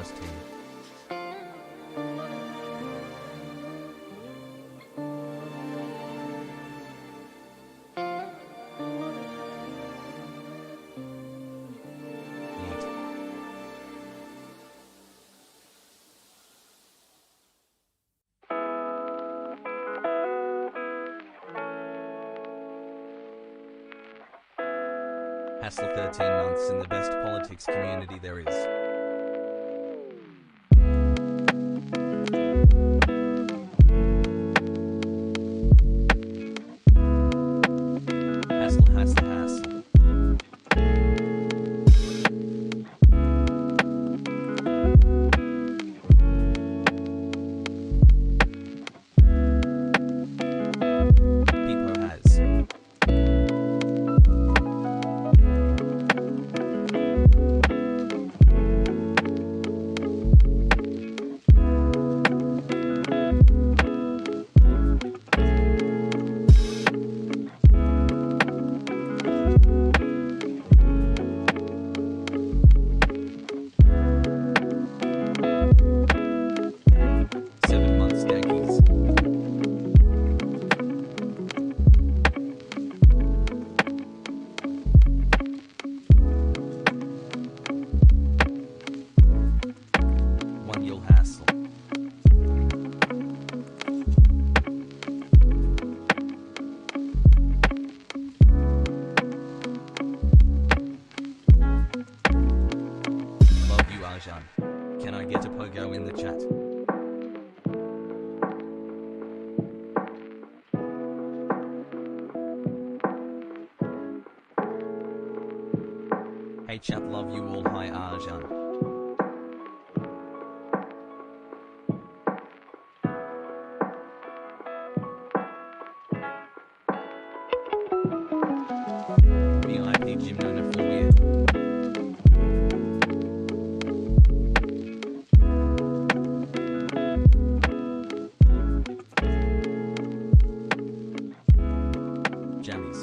honest here. Hassle 13 months in the best politics community there is. Hassle, hassle, hassle. People has. Can I get a pogo in the chat? Hey chat, love you all. Hi Arjan. VIP Jim Nona for weird. Jammies.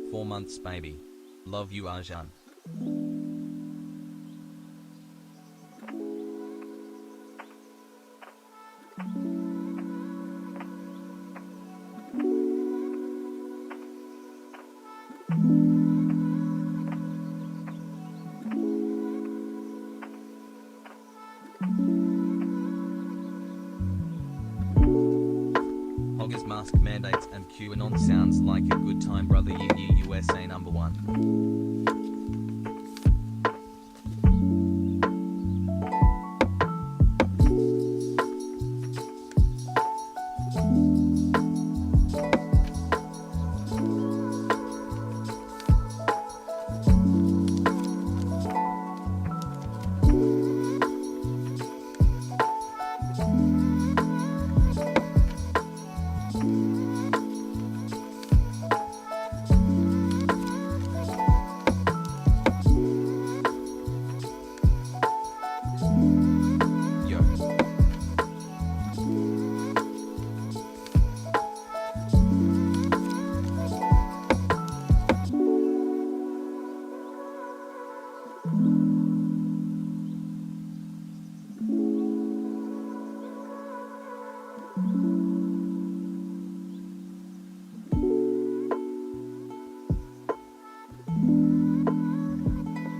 Four months, baby. Love you, Arjan. Hoggers mask mandates and QAnon sounds like a good time, brother. USA number one.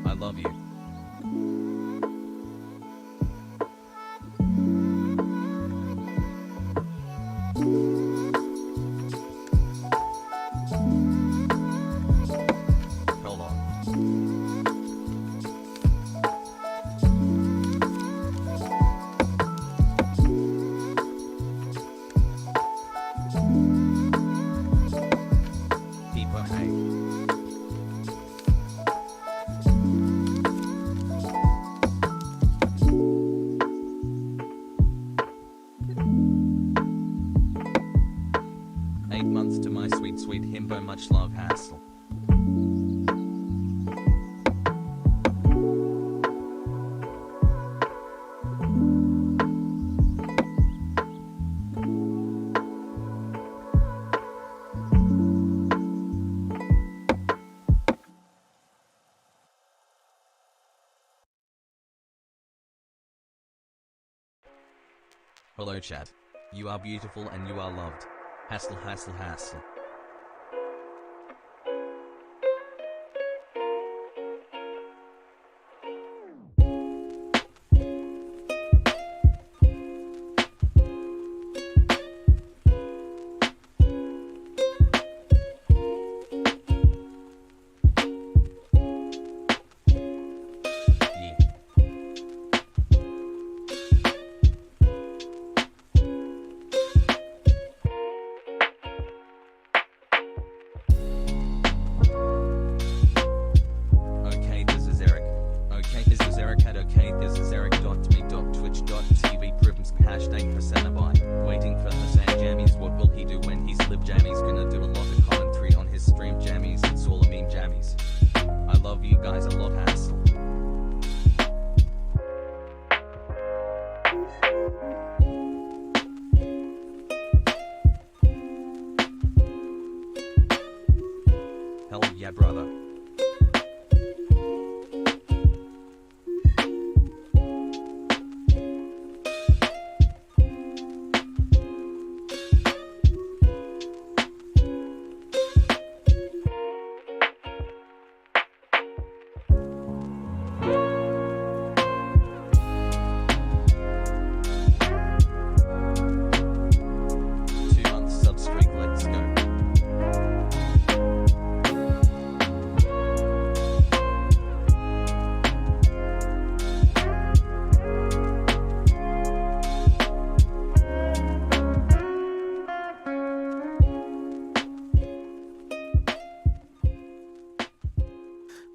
I love you. Hold on. People, hey. To my sweet, sweet himbo, much love, Hassel. Hello chat. You are beautiful and you are loved. Hassle, hassle, hassle. HasanAbi. Waiting for Hasan Jammies. What will he do when he's Lib Jammies? Gonna do a lot of commentary on his stream Jammies. It's all a meme Jammies. I love you guys a lot, Hassel. Hell yeah, brother.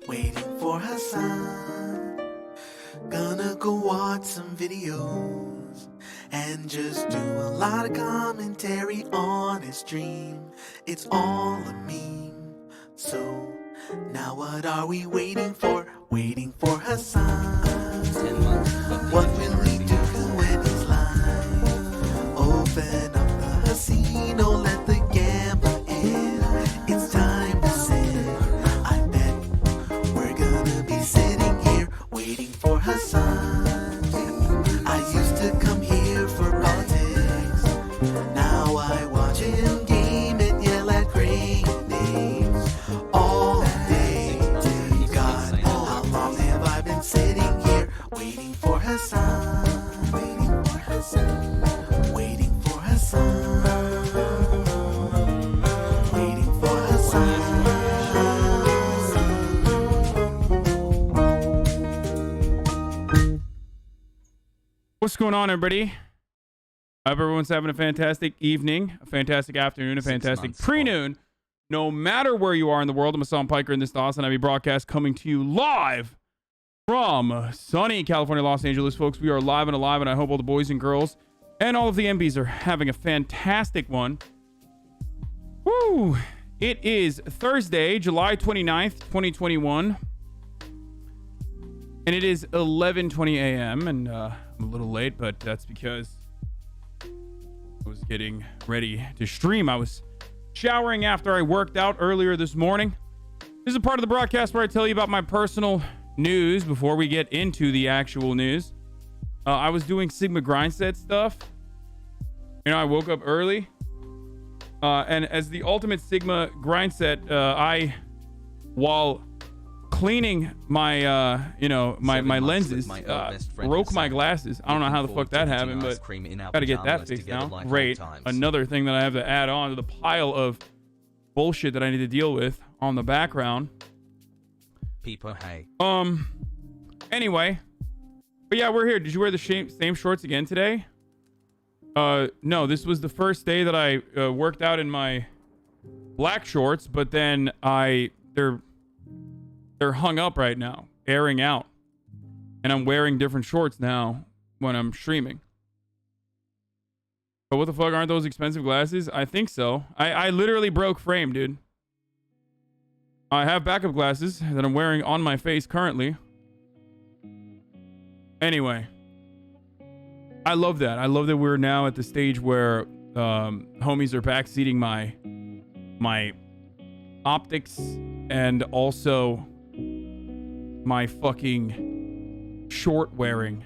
Waiting for Hasan. Gonna go watch some videos and just do a lot of commentary on his stream. It's all a meme. So now what are we waiting for? Waiting for Hasan. 10 months. What will he do when he's live? Open up the casino, let the gambler in. It's time to sit. I bet we're gonna be sitting here waiting for Hasan. I used to come here for politics. Now I watch him game and yell at great names all day. God, how long have I been sitting here waiting for Hasan? Waiting for Hasan. Waiting for Hasan. Waiting for Hasan. What's going on, everybody? I hope everyone's having a fantastic evening, a fantastic afternoon, a 6 fantastic months. pre-noon. No matter where you are in the world, I'm Hasan Piker, and this is the HasanAbi broadcast coming to you live from sunny California, Los Angeles, folks. We are live and alive, and I hope all the boys and girls and all of the MBs are having a fantastic one. Woo! It is Thursday, July 29th, 2021. And it is 11:20 a.m. and I'm a little late, but that's because I was getting ready to stream. I was showering after I worked out earlier this morning. This is a part of the broadcast where I tell you about my personal news before we get into the actual news. I was doing Sigma grind set stuff. You know, I woke up early. And as the ultimate Sigma grind set, while cleaning my my lenses, broke my glasses. I don't know how the fuck that happened, but gotta get that fixed now. Great. Another thing that I have to add on to the pile of bullshit that I need to deal with on the background. People, hey. Anyway, but yeah, we're here. Did you wear the same shorts again today? No, this was the first day that I worked out in my black shorts, but then they're hung up right now, airing out. And I'm wearing different shorts now when I'm streaming. But what the fuck, aren't those expensive glasses? I think so. I literally broke frame, dude. I have backup glasses that I'm wearing on my face currently. Anyway. I love that. I love that we're now at the stage where homies are backseating my optics and also my fucking short wearing.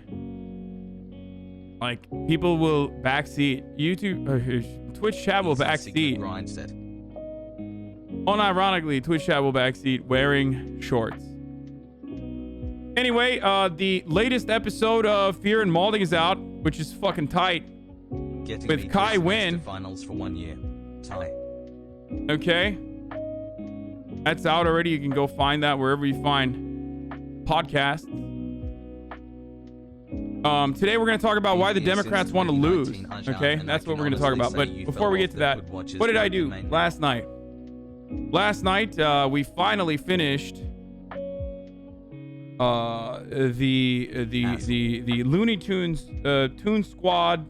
Like, people will backseat. Twitch chat will backseat. Ryan said. Unironically, Twitch chat will backseat wearing shorts. Anyway, the latest episode of Fear and Malding is out, which is fucking tight. Getting With Kai Wynn. Finals for 1 year. Tie. Okay. That's out already. You can go find that wherever you find podcasts. Today we're going to talk about why the Democrats want to lose. Okay, that's what we're going to talk about. But before we get to that, what did I do last night? Last night, we finally finished the Looney Tunes Toon Squad,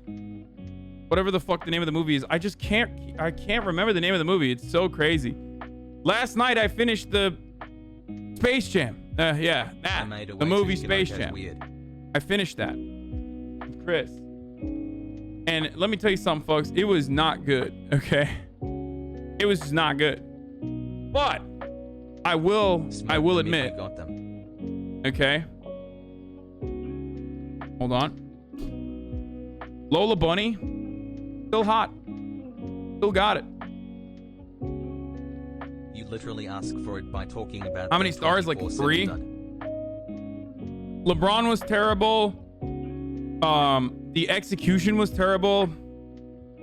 whatever the fuck the name of the movie is. I can't remember the name of the movie. It's so crazy. Last night I finished the Space Jam. The movie Space Jam. I finished that with Chris. And let me tell you something, folks. It was not good, okay? It was just not good. But I will admit. Okay. Hold on. Lola Bunny, still hot. Still got it. You literally ask for it by talking about how many stars? Like 3. LeBron was terrible. The execution was terrible.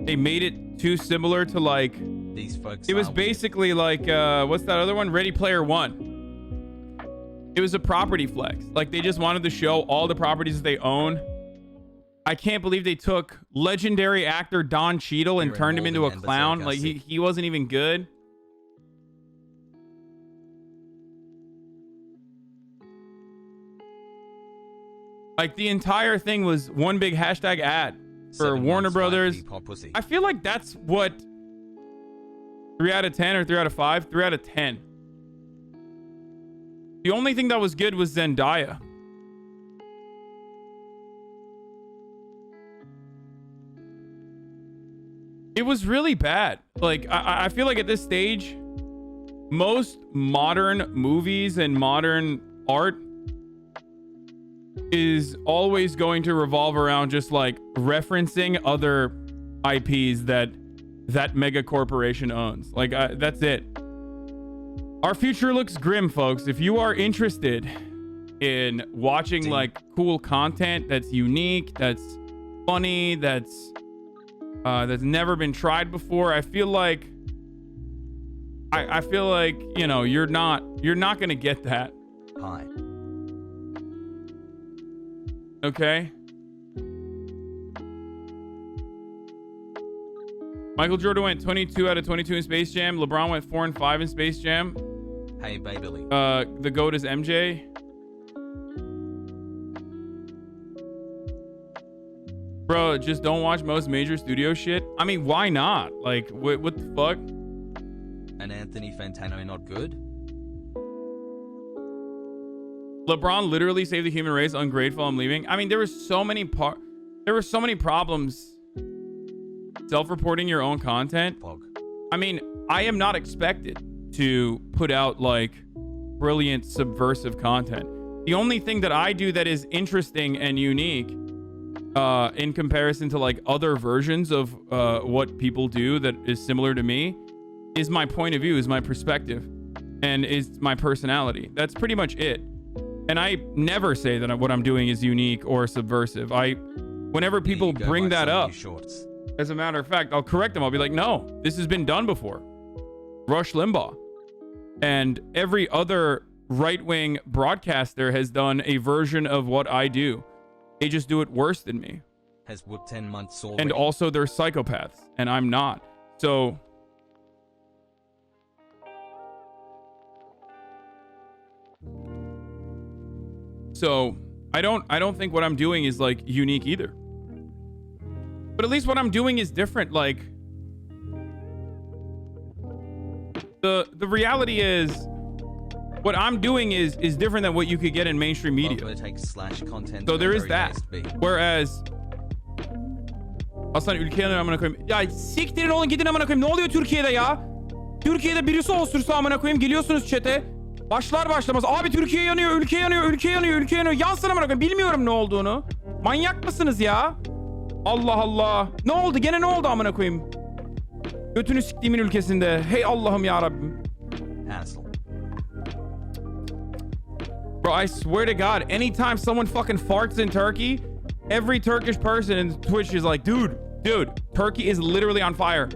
They made it too similar to like these folks. It was basically like what's that other one? Ready Player One. It was a property flex. Like they just wanted to show all the properties they own. I can't believe they took legendary actor Don Cheadle and turned him into a clown. Like he wasn't even good. Like the entire thing was one big hashtag ad for Warner Brothers. I feel like that's what 3 out of 10 or 3 out of 5, 3 out of 10. The only thing that was good was Zendaya. It was really bad. Like I feel like at this stage, most modern movies and modern art is always going to revolve around just like referencing other IPs that mega corporation owns. Like that's it. Our future looks grim, folks. If you are interested in watching like cool content that's unique, that's funny, that's never been tried before, I feel like you know you're not gonna get that. Hi. Okay. Michael Jordan went 22 out of 22 in Space Jam. LeBron went 4 and 5 in Space Jam. Hey, baby. The GOAT is MJ. Bro, just don't watch most major studio shit. I mean, why not? Like, what the fuck? And Anthony Fantano not good? LeBron literally saved the human race. Ungrateful. I'm leaving. I mean, there were so many problems self-reporting your own content. I mean, I am not expected to put out like brilliant subversive content. The only thing that I do that is interesting and unique in comparison to like other versions of what people do that is similar to me is my point of view, is my perspective, and is my personality. That's pretty much it. And I never say that what I'm doing is unique or subversive. Whenever people bring that up, as a matter of fact, I'll correct them. I'll be like, no, this has been done before. Rush Limbaugh and every other right-wing broadcaster has done a version of what I do. They just do it worse than me. Has whooped 10 months already. And also they're psychopaths, and I'm not. So I don't think what I'm doing is like unique either. But at least what I'm doing is different. Like the reality is what I'm doing is different than what you could get in mainstream media. So there is that. Whereas Hasan ülkeye amına koyayım. Ya siktirin olun gidin amına koyayım. Ne oluyor Türkiye'de ya? Türkiye'de birisi osursa amına koyayım geliyorsunuz chat'e. Başlar başlamaz. Abi Türkiye yanıyor, ülke yanıyor, ülke yanıyor, ülke yanıyor. Yansın amına koyayım. Bilmiyorum ne olduğunu. Manyak mısınız ya? Allah Allah. Ne oldu? Gene ne oldu amına koyayım? Götünü siktiğimin ülkesinde. Hey Allah'ım ya Rabbim. Hassle. Bro, I swear to God, anytime someone fucking farts in Turkey, every Turkish person in Twitch is like, dude, Turkey is literally on fire.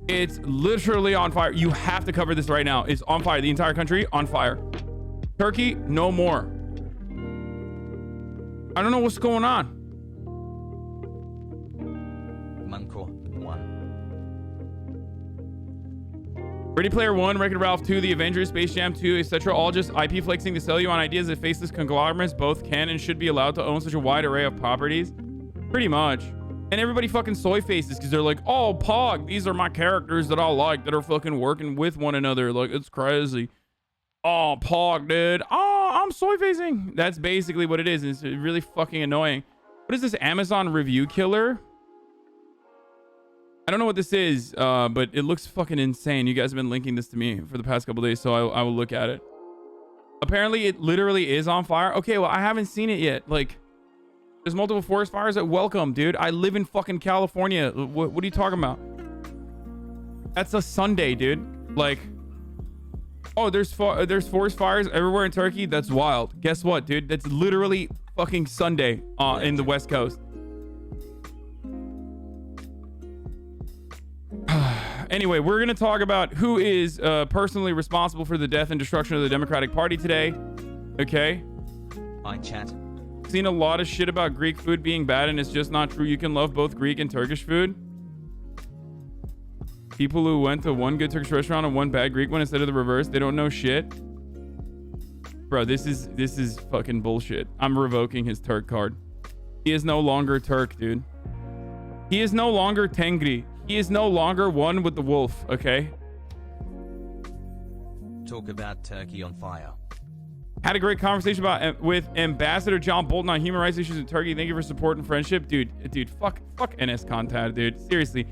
It's literally on fire. You have to cover this right now. It's on fire. The entire country on fire. Turkey, no more. I don't know what's going on. Munkor 1. Ready Player One, Wreck-It Ralph 2, The Avengers, Space Jam 2, etc. All just IP flexing to sell you on ideas that faceless conglomerates both can and should be allowed to own such a wide array of properties. Pretty much. And everybody fucking soy faces because they're like, oh, Pog, these are my characters that I like that are fucking working with one another. Like, it's crazy. Oh, Pog, dude. Oh, I'm soy facing. That's basically what it is. It's really fucking annoying. What is this Amazon review killer? I don't know what this is, but it looks fucking insane. You guys have been linking this to me for the past couple days, so I will look at it. Apparently, it literally is on fire. Okay, well, I haven't seen it yet. Like, there's multiple forest fires at welcome, dude. I live in fucking California. What are you talking about? That's a Sunday, dude. Like, oh, there's forest fires everywhere in Turkey. That's wild. Guess what, dude? That's literally fucking Sunday in the West Coast. Anyway, we're going to talk about who is personally responsible for the death and destruction of the Democratic Party today. Okay? I chat. Seen a lot of shit about Greek food being bad, and it's just not true. You can love both Greek and Turkish food. People who went to one good Turkish restaurant and one bad Greek one instead of the reverse, they don't know shit. Bro, this is fucking bullshit. I'm revoking his Turk card. He is no longer Turk, dude. He is no longer Tengri. He is no longer one with the wolf, okay? Talk about Turkey on fire. Had a great conversation with Ambassador John Bolton on human rights issues in Turkey. Thank you for support and friendship. Dude, fuck NS content, dude. Seriously.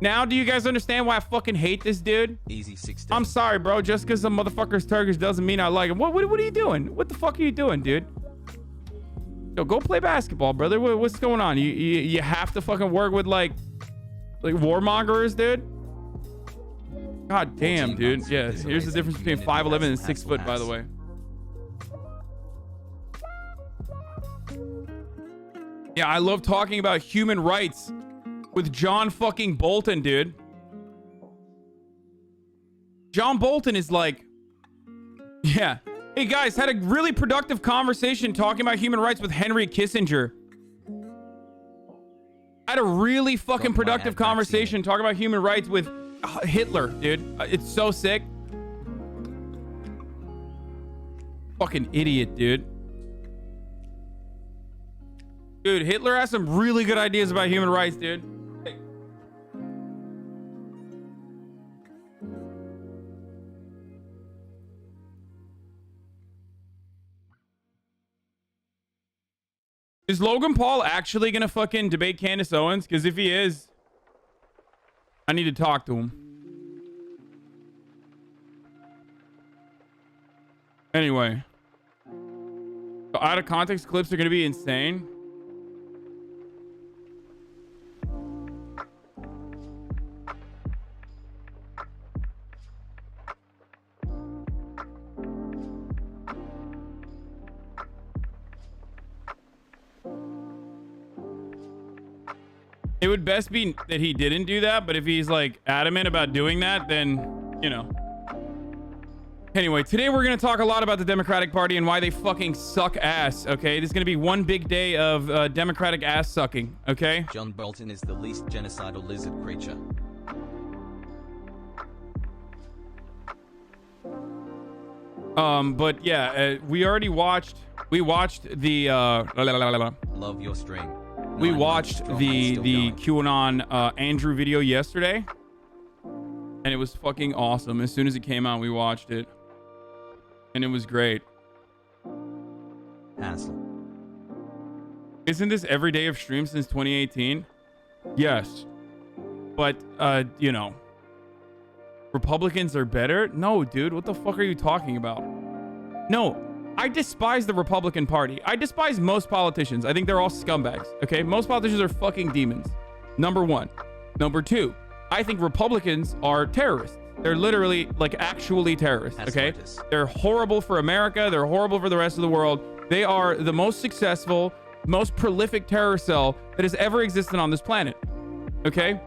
Now do you guys understand why I fucking hate this dude? Easy 16. I'm sorry, bro. Just because some motherfucker's Turkish doesn't mean I like him. What are you doing? What the fuck are you doing, dude? Yo, go play basketball, brother. What's going on? You have to fucking work with like warmongers, dude. God damn, dude. Yeah, here's the difference between 5'11" and 6 foot, by the way. Yeah, I love talking about human rights with John fucking Bolton, dude. John Bolton is like, yeah. Hey guys, had a really productive conversation talking about human rights with Henry Kissinger. I had a really fucking productive conversation talking about human rights with Hitler, dude. It's so sick. Fucking idiot, dude. Dude, Hitler has some really good ideas about human rights, dude. Hey. Is Logan Paul actually gonna fucking debate Candace Owens? Because if he is, I need to talk to him. Anyway. So out of context clips are gonna be insane. It would best be that he didn't do that, but if he's like adamant about doing that, then, you know. Anyway, today we're going to talk a lot about the Democratic Party and why they fucking suck ass, okay? This is going to be one big day of Democratic ass sucking, okay? John Bolton is the least genocidal lizard creature. But yeah, we watched the Love your stream. we watched the QAnon Andrew video yesterday, and it was fucking awesome. As soon as it came out, we watched it, and it was great. Hassle. Isn't this every day of stream since 2018? Yes, but you know, Republicans are better. No, dude, what the fuck are you talking about? No, I despise the Republican Party. I despise most politicians. I think they're all scumbags. Okay, most politicians are fucking demons. Number one. Number two, I think Republicans are terrorists. They're literally, like, actually terrorists. Okay, they're horrible for America. They're horrible for the rest of the world. They are the most successful, most prolific terror cell that has ever existed on this planet. Okay,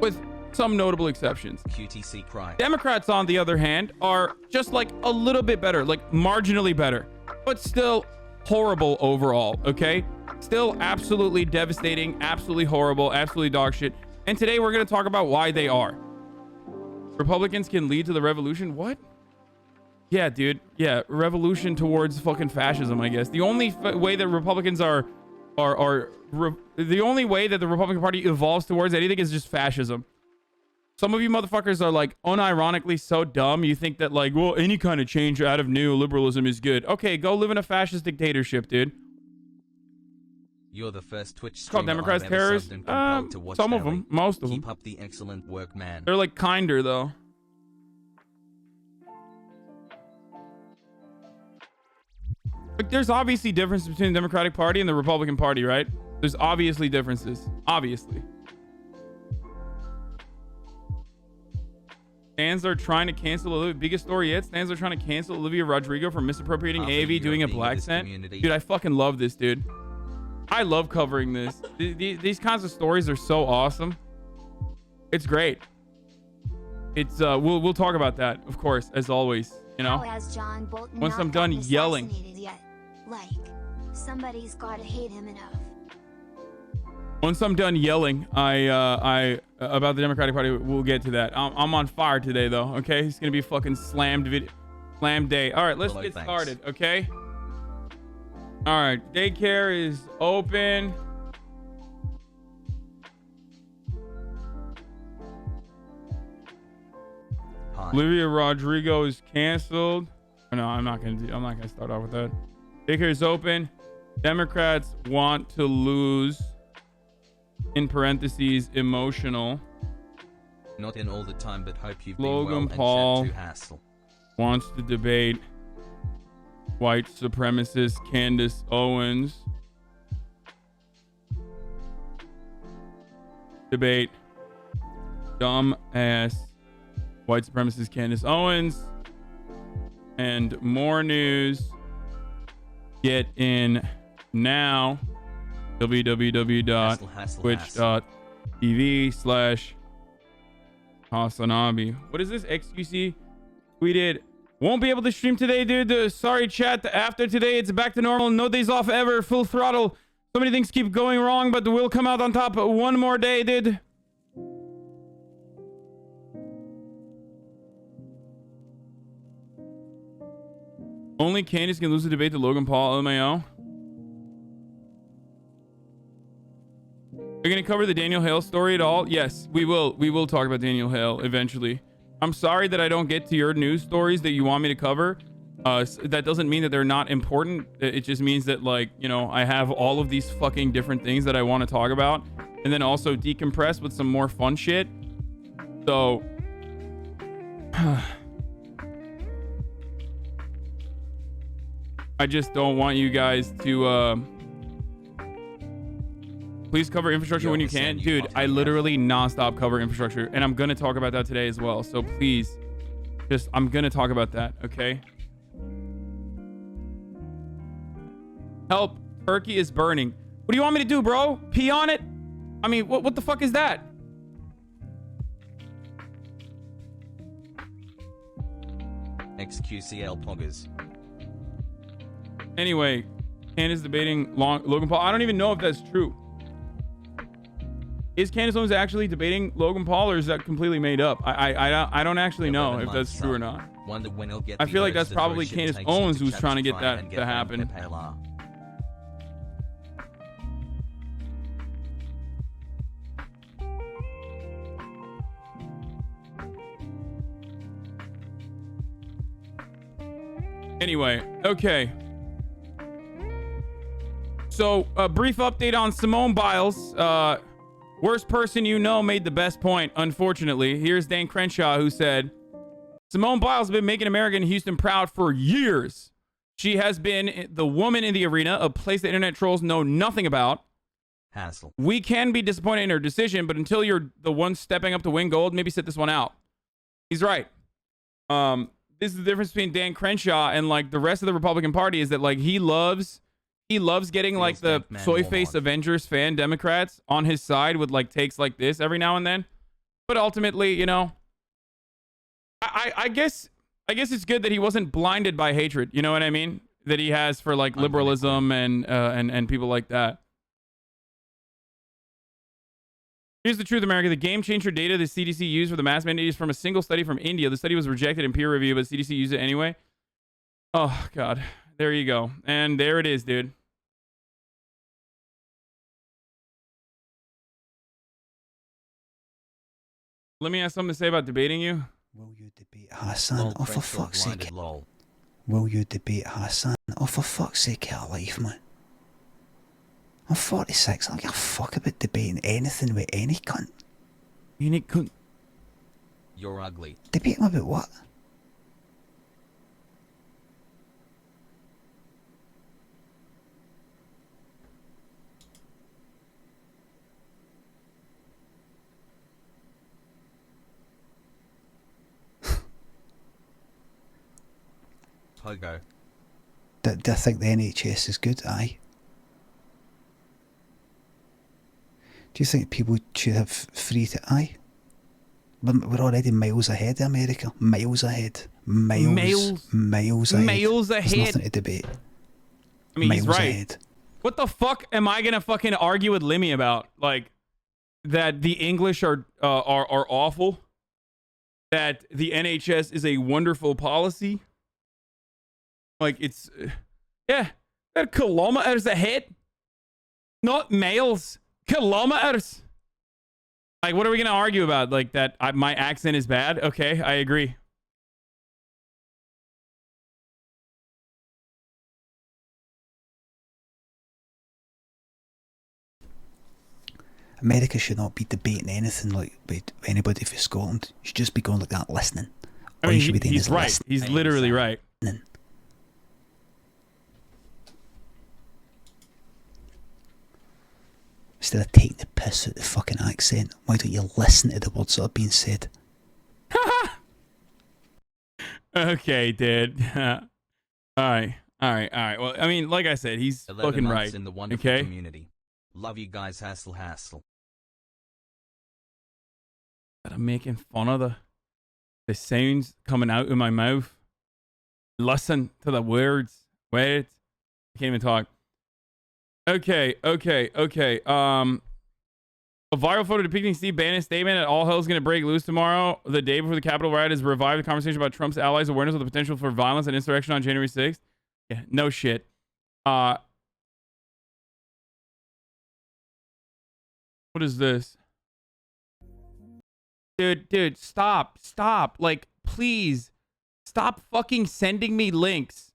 with some notable exceptions. QTC cry. Democrats, on the other hand, are just like a little bit better, like marginally better, but still horrible overall. Okay, still absolutely devastating, absolutely horrible, absolutely dog shit. And today we're going to talk about why they are. Republicans can lead to the revolution. What? Yeah, dude. Yeah, revolution towards fucking fascism, I guess. The only way that Republicans the only way that the Republican Party evolves towards anything is just fascism. Some of you motherfuckers are, like, unironically so dumb. You think that, like, well, any kind of change out of neoliberalism is good. Okay, go live in a fascist dictatorship, dude. You're the first Twitch Called streamer Democrats I've ever terrorists. subbed and compelled to watch Some of Harry. them, most of them. Keep up the excellent work, man. They're, like, kinder, though. Like, there's obviously differences between the Democratic Party and the Republican Party, right? There's obviously differences. Obviously. Stans are trying to cancel biggest story yet. Stans are trying to cancel Olivia Rodrigo for misappropriating AAVE doing a black scent. Dude, I fucking love this, dude. I love covering this. These kinds of stories are so awesome. It's great. It's we'll talk about that, of course, as always. You know. Once I'm done yelling. Yet. Like, somebody's gotta hate him enough. Once I'm done yelling, I about the Democratic Party, we'll get to that. I'm on fire today, though. Okay, it's gonna be fucking slam day. All right, let's get started. Okay. All right, daycare is open. Hi. Olivia Rodrigo is canceled. Oh, no, I'm not gonna start off with that. Daycare is open. Democrats want to lose. In parentheses, emotional. Not in all the time, but hope you've Logan been well Paul and chat to hassle. Wants to debate white supremacist Candace Owens. Debate dumb ass white supremacist Candace Owens. And more news. Get in now. www.twitch.tv/HasanAbi. What is this? XQC tweeted, won't be able to stream today, dude. Sorry, chat. After today, it's back to normal. No days off ever. Full throttle. So many things keep going wrong, but we'll come out on top one more day, dude. Only Candace can lose the debate to Logan Paul, LMAO. We're going to cover the Daniel Hale story at all? Yes, we will. We will talk about Daniel Hale eventually. I'm sorry that I don't get to your news stories that you want me to cover. That doesn't mean that they're not important. It just means that, like, you know, I have all of these fucking different things that I want to talk about. And then also decompress with some more fun shit. So... I just don't want you guys to... Please cover infrastructure when you can. Dude, I literally nonstop cover infrastructure. And I'm going to talk about that today as well. So please, I'm going to talk about that, okay? Help. Turkey is burning. What do you want me to do, bro? Pee on it? I mean, what the fuck is that? XQCL poggers. Anyway, Candace debating Logan Paul. I don't even know if that's true. Is Candace Owens actually debating Logan Paul, or is that completely made up? I don't actually know if that's true or not. Wonder when he'll get I feel like that's probably Candace Owens who's trying to get that to happen. Anyway, okay. So, a brief update on Simone Biles. Worst person you know made the best point, unfortunately. Here's Dan Crenshaw, who said, Simone Biles has been making America and Houston proud for years. She has been the woman in the arena, a place that internet trolls know nothing about. Hassle. We can be disappointed in her decision, but until you're the one stepping up to win gold, maybe sit this one out. He's right. This is the difference between Dan Crenshaw and like the rest of the Republican Party is that like he loves getting like the soy face Avengers fan Democrats on his side with like takes like this every now and then. But ultimately, you know, I guess it's good that he wasn't blinded by hatred. You know what I mean? That he has for like liberalism and people like that. Here's the truth, America. The game changer data the CDC used for the mask mandate is from a single study from India. The study was rejected in peer review, but CDC used it anyway. Oh, God. There you go. And there it is, dude. Let me have something to say about debating you. Will you debate Hasan? Oh, for fuck's sake. Lol. Will you debate Hasan? Oh, for fuck's sake, out of life, man. I'm 46. I don't give a fuck about debating anything with any cunt. Any cunt. You're ugly. Debate him about what? Pogo. Do I think the NHS is good? Aye. Do you think people should have free to... Aye. We're already miles ahead of America. Miles ahead. Miles ahead. Miles ahead. There's nothing to debate. I mean, he's Miles right. ahead. What the fuck am I gonna fucking argue with Limmy about? Like, that the English are awful? That the NHS is a wonderful policy? Like, it's... yeah. They're kilometers ahead. Not miles. Kilometers. Like, what are we gonna argue about? Like that my accent is bad? Okay, I agree. America should not be debating anything like with anybody from Scotland. You should just be going like that, listening. I mean, he's right. Listening. He's literally right. Instead of taking the piss out the fucking accent, why don't you listen to the words that are being said? Okay, dude. All right. Well, I mean, like I said, he's fucking right. In the wonderful Okay. community. Love you guys, hassle. That I'm making fun of the sounds coming out of my mouth. Listen to the words. Wait. I can't even talk. Okay. A viral photo depicting Steve Bannon's statement that all hell's going to break loose tomorrow, the day before the Capitol riot, has revived the conversation about Trump's allies' awareness of the potential for violence and insurrection on January 6th. Yeah, no shit. What is this? Dude, stop. Like, please, stop fucking sending me links.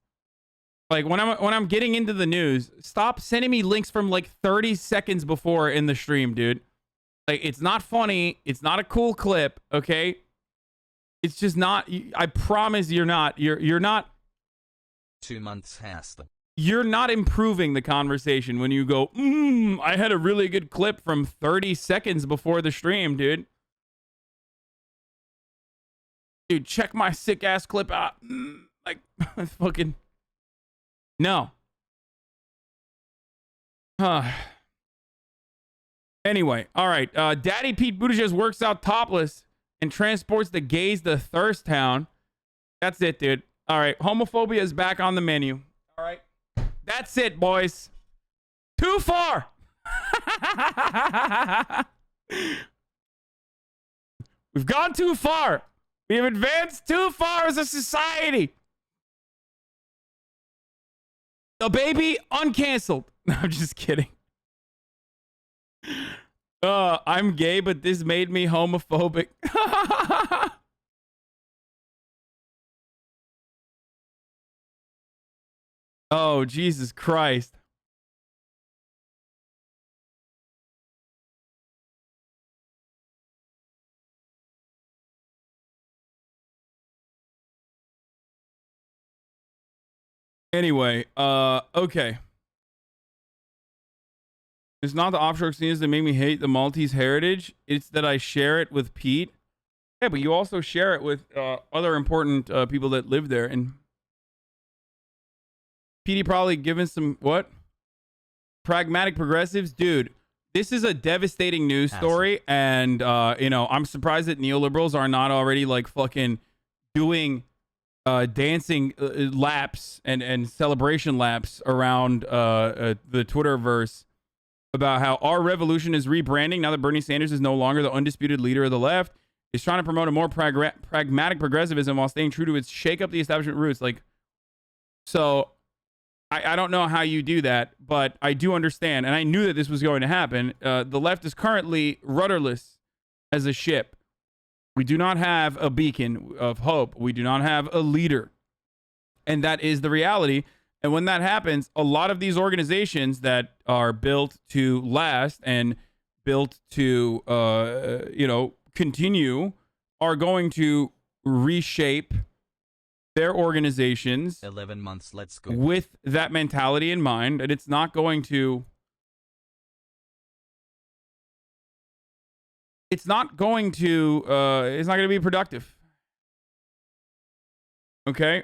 Like, when I'm getting into the news, stop sending me links from like 30 seconds before in the stream, dude. Like, it's not funny. It's not a cool clip, okay? It's just not. I promise you're not. You're not. 2 months hassle. You're not improving the conversation when you go, I had a really good clip from 30 seconds before the stream, dude. Dude, check my sick ass clip out. Like, fucking. No. Anyway, all right. Daddy Pete Buttigieg works out topless and transports the gays to Thirst Town. That's it, dude. All right. Homophobia is back on the menu. All right. That's it, boys. Too far. We've gone too far. We have advanced too far as a society. The baby uncanceled. No, I'm just kidding. I'm gay, but this made me homophobic. Oh, Jesus Christ. Anyway, okay. It's not the offshore casinos that make me hate the Maltese heritage. It's that I share it with Pete. Yeah, but you also share it with other important people that live there. And Petey probably given some, what? Pragmatic progressives? Dude, this is a devastating news story. And, you know, I'm surprised that neoliberals are not already, like, fucking doing dancing laps and celebration laps around the Twitterverse about how our revolution is rebranding now that Bernie Sanders is no longer the undisputed leader of the left. Is trying to promote a more pragmatic progressivism while staying true to its shake up the establishment roots. Like, so I don't know how you do that, but I do understand. And I knew that this was going to happen. The left is currently rudderless as a ship. We do not have a beacon of hope. We do not have a leader. And that is the reality. And when that happens, a lot of these organizations that are built to last and built to, you know, continue are going to reshape their organizations 11 months, let's go. With that mentality in mind. And it's not going to it's not going to be productive. Okay.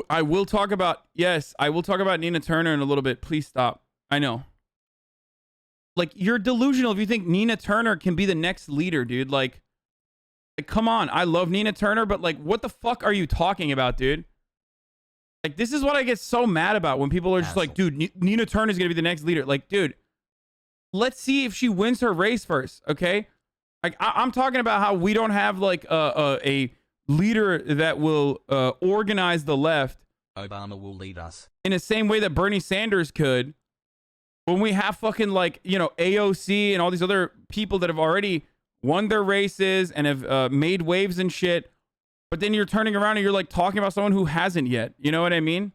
I will talk about Nina Turner in a little bit. Please stop. I know. Like, you're delusional if you think Nina Turner can be the next leader, dude. Like, come on. I love Nina Turner, but like, what the fuck are you talking about, dude? Like, this is what I get so mad about when people are just like, dude, Nina Turner is going to be the next leader. Like, dude, let's see if she wins her race first, okay? Like, I'm talking about how we don't have like a leader that will organize the left. Obama will lead us in the same way that Bernie Sanders could. When we have fucking, like, you know, AOC and all these other people that have already won their races and have made waves and shit, but then you're turning around and you're like talking about someone who hasn't yet. You know what I mean?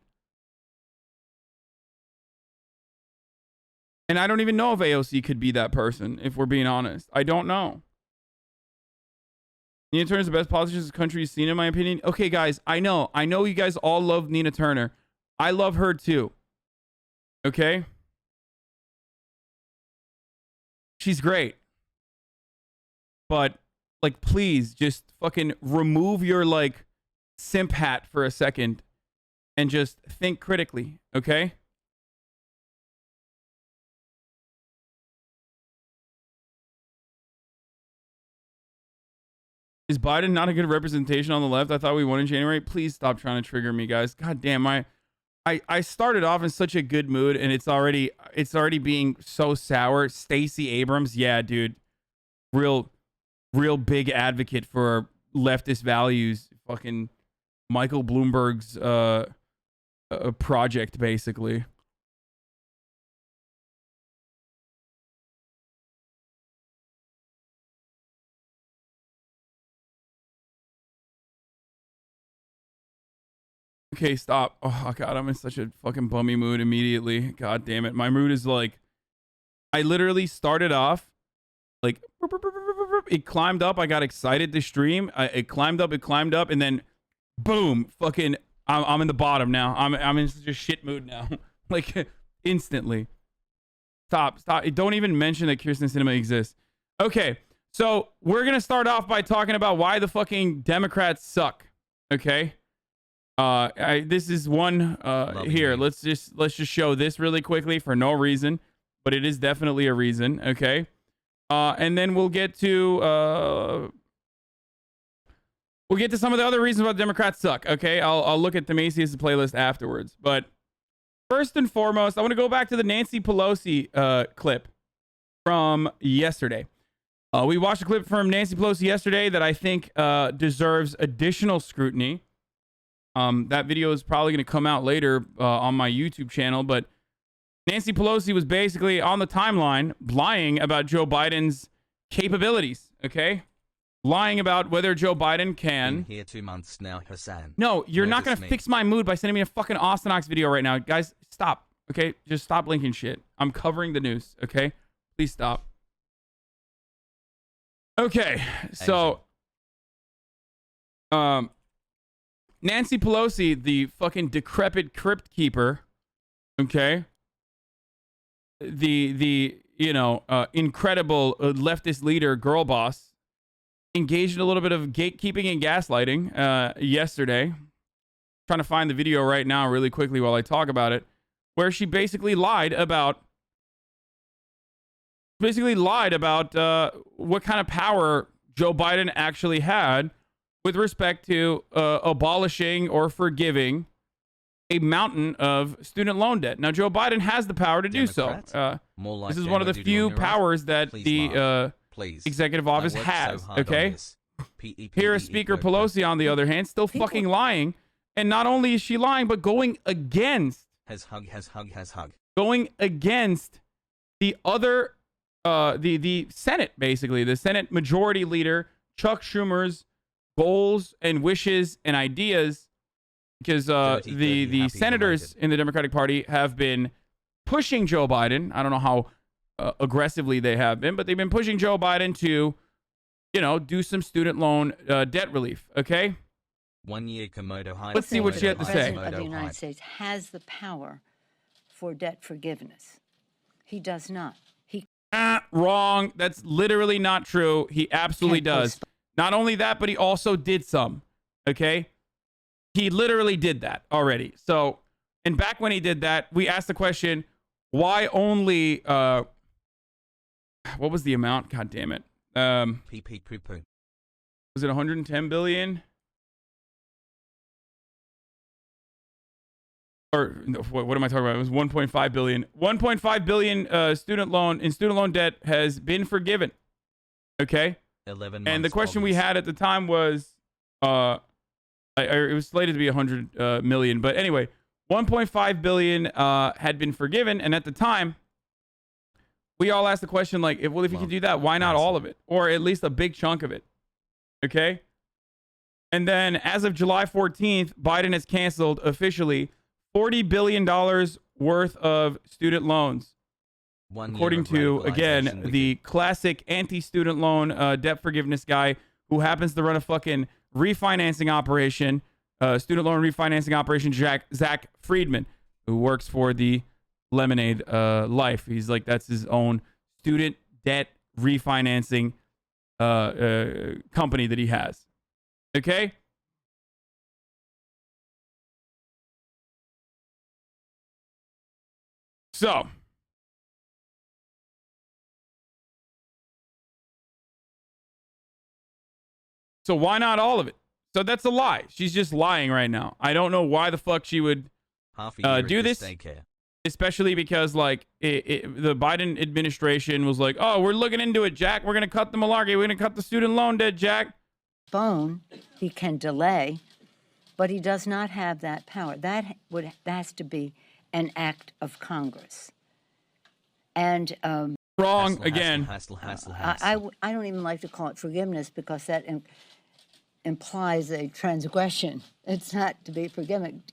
And I don't even know if AOC could be that person, if we're being honest. I don't know. Nina Turner's the best politician this country's seen, in my opinion. Okay, guys, I know you guys all love Nina Turner. I love her too. Okay? She's great. But, like, please just fucking remove your, like, simp hat for a second and just think critically, okay? Is Biden not a good representation on the left? I thought we won in January. Please stop trying to trigger me, guys. God damn, I started off in such a good mood, and it's already being so sour. Stacey Abrams, yeah, dude, real big advocate for leftist values. Fucking Michael Bloomberg's project, basically. Okay, stop. Oh, God, I'm in such a fucking bummy mood immediately. God damn it. My mood is like, I literally started off, like, it climbed up. I got excited to stream. It climbed up, and then, boom, fucking, I'm in the bottom now. I'm in such a shit mood now. Like, instantly. Stop. Don't even mention that Kyrsten Sinema exists. Okay, so we're going to start off by talking about why the fucking Democrats suck. Okay? This is one here. Let's just show this really quickly for no reason, but it is definitely a reason. Okay, and then we'll get to some of the other reasons why Democrats suck. Okay, I'll look at the Macy's playlist afterwards. But first and foremost, I want to go back to the Nancy Pelosi clip from yesterday. We watched a clip from Nancy Pelosi yesterday that I think deserves additional scrutiny. That video is probably going to come out later on my YouTube channel, but Nancy Pelosi was basically on the timeline lying about Joe Biden's capabilities, okay? Lying about whether Joe Biden can... Been here 2 months now, Hasan. No, you're not going to fix my mood by sending me a fucking Austin Ox video right now. Guys, stop, okay? Just stop linking shit. I'm covering the news, okay? Please stop. Okay, so... Nancy Pelosi, the fucking decrepit crypt keeper, okay, the incredible leftist leader, girl boss, engaged in a little bit of gatekeeping and gaslighting yesterday. Trying to find the video right now really quickly while I talk about it, where she basically lied about what kind of power Joe Biden actually had with respect to abolishing or forgiving a mountain of student loan debt. Now, Joe Biden has the power to do so. This is one of the few powers that the executive office has, okay? Here is Speaker Pelosi, on the other hand, still fucking lying. And not only is she lying, but going against going against the other the Senate, basically the Senate Majority Leader Chuck Schumer's goals and wishes and ideas, because the senators in the Democratic Party have been pushing Joe Biden. I don't know how aggressively they have been, but they've been pushing Joe Biden to, do some student loan debt relief. Okay. 1 year Komodo high. Let's see what she had to say. The President of the United States has the power for debt forgiveness. He does not. Wrong. That's literally not true. He absolutely does. Not only that, but he also did some. Okay? He literally did that already. So, and back when he did that, we asked the question, why only, what was the amount? God damn it. Was it 110 billion? Or what am I talking about? It was 1.5 billion. 1.5 billion student loan debt has been forgiven. Okay. 11 and the question we had at the time was, it was slated to be 100 million, but anyway, 1.5 billion had been forgiven, and at the time, we all asked the question like, if you could do that, why not all of it, or at least a big chunk of it? Okay. And then, as of July 14th, Biden has canceled officially $40 billion worth of student loans. According to, again, the classic anti-student loan debt forgiveness guy who happens to run a fucking refinancing operation, student loan refinancing operation, Zach Friedman, who works for the Lemonade Life. He's like, that's his own student debt refinancing company that he has. Okay? So, why not all of it? So that's a lie. She's just lying right now. I don't know why the fuck she would do this, especially because like the Biden administration was like, oh, we're looking into it, Jack. We're going to cut the malarkey. We're going to cut the student loan debt, Jack. He can delay, but he does not have that power. That has to be an act of Congress. And wrong again. I don't even like to call it forgiveness, because that implies a transgression. It's not to be forgiven.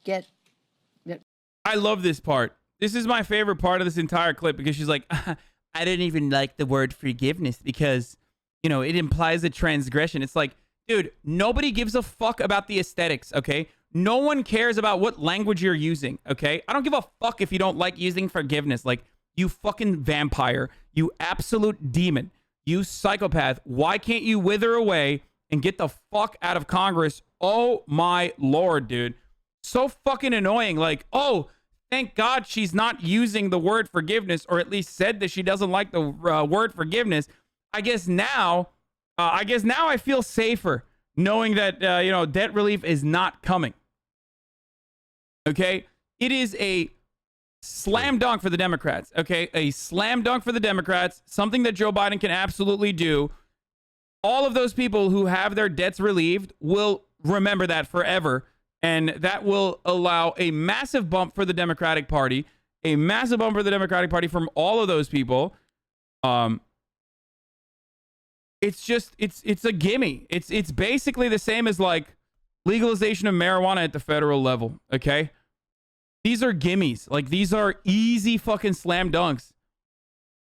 I love this part. This is my favorite part of this entire clip, because she's like, I didn't even like the word forgiveness because, it implies a transgression. It's like, dude, nobody gives a fuck about the aesthetics, okay? No one cares about what language you're using, okay? I don't give a fuck if you don't like using forgiveness. Like, you fucking vampire, you absolute demon, you psychopath. Why can't you wither away and get the fuck out of Congress? Oh my Lord, dude. So fucking annoying. Like, oh, thank God she's not using the word forgiveness, or at least said that she doesn't like the word forgiveness. I guess now I feel safer knowing that, debt relief is not coming. Okay? It is a slam dunk for the Democrats. Okay? A slam dunk for the Democrats. Something that Joe Biden can absolutely do. All of those people who have their debts relieved will remember that forever. And that will allow a massive bump for the Democratic Party. A massive bump for the Democratic Party from all of those people. It's a gimme. It's basically the same as like legalization of marijuana at the federal level. Okay? These are gimmies. Like, these are easy fucking slam dunks.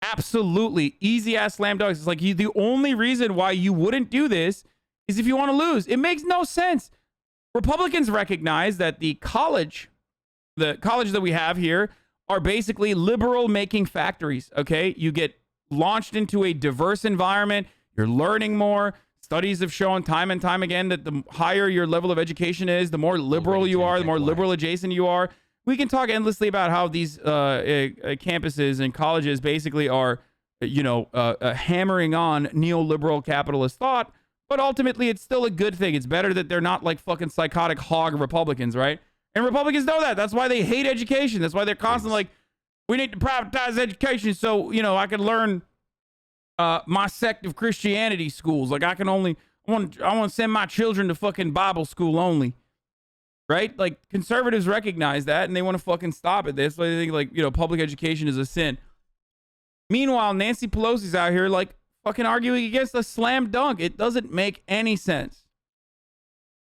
Absolutely easy ass slam dunks. It's like, the only reason why you wouldn't do this is if you want to lose. It makes no sense. Republicans recognize that the college that we have here are basically liberal making factories. Okay. You get launched into a diverse environment. You're learning more. Studies have shown time and time again that the higher your level of education is, the more liberal you are, the more liberal adjacent you are. We can talk endlessly about how these campuses and colleges basically are, hammering on neoliberal capitalist thought, but ultimately it's still a good thing. It's better that they're not like fucking psychotic hog Republicans, right? And Republicans know that. That's why they hate education. That's why they're constantly like, we need to privatize education so, I can learn my sect of Christianity schools. Like I want to send my children to fucking Bible school only. Right? Like conservatives recognize that and they want to fucking stop it. That's why they think public education is a sin. Meanwhile, Nancy Pelosi's out here like fucking arguing against a slam dunk. It doesn't make any sense.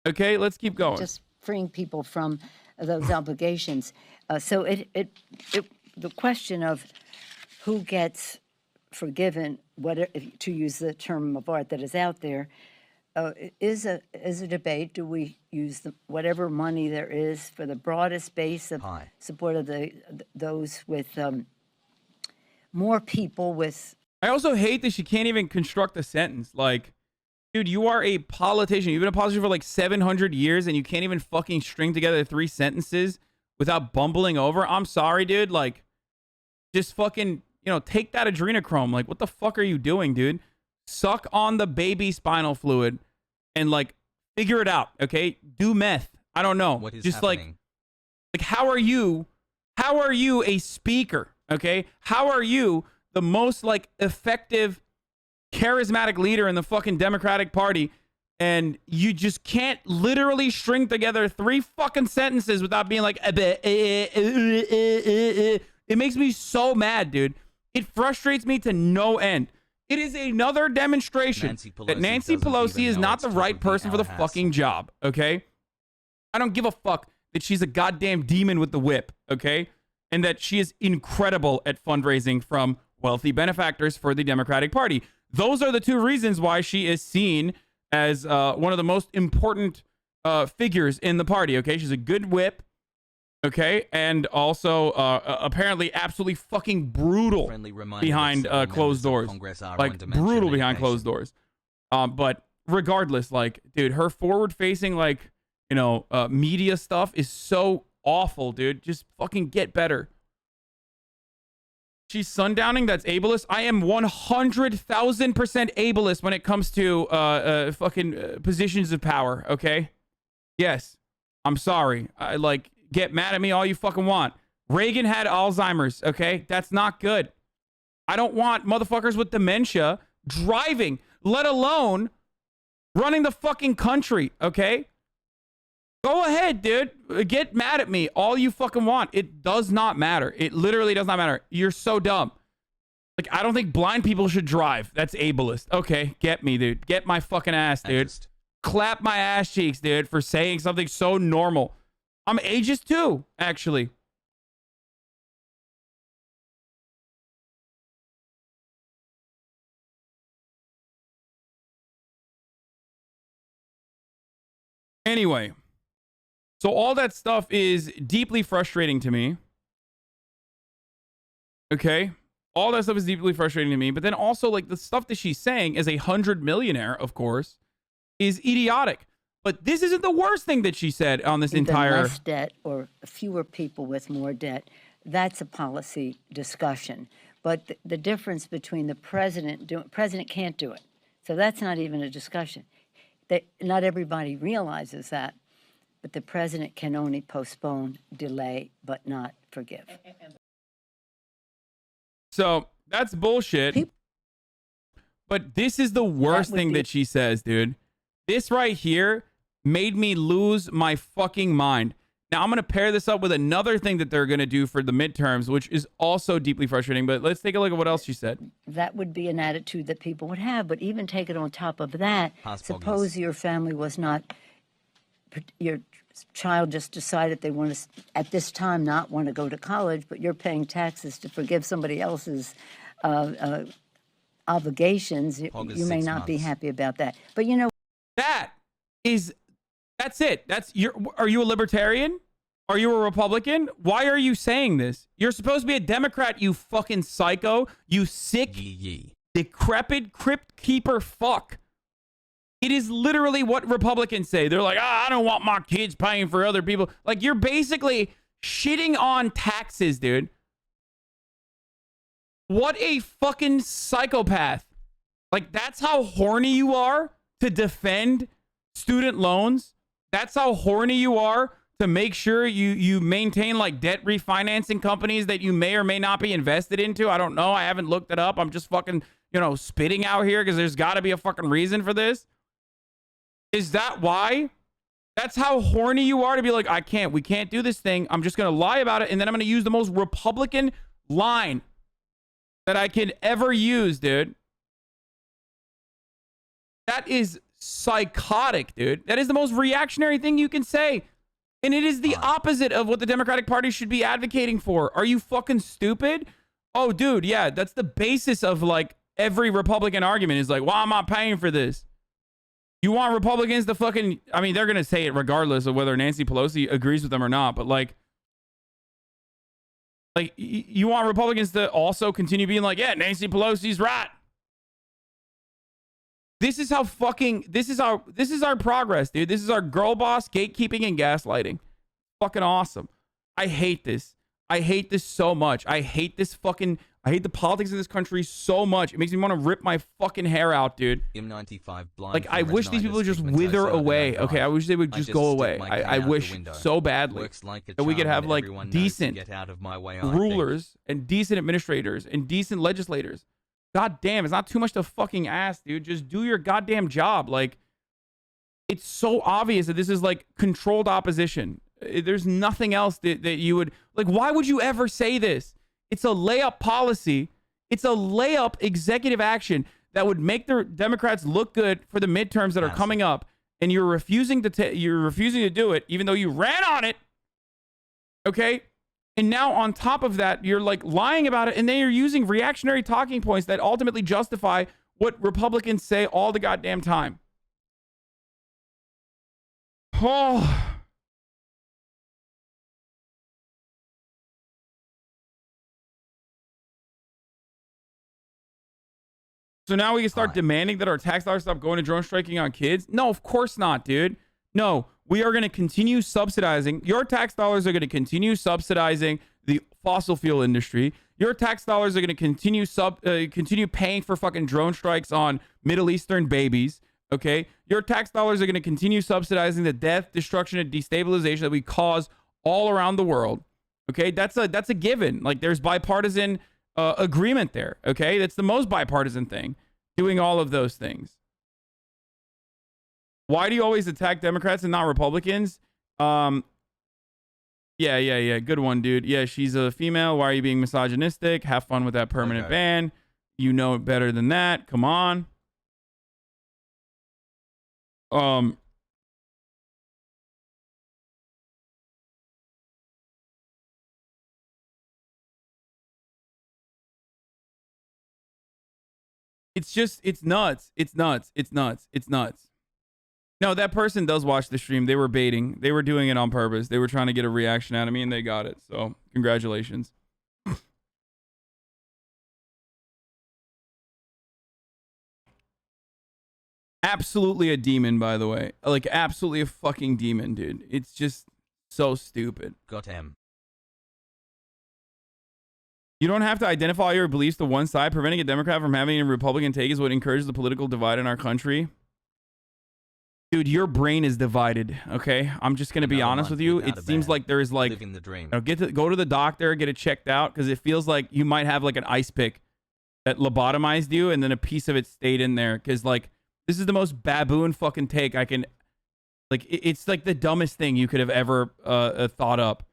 Okay, let's keep going. Just freeing people from those obligations. So the question of who gets forgiven, to use the term of art that is out there, is a debate. Do we use whatever money there is for the broadest base of support of those with more people with... I also hate that she can't even construct a sentence. Like, dude, you are a politician. You've been a politician for like 700 years and you can't even fucking string together 3 sentences without bumbling over. I'm sorry, dude. Like, just fucking, take that adrenochrome. Like, what the fuck are you doing, dude? Suck on the baby spinal fluid and like figure it out. Okay. Do meth. I don't know. What is just happening? like how are you a speaker? Okay. How are you the most like effective, charismatic leader in the fucking Democratic Party? And you just can't literally string together 3 fucking sentences without being like, it makes me so mad, dude. It frustrates me to no end. It is another demonstration that Nancy Pelosi is not the right person for the fucking job, okay? I don't give a fuck that she's a goddamn demon with the whip, okay? And that she is incredible at fundraising from wealthy benefactors for the Democratic Party. Those are the 2 reasons why she is seen as one of the most important figures in the party, okay? She's a good whip. Okay, and also apparently absolutely fucking brutal behind closed doors. Like brutal behind closed doors. But regardless, like, dude, her forward-facing media stuff is so awful, dude. Just fucking get better. She's sundowning. That's ableist. I am 100,000% ableist when it comes to fucking positions of power. Okay. Yes, I'm sorry. Get mad at me all you fucking want. Reagan had Alzheimer's, okay? That's not good. I don't want motherfuckers with dementia driving, let alone running the fucking country, okay? Go ahead, dude. Get mad at me all you fucking want. It does not matter. It literally does not matter. You're so dumb. Like, I don't think blind people should drive. That's ableist. Okay, get me, dude. Get my fucking ass, dude. Clap my ass cheeks, dude, for saying something so normal. I'm ageist too, actually. Anyway, so all that stuff is deeply frustrating to me. Okay? All that stuff is deeply frustrating to me. But then also, like, the stuff that she's saying as a 100 millionaire, of course, is idiotic. But this isn't the worst thing that she said on this entire... less debt or fewer people with more debt, that's a policy discussion. But the difference between the president can't do it. So that's not even a discussion. Not everybody realizes that. But the president can only postpone, delay, but not forgive. So that's bullshit. But this is the worst thing that she says, dude. This right here made me lose my fucking mind. Now, I'm going to pair this up with another thing that they're going to do for the midterms, which is also deeply frustrating. But let's take a look at what else she said. That would be an attitude that people would have. But even take it on top of that, suppose your family was not, your child just decided they want to, at this time, not want to go to college, but you're paying taxes to forgive somebody else's obligations. You may not be happy about that. But you know, that is That's it. Are you a libertarian? Are you a Republican? Why are you saying this? You're supposed to be a Democrat, you fucking psycho. You sick, decrepit crypt keeper fuck. It is literally what Republicans say. They're like, I don't want my kids paying for other people. Like, you're basically shitting on taxes, dude. What a fucking psychopath. Like, that's how horny you are to defend student loans. That's how horny you are to make sure you maintain like debt refinancing companies that you may or may not be invested into. I don't know. I haven't looked it up. I'm just fucking, spitting out here because there's got to be a fucking reason for this. Is that why? That's how horny you are to be like, we can't do this thing. I'm just going to lie about it. And then I'm going to use the most Republican line that I could ever use, dude. That is psychotic, dude. That is the most reactionary thing you can say. And it is the opposite of what the Democratic Party should be advocating for. Are you fucking stupid? Oh, dude, yeah, that's the basis of like every Republican argument is like, why am I paying for this? You want Republicans to fucking, I mean, they're going to say it regardless of whether Nancy Pelosi agrees with them or not. But like you want Republicans to also continue being like, yeah, Nancy Pelosi's right. This is how fucking, this is our progress, dude. This is our girl boss gatekeeping and gaslighting. Fucking awesome. I hate this. I hate this so much. I hate the politics of this country so much. It makes me want to rip my fucking hair out, dude. M95 blind like, I wish these people would just wither away. Okay, I wish they would just go away. I wish so badly that we could have like decent rulers and decent administrators and decent legislators. God damn, it's not too much to fucking ask, dude. Just do your goddamn job. Like, it's so obvious that this is like controlled opposition. There's nothing else that you would like. Why would you ever say this? It's a layup policy. It's a layup executive action that would make the Democrats look good for the midterms that are coming up, and you're refusing to do it, even though you ran on it. Okay. And now on top of that, you're like lying about it. And then you're using reactionary talking points that ultimately justify what Republicans say all the goddamn time. Oh. So now we can start demanding that our tax dollars stop going to drone striking on kids? No, of course not, dude. No, we are going to continue subsidizing. Your tax dollars are going to continue subsidizing the fossil fuel industry. Your tax dollars are going to continue paying for fucking drone strikes on Middle Eastern babies. Okay, your tax dollars are going to continue subsidizing the death, destruction, and destabilization that we cause all around the world. Okay, that's a given. Like, there's bipartisan agreement there. Okay, that's the most bipartisan thing. Doing all of those things. Why do you always attack Democrats and not Republicans? Yeah. Good one, dude. Yeah, she's a female. Why are you being misogynistic? Have fun with that permanent ban. You know it better than that. Come on. It's nuts. It's nuts. No, that person does watch the stream. They were baiting. They were doing it on purpose. They were trying to get a reaction out of me, and they got it. So, congratulations. Absolutely a demon, by the way. Like, absolutely a fucking demon, dude. It's just so stupid. Got him. You don't have to identify your beliefs to one side. Preventing a Democrat from having a Republican take is what encourages the political divide in our country. Dude, your brain is divided, okay? I'm just going to be honest with you. It seems like there is like, living the dream. Go to the doctor, get it checked out, because it feels like you might have like an ice pick that lobotomized you, and then a piece of it stayed in there. Because like, this is the most baboon fucking take I can, like, it's like the dumbest thing you could have ever thought up.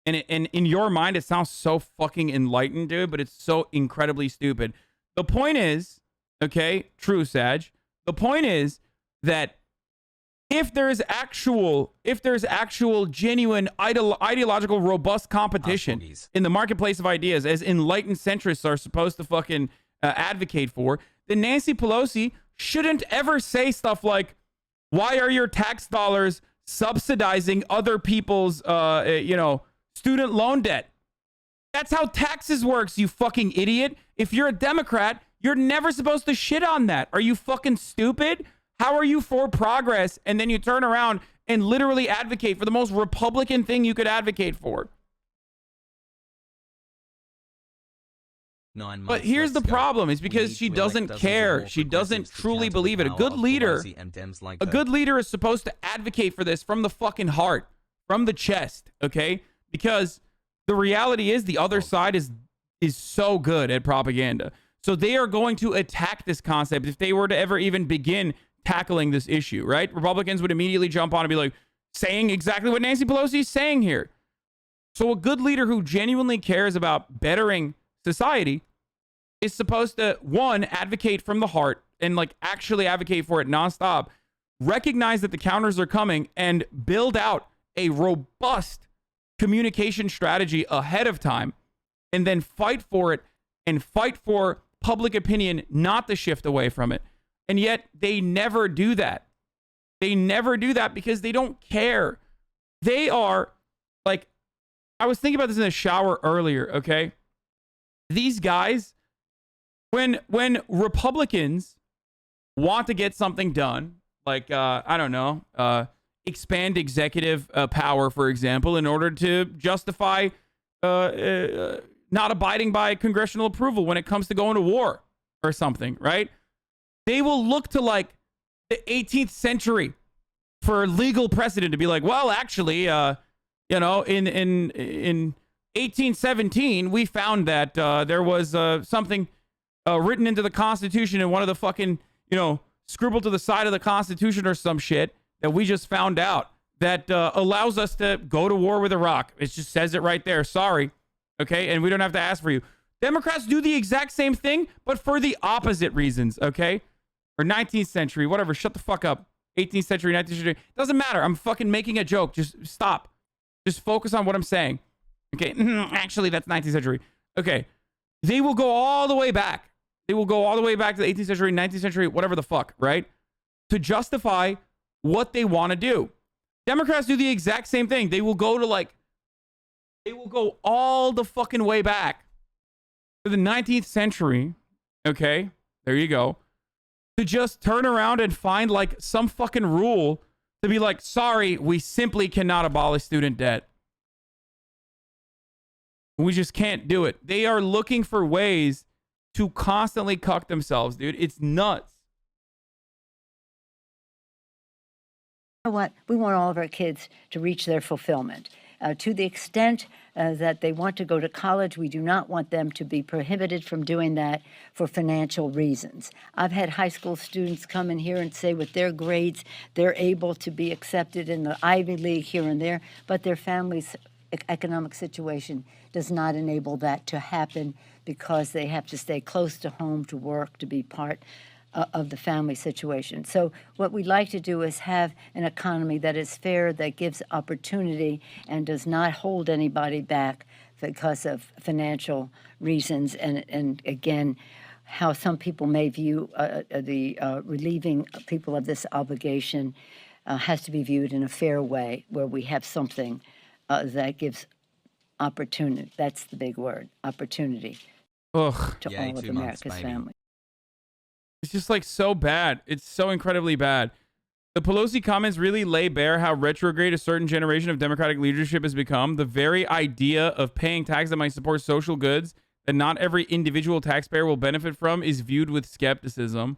And in your mind, it sounds so fucking enlightened, dude, but it's so incredibly stupid. The point is, okay, true, Sag. The point is that if there's actual genuine ideological robust competition in the marketplace of ideas, as enlightened centrists are supposed to fucking advocate for, then Nancy Pelosi shouldn't ever say stuff like, why are your tax dollars subsidizing other people's, student loan debt. That's how taxes works, you fucking idiot. If you're a Democrat, you're never supposed to shit on that. Are you fucking stupid? How are you for progress and then you turn around and literally advocate for the most Republican thing you could advocate for? 9 months. But here's the let's go. problem, is We because need she to doesn't elect dozens of care. more She doesn't progressives to truly counter the believe it. A power good of leader, Pelosi and Dems like a her. good leader is supposed to advocate for this from the fucking heart, from the chest, okay? Because the reality is the other side is so good at propaganda. So they are going to attack this concept if they were to ever even begin tackling this issue, right? Republicans would immediately jump on and be like, saying exactly what Nancy Pelosi is saying here. So a good leader who genuinely cares about bettering society is supposed to, one, advocate from the heart and like actually advocate for it nonstop, recognize that the counters are coming, and build out a robust communication strategy ahead of time, and then fight for it and fight for public opinion not to shift away from it. And yet they never do that. They never do that because they don't care. They are like, I was thinking about this in the shower earlier, okay? These guys, when Republicans want to get something done, like, I don't know, expand executive power, for example, in order to justify not abiding by congressional approval when it comes to going to war or something, right? They will look to like the 18th century for legal precedent to be like, well, actually, in 1817, we found that there was something written into the Constitution in one of the fucking, scribbled to the side of the Constitution or some shit that we just found out that allows us to go to war with Iraq. It just says it right there. Sorry. Okay. And we don't have to ask for you. Democrats do the exact same thing, but for the opposite reasons. Okay. Or 19th century, whatever. Shut the fuck up. 18th century, 19th century. Doesn't matter. I'm fucking making a joke. Just stop. Just focus on what I'm saying. Okay. Actually, that's 19th century. Okay. They will go all the way back. They will go all the way back to the 18th century, 19th century, whatever the fuck, right? To justify what they want to do. Democrats do the exact same thing. They will go all the fucking way back to the 19th century. Okay. There you go. To just turn around and find like some fucking rule to be like, sorry, we simply cannot abolish student debt. We just can't do it. They are looking for ways to constantly cuck themselves, dude. It's nuts. You know what? We want all of our kids to reach their fulfillment. To the extent that they want to go to college, we do not want them to be prohibited from doing that for financial reasons. I've had high school students come in here and say with their grades, they're able to be accepted in the Ivy League here and there, but their family's economic situation does not enable that to happen because they have to stay close to home to work, to be part of the family situation. So what we'd like to do is have an economy that is fair, that gives opportunity, and does not hold anybody back because of financial reasons. And again, how some people may view the relieving people of this obligation has to be viewed in a fair way, where we have something that gives opportunity. That's the big word, opportunity. Ugh. To Yay, all of 2 months, America's baby. families. It's just like so bad. It's so incredibly bad. The Pelosi comments really lay bare how retrograde a certain generation of Democratic leadership has become. The very idea of paying taxes that might support social goods that not every individual taxpayer will benefit from is viewed with skepticism.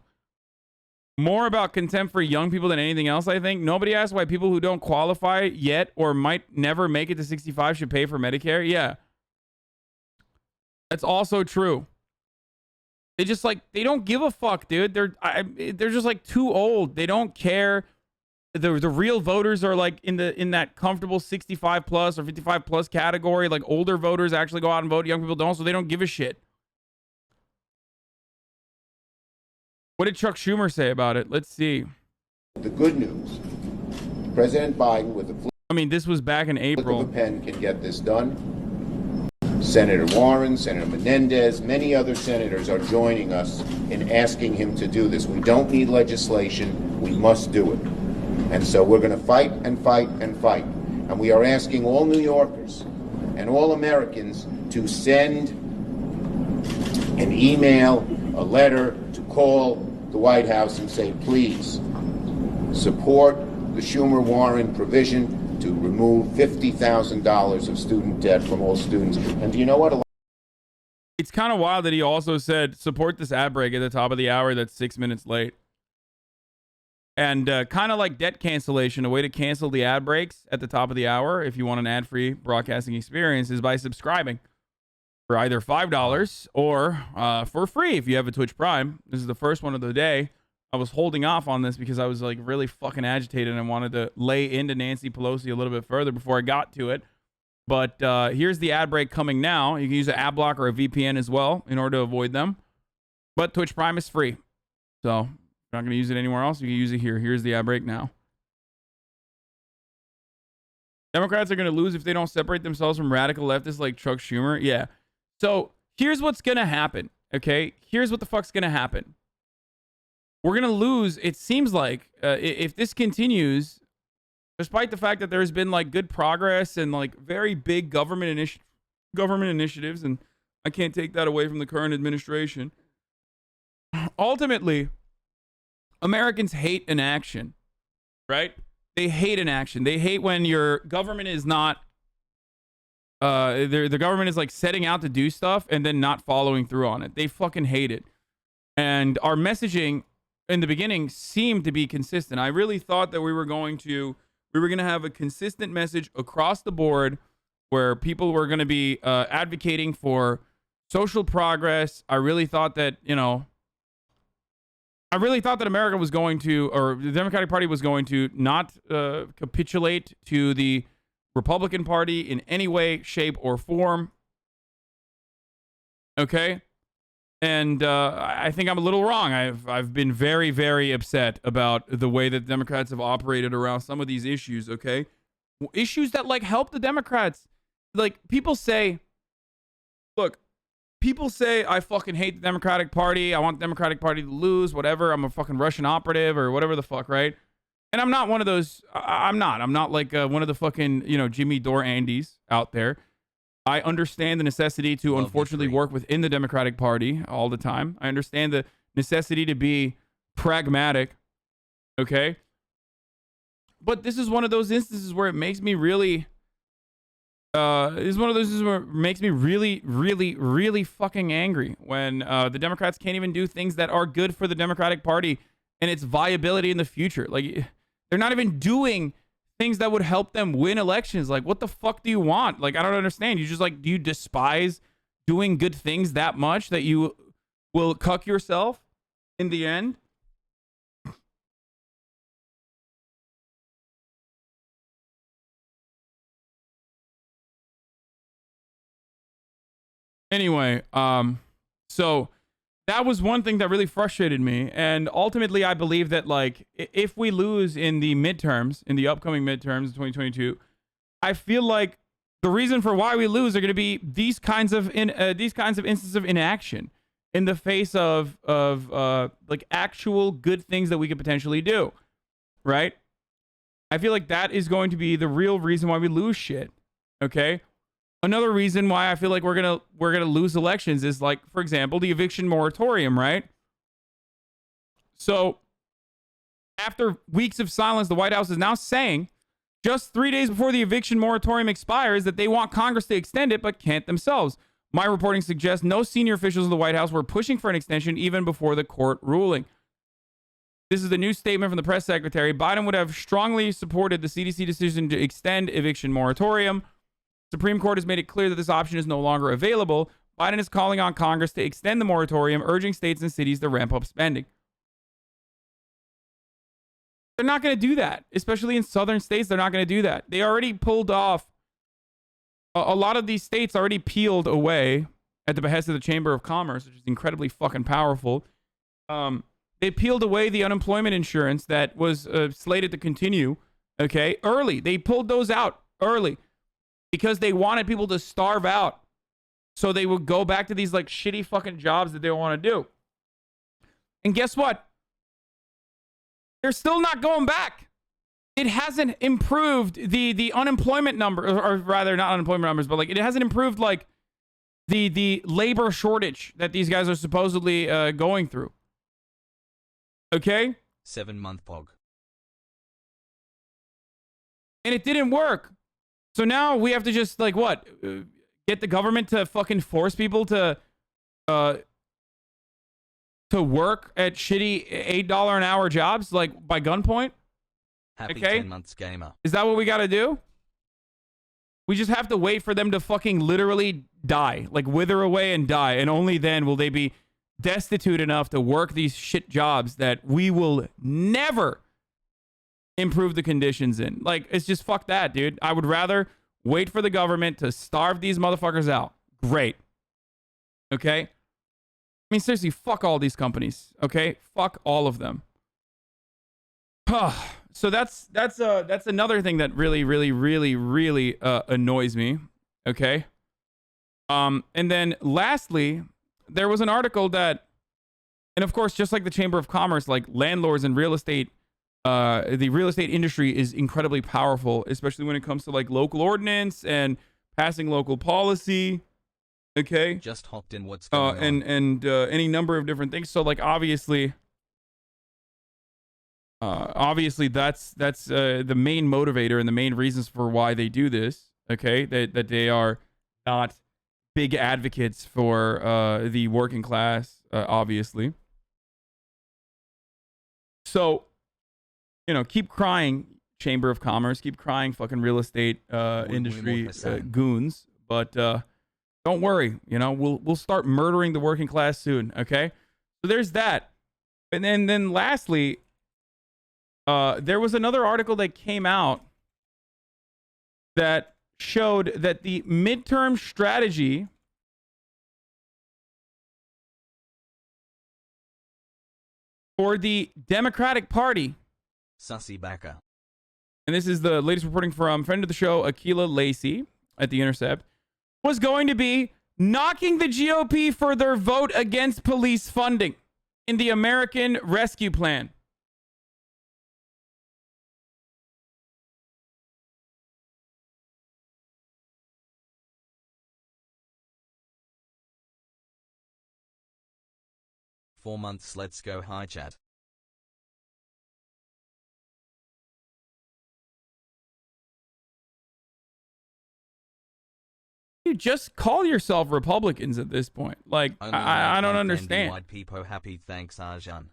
More about contempt for young people than anything else, I think. Nobody asked why people who don't qualify yet or might never make it to 65 should pay for Medicare. Yeah. That's also true. They just like, they don't give a fuck, dude. They're just like too old. They don't care. The real voters are like in that comfortable 65 plus or 55 plus category. Like older voters actually go out and vote. Young people don't, so they don't give a shit. What did Chuck Schumer say about it? Let's see. The good news, President Biden, with the flip I mean, this was back in of April. a pen, can get this done. Senator Warren, Senator Menendez, many other senators are joining us in asking him to do this. We don't need legislation. We must do it. And so we're going to fight and fight and fight. And we are asking all New Yorkers and all Americans to send an email, a letter, to call the White House and say, please support the Schumer-Warren provision to remove $50,000 of student debt from all students. And do you know what? It's kind of wild that he also said, support this ad break at the top of the hour that's 6 minutes late. And kind of like debt cancellation, a way to cancel the ad breaks at the top of the hour, if you want an ad-free broadcasting experience, is by subscribing for either $5 or for free if you have a Twitch Prime. This is the first one of the day. I was holding off on this because I was like really fucking agitated and wanted to lay into Nancy Pelosi a little bit further before I got to it. But here's the ad break coming now. You can use an ad block or a VPN as well in order to avoid them. But Twitch Prime is free. So if you're not going to use it anywhere else, you can use it here. Here's the ad break now. Democrats are going to lose if they don't separate themselves from radical leftists like Chuck Schumer. Yeah. So here's what's going to happen. Okay. Here's what the fuck's going to happen. We're going to lose. It seems like if this continues, despite the fact that there's been like good progress and like very big government initiatives, and I can't take that away from the current administration. Ultimately, Americans hate inaction, right? They hate inaction. They hate when your government is not, the government is like setting out to do stuff and then not following through on it. They fucking hate it. And our messaging in the beginning seemed to be consistent. I really thought that we were going to have a consistent message across the board where people were going to be advocating for social progress. I really thought that, America was going to, or the Democratic Party was going to not capitulate to the Republican Party in any way, shape, or form. Okay? And I think I'm a little wrong. I've been very, very upset about the way that Democrats have operated around some of these issues, okay? Issues that, like, help the Democrats. Like, people say, I fucking hate the Democratic Party. I want the Democratic Party to lose, whatever. I'm a fucking Russian operative or whatever the fuck, right? And I'm not one of those. I'm not like one of the fucking, Jimmy Dore Andys out there. I understand the necessity to unfortunately work within the Democratic Party all the time. I understand the necessity to be pragmatic. Okay. But this is one of those instances where it makes me really, really, really, really fucking angry when the Democrats can't even do things that are good for the Democratic Party and its viability in the future. Like, they're not even doing things that would help them win elections. Like, what the fuck do you want? Like, I don't understand. You just like, do you despise doing good things that much that you will cuck yourself in the end? Anyway, so that was one thing that really frustrated me. And ultimately, I believe that, like, if we lose in the midterms, in the upcoming midterms of 2022, I feel like the reason for why we lose are going to be these kinds of instances of inaction in the face of like actual good things that we could potentially do, right? I feel like that is going to be the real reason why we lose shit. Okay. Another reason why I feel like we're gonna lose elections is, like, for example, the eviction moratorium, right? So after weeks of silence, the White House is now saying, just 3 days before the eviction moratorium expires, that they want Congress to extend it, but can't themselves. My reporting suggests no senior officials in the White House were pushing for an extension even before the court ruling. This is the new statement from the press secretary. Biden would have strongly supported the CDC decision to extend eviction moratorium. Supreme Court has made it clear that this option is no longer available. Biden is calling on Congress to extend the moratorium, urging states and cities to ramp up spending. They're not going to do that, especially in southern states. They're not going to do that. They already pulled off. A lot of these states already peeled away at the behest of the Chamber of Commerce, which is incredibly fucking powerful. They peeled away the unemployment insurance that was slated to continue, okay, early. They pulled those out early, because they wanted people to starve out. So they would go back to these like shitty fucking jobs that they want to do. And guess what? They're still not going back. it hasn't improved the unemployment number, or rather not unemployment numbers, but like it hasn't improved like the labor shortage that these guys are supposedly going through. Okay? 7-month pog. And it didn't work. So now we have to just like what? Get the government to fucking force people to work at shitty $8 an hour jobs like by gunpoint? Happy Okay. 10 months gamer. Is that what we got to do? We just have to wait for them to fucking literally die, like wither away and die, and only then will they be destitute enough to work these shit jobs that we will never improve the conditions in. Like, it's just fuck that, dude. I would rather wait for the government to starve these motherfuckers out. Great. Okay? I mean, seriously, fuck all these companies. Okay? Fuck all of them. So that's another thing that really annoys me. Okay? And then lastly, there was an article that, and of course, just like the Chamber of Commerce, like landlords and real estate, the real estate industry is incredibly powerful, especially when it comes to like local ordinance and passing local policy. Okay. Just hopped in. What's going on? And any number of different things. So like obviously that's the main motivator and the main reasons for why they do this. Okay, that they are not big advocates for the working class, obviously. So, you know, keep crying, Chamber of Commerce, keep crying, fucking real estate industry goons. But don't worry, you know, we'll start murdering the working class soon. Okay, so there's that. And then lastly, there was another article that came out that showed that the midterm strategy for the Democratic Party, Sussy Backer, and this is the latest reporting from friend of the show, Akilah Lacey at The Intercept, was going to be knocking the GOP for their vote against police funding in the American Rescue Plan. Four months. Let's go. Hi chat. You just call yourself Republicans at this point. Like, I don't understand. White people happy. Thanks, Arjan.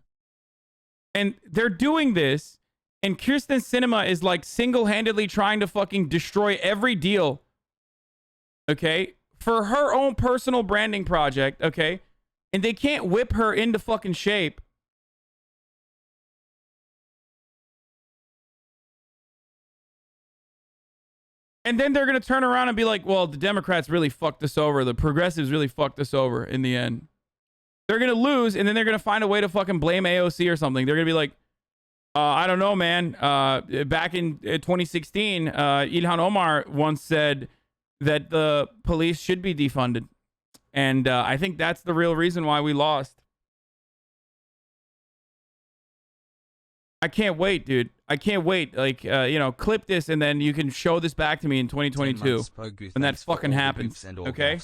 And they're doing this, and Kyrsten Sinema is like single-handedly trying to fucking destroy every deal, okay, for her own personal branding project, okay? And they can't whip her into fucking shape. And then they're going to turn around and be like, well, the Democrats really fucked us over. The progressives really fucked us over in the end. They're going to lose, and then they're going to find a way to fucking blame AOC or something. They're going to be like, I don't know, man. Back in 2016, Ilhan Omar once said that the police should be defunded. And I think that's the real reason why we lost. I can't wait, dude. I can't wait. Like, you know, clip this and then you can show this back to me in 2022 when that fucking happens. Okay?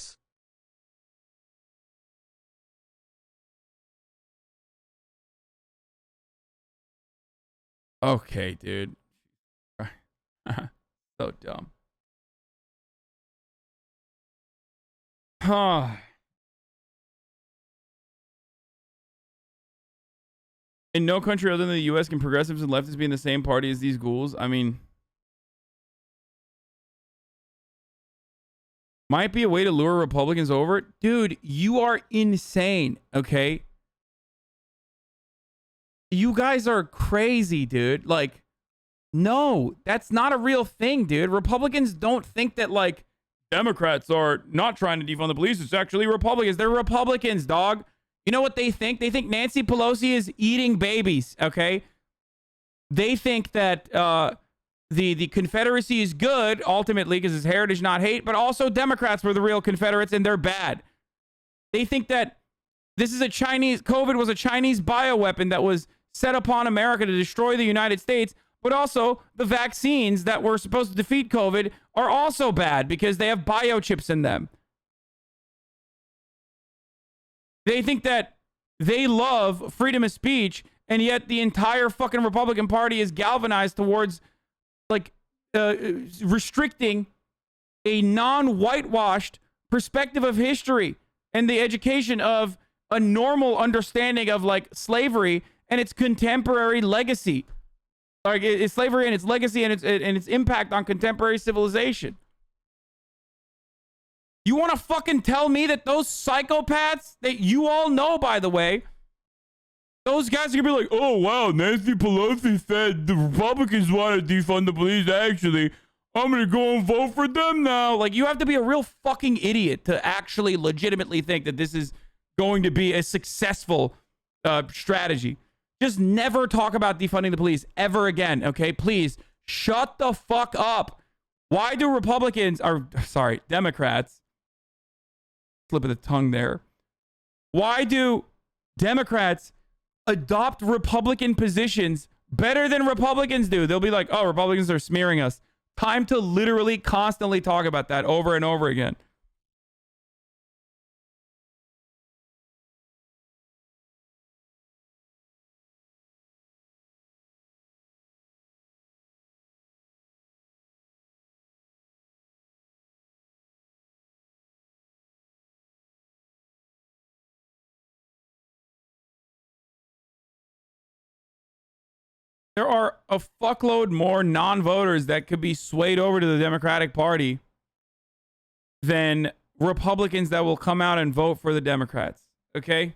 Okay, dude. So dumb. Huh. In no country other than the U.S. can progressives and leftists be in the same party as these ghouls. I mean, might be a way to lure Republicans over it. Dude, you are insane, okay? You guys are crazy, dude. Like, no, that's not a real thing, dude. Republicans don't think that, like, Democrats are not trying to defund the police. It's actually Republicans. They're Republicans, dog. You know what they think? They think Nancy Pelosi is eating babies, okay? They think that the Confederacy is good, ultimately, because it's heritage, not hate, but also Democrats were the real Confederates, and they're bad. They think that this is COVID was a Chinese bioweapon that was set upon America to destroy the United States, but also the vaccines that were supposed to defeat COVID are also bad because they have biochips in them. They think that they love freedom of speech, and yet the entire fucking Republican Party is galvanized towards like restricting a non-whitewashed perspective of history and the education of a normal understanding of like slavery and its contemporary legacy. Like it's slavery and its legacy and its impact on contemporary civilization. You want to fucking tell me that those psychopaths that you all know, by the way, those guys are gonna be like, oh wow, Nancy Pelosi said the Republicans want to defund the police. Actually, I'm gonna go and vote for them now. Like, you have to be a real fucking idiot to actually legitimately think that this is going to be a successful strategy. Just never talk about defunding the police ever again, okay? Please shut the fuck up. Why do Democrats, slip of the tongue there. Why do Democrats adopt Republican positions better than Republicans do? They'll be like, oh, Republicans are smearing us. Time to literally constantly talk about that over and over again. There are a fuckload more non-voters that could be swayed over to the Democratic Party than Republicans that will come out and vote for the Democrats. Okay?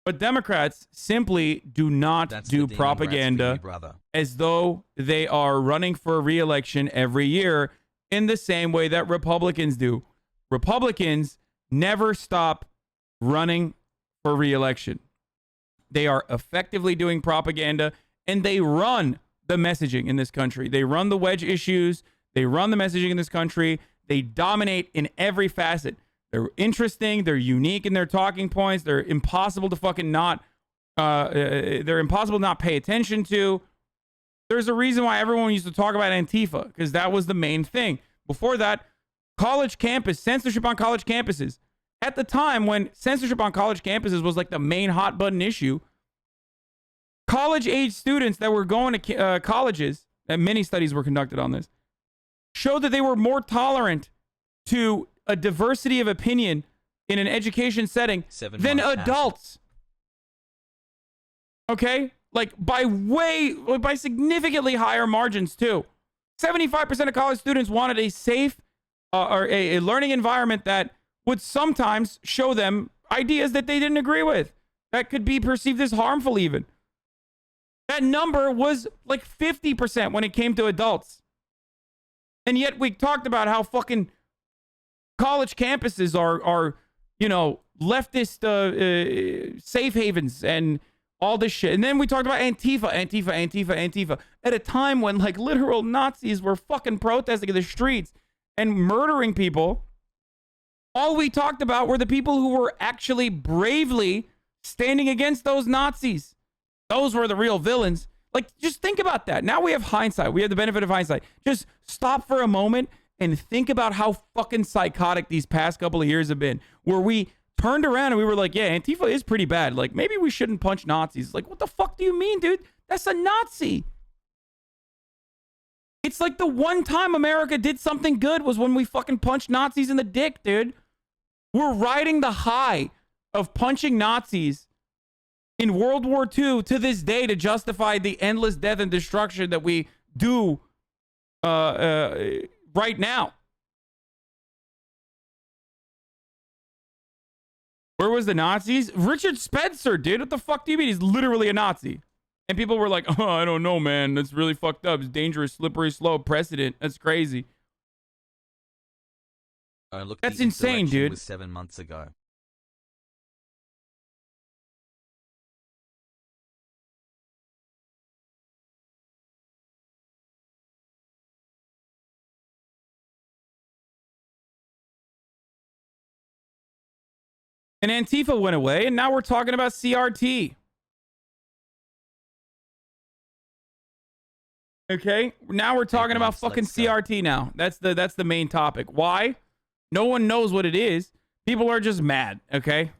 But Democrats simply do not do propaganda as though they are running for re-election every year in the same way that Republicans do. Republicans never stop running for re-election. They are effectively doing propaganda, and they run the messaging in this country. They run the wedge issues. They run the messaging in this country. They dominate in every facet. They're interesting. They're unique in their talking points. They're impossible to fucking not. They're impossible to not pay attention to. There's a reason why everyone used to talk about Antifa, because that was the main thing. Before that, college campus censorship on college campuses. At the time when censorship on college campuses was like the main hot button issue, college-age students that were going to colleges, and many studies were conducted on this, showed that they were more tolerant to a diversity of opinion in an education setting than adults. Okay? Like, by significantly higher margins, too. 75% of college students wanted a safe or a learning environment that would sometimes show them ideas that they didn't agree with, that could be perceived as harmful even. That number was like 50% when it came to adults. And yet we talked about how fucking college campuses are you know, leftist safe havens and all this shit. And then we talked about Antifa at a time when like literal Nazis were fucking protesting in the streets and murdering people. All we talked about were the people who were actually bravely standing against those Nazis. Those were the real villains. Like, just think about that. Now we have hindsight. We have the benefit of hindsight. Just stop for a moment and think about how fucking psychotic these past couple of years have been, where we turned around and we were like, yeah, Antifa is pretty bad. Like, maybe we shouldn't punch Nazis. Like, what the fuck do you mean, dude? That's a Nazi. It's like the one time America did something good was when we fucking punched Nazis in the dick, dude. We're riding the high of punching Nazis in World War II to this day to justify the endless death and destruction that we do right now. Where was the Nazis? Richard Spencer, dude. What the fuck do you mean? He's literally a Nazi. And people were like, oh, I don't know, man. That's really fucked up. It's dangerous, slippery slope precedent. That's crazy. Look, that's insane, dude. Was 7 months ago. And Antifa went away, and now we're talking about CRT. Okay, now we're talking about Let's fucking go. CRT now. That's the main topic. Why? No one knows what it is. People are just mad, okay?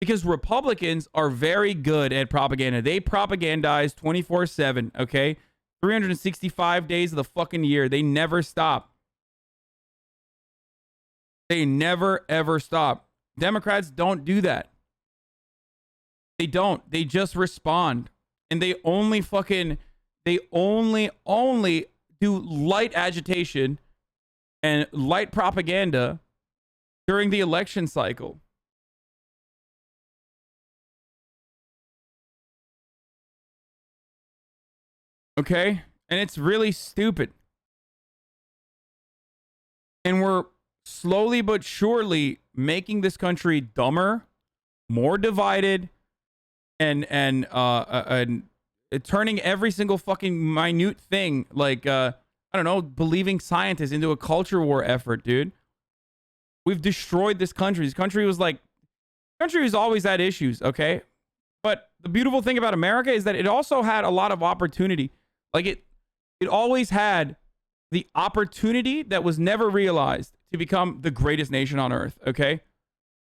Because Republicans are very good at propaganda. They propagandize 24/7, okay? 365 days of the fucking year. They never stop. They never ever stop. Democrats don't do that. They don't. They just respond. And they only do light agitation and light propaganda during the election cycle. Okay? And it's really stupid. And we're slowly but surely making this country dumber, more divided, and turning every single fucking minute thing, like I don't know, believing scientists into a culture war effort, dude. We've destroyed this country. This country was always had issues, okay? But the beautiful thing about America is that it also had a lot of opportunity. Like it always had the opportunity that was never realized to become the greatest nation on earth, okay?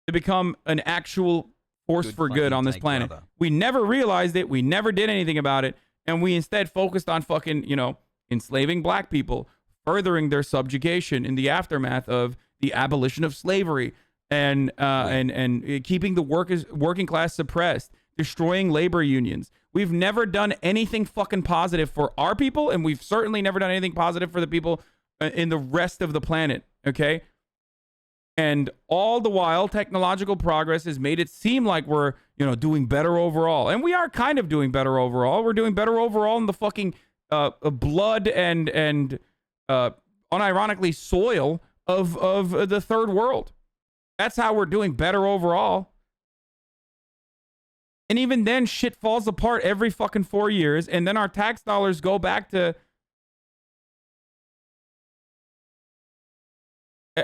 To become an actual force Good for good fucking on this take, planet. brother. We never realized it. We never did anything about it. And we instead focused on fucking, enslaving black people, furthering their subjugation in the aftermath of the abolition of slavery, and keeping the working class suppressed, destroying labor unions. We've never done anything fucking positive for our people, and we've certainly never done anything positive for the people in the rest of the planet, okay? And all the while, technological progress has made it seem like we're, doing better overall. And we are kind of doing better overall. We're doing better overall in the fucking blood and unironically soil of the third world. That's how we're doing better overall. And even then, shit falls apart every fucking 4 years. And then our tax dollars go back to...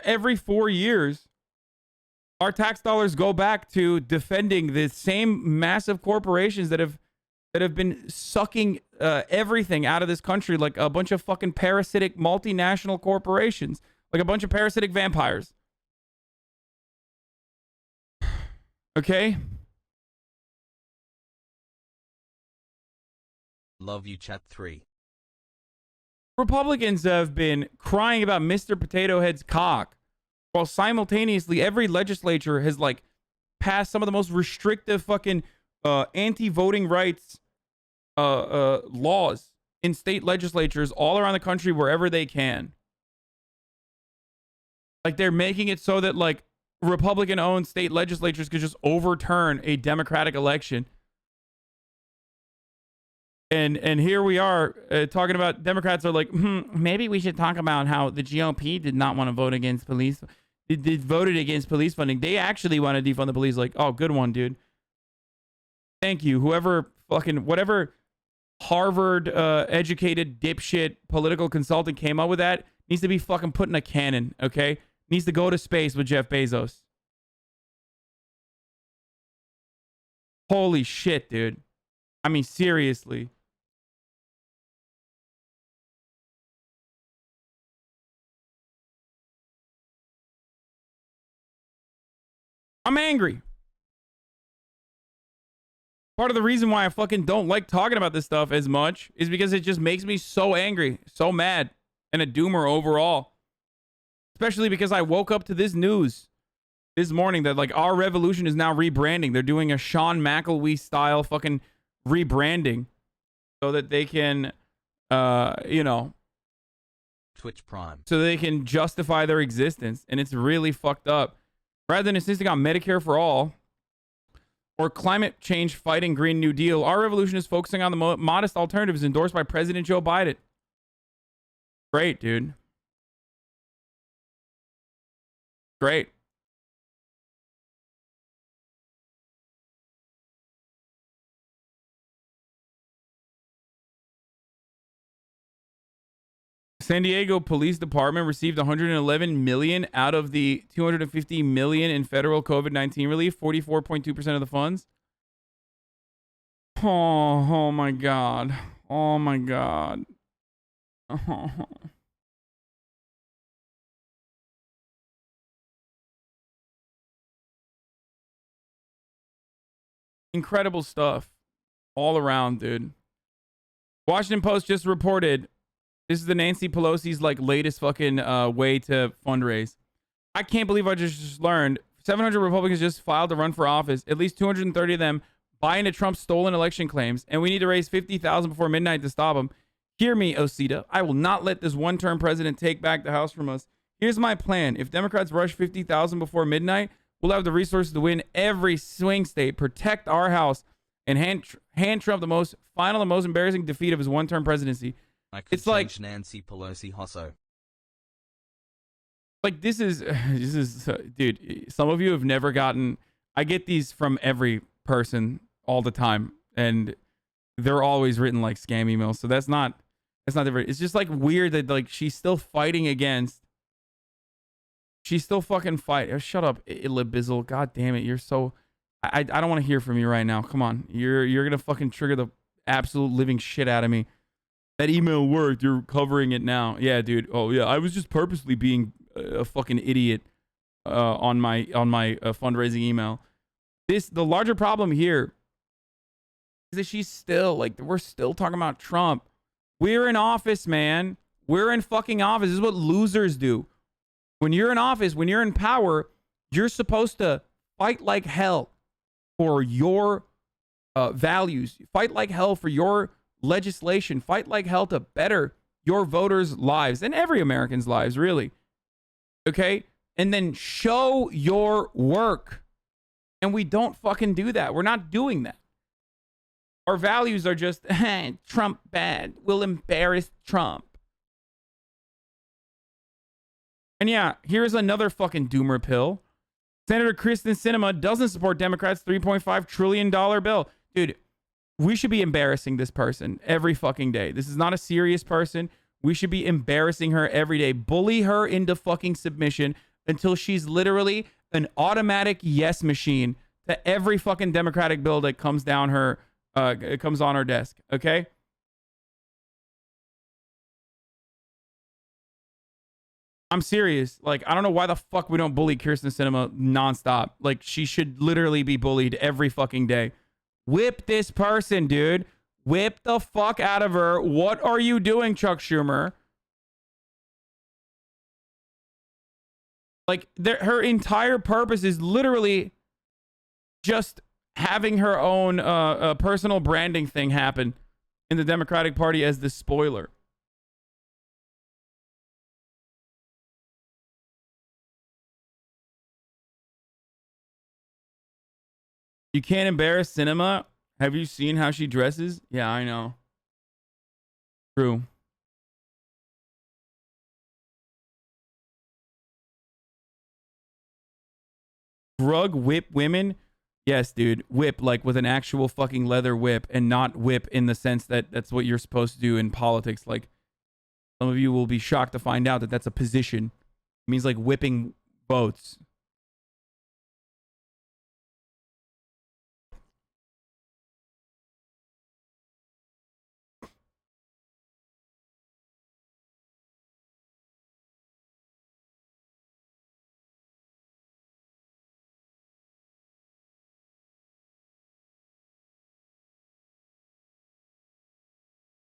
Every 4 years, our tax dollars go back to defending the same massive corporations that have been sucking everything out of this country, like a bunch of fucking parasitic multinational corporations, like a bunch of parasitic vampires. Okay? Love you, chat 3. Republicans have been crying about Mr. Potato Head's cock, while simultaneously every legislature has passed some of the most restrictive fucking anti-voting rights laws in state legislatures all around the country wherever they can. Like they're making it so that Republican-owned state legislatures could just overturn a Democratic election. And here we are talking about Democrats are like, maybe we should talk about how the GOP did not want to vote against police. They voted against police funding. They actually want to defund the police. Like, oh, good one, dude. Thank you. Whatever Harvard educated dipshit political consultant came up with that needs to be fucking put in a cannon, okay? Needs to go to space with Jeff Bezos. Holy shit, dude. I mean, seriously. I'm angry. Part of the reason why I fucking don't like talking about this stuff as much is because it just makes me so angry, so mad, and a doomer overall. Especially because I woke up to this news this morning that our revolution is now rebranding. They're doing a Sean McElwee style fucking rebranding so that they can, Twitch Prime. so they can justify their existence. And it's really fucked up. Rather than insisting on Medicare for all or climate change fighting Green New Deal, our revolution is focusing on the modest alternatives endorsed by President Joe Biden. Great, dude. Great. San Diego Police Department received $111 million out of the $250 million in federal COVID-19 relief, 44.2% of the funds. Oh my God. Oh my God. Incredible stuff all around, dude. Washington Post just reported this is the Nancy Pelosi's like latest fucking way to fundraise. I can't believe I just learned 700 Republicans just filed to run for office. At least 230 of them buy into Trump's stolen election claims, and we need to raise 50,000 before midnight to stop them. Hear me, Osita. I will not let this one-term president take back the House from us. Here's my plan. If Democrats rush 50,000 before midnight, we'll have the resources to win every swing state, protect our House, and hand Trump the most embarrassing defeat of his one-term presidency. It's like Nancy Pelosi Hosso. Like this is dude, some of you have never gotten, I get these from every person all the time, and they're always written like scam emails. So that's not different. It's just like weird that like she's still fucking against. She's still fucking fight. Oh, shut up, Ilibizzle. God damn it. You're so I don't want to hear from you right now. Come on. You're gonna fucking trigger the absolute living shit out of me. That email worked. You're covering it now. Yeah, dude. Oh yeah. I was just purposely being a fucking idiot on my fundraising email. The larger problem here is that she's still like, we're still talking about Trump. We're in office, man. We're in fucking office. This is what losers do. When you're in office, when you're in power, you're supposed to fight like hell for your values. Fight like hell for your legislation. Fight like hell to better your voters' lives and every American's lives, really. Okay? And then show your work. And we don't fucking do that. We're not doing that. Our values are just, Trump bad. We'll embarrass Trump. And yeah, here's another fucking doomer pill. Senator Kyrsten Sinema doesn't support Democrats' $3.5 trillion bill. Dude, we should be embarrassing this person every fucking day. This is not a serious person. We should be embarrassing her every day. Bully her into fucking submission until she's literally an automatic yes machine to every fucking Democratic bill that comes down her, it comes on her desk. Okay? I'm serious. Like, I don't know why the fuck we don't bully Kyrsten Sinema nonstop. Like, she should literally be bullied every fucking day. Whip this person, dude. Whip the fuck out of her. What are you doing, Chuck Schumer? Like, her entire purpose is literally just having her own personal branding thing happen in the Democratic Party as the spoiler. You can't embarrass Sinema. Have you seen how she dresses? Yeah, I know. True. Drug whip women? Yes, dude. Whip, like with an actual fucking leather whip, and not whip in the sense that that's what you're supposed to do in politics. Like, some of you will be shocked to find out that that's a position. It means like whipping votes.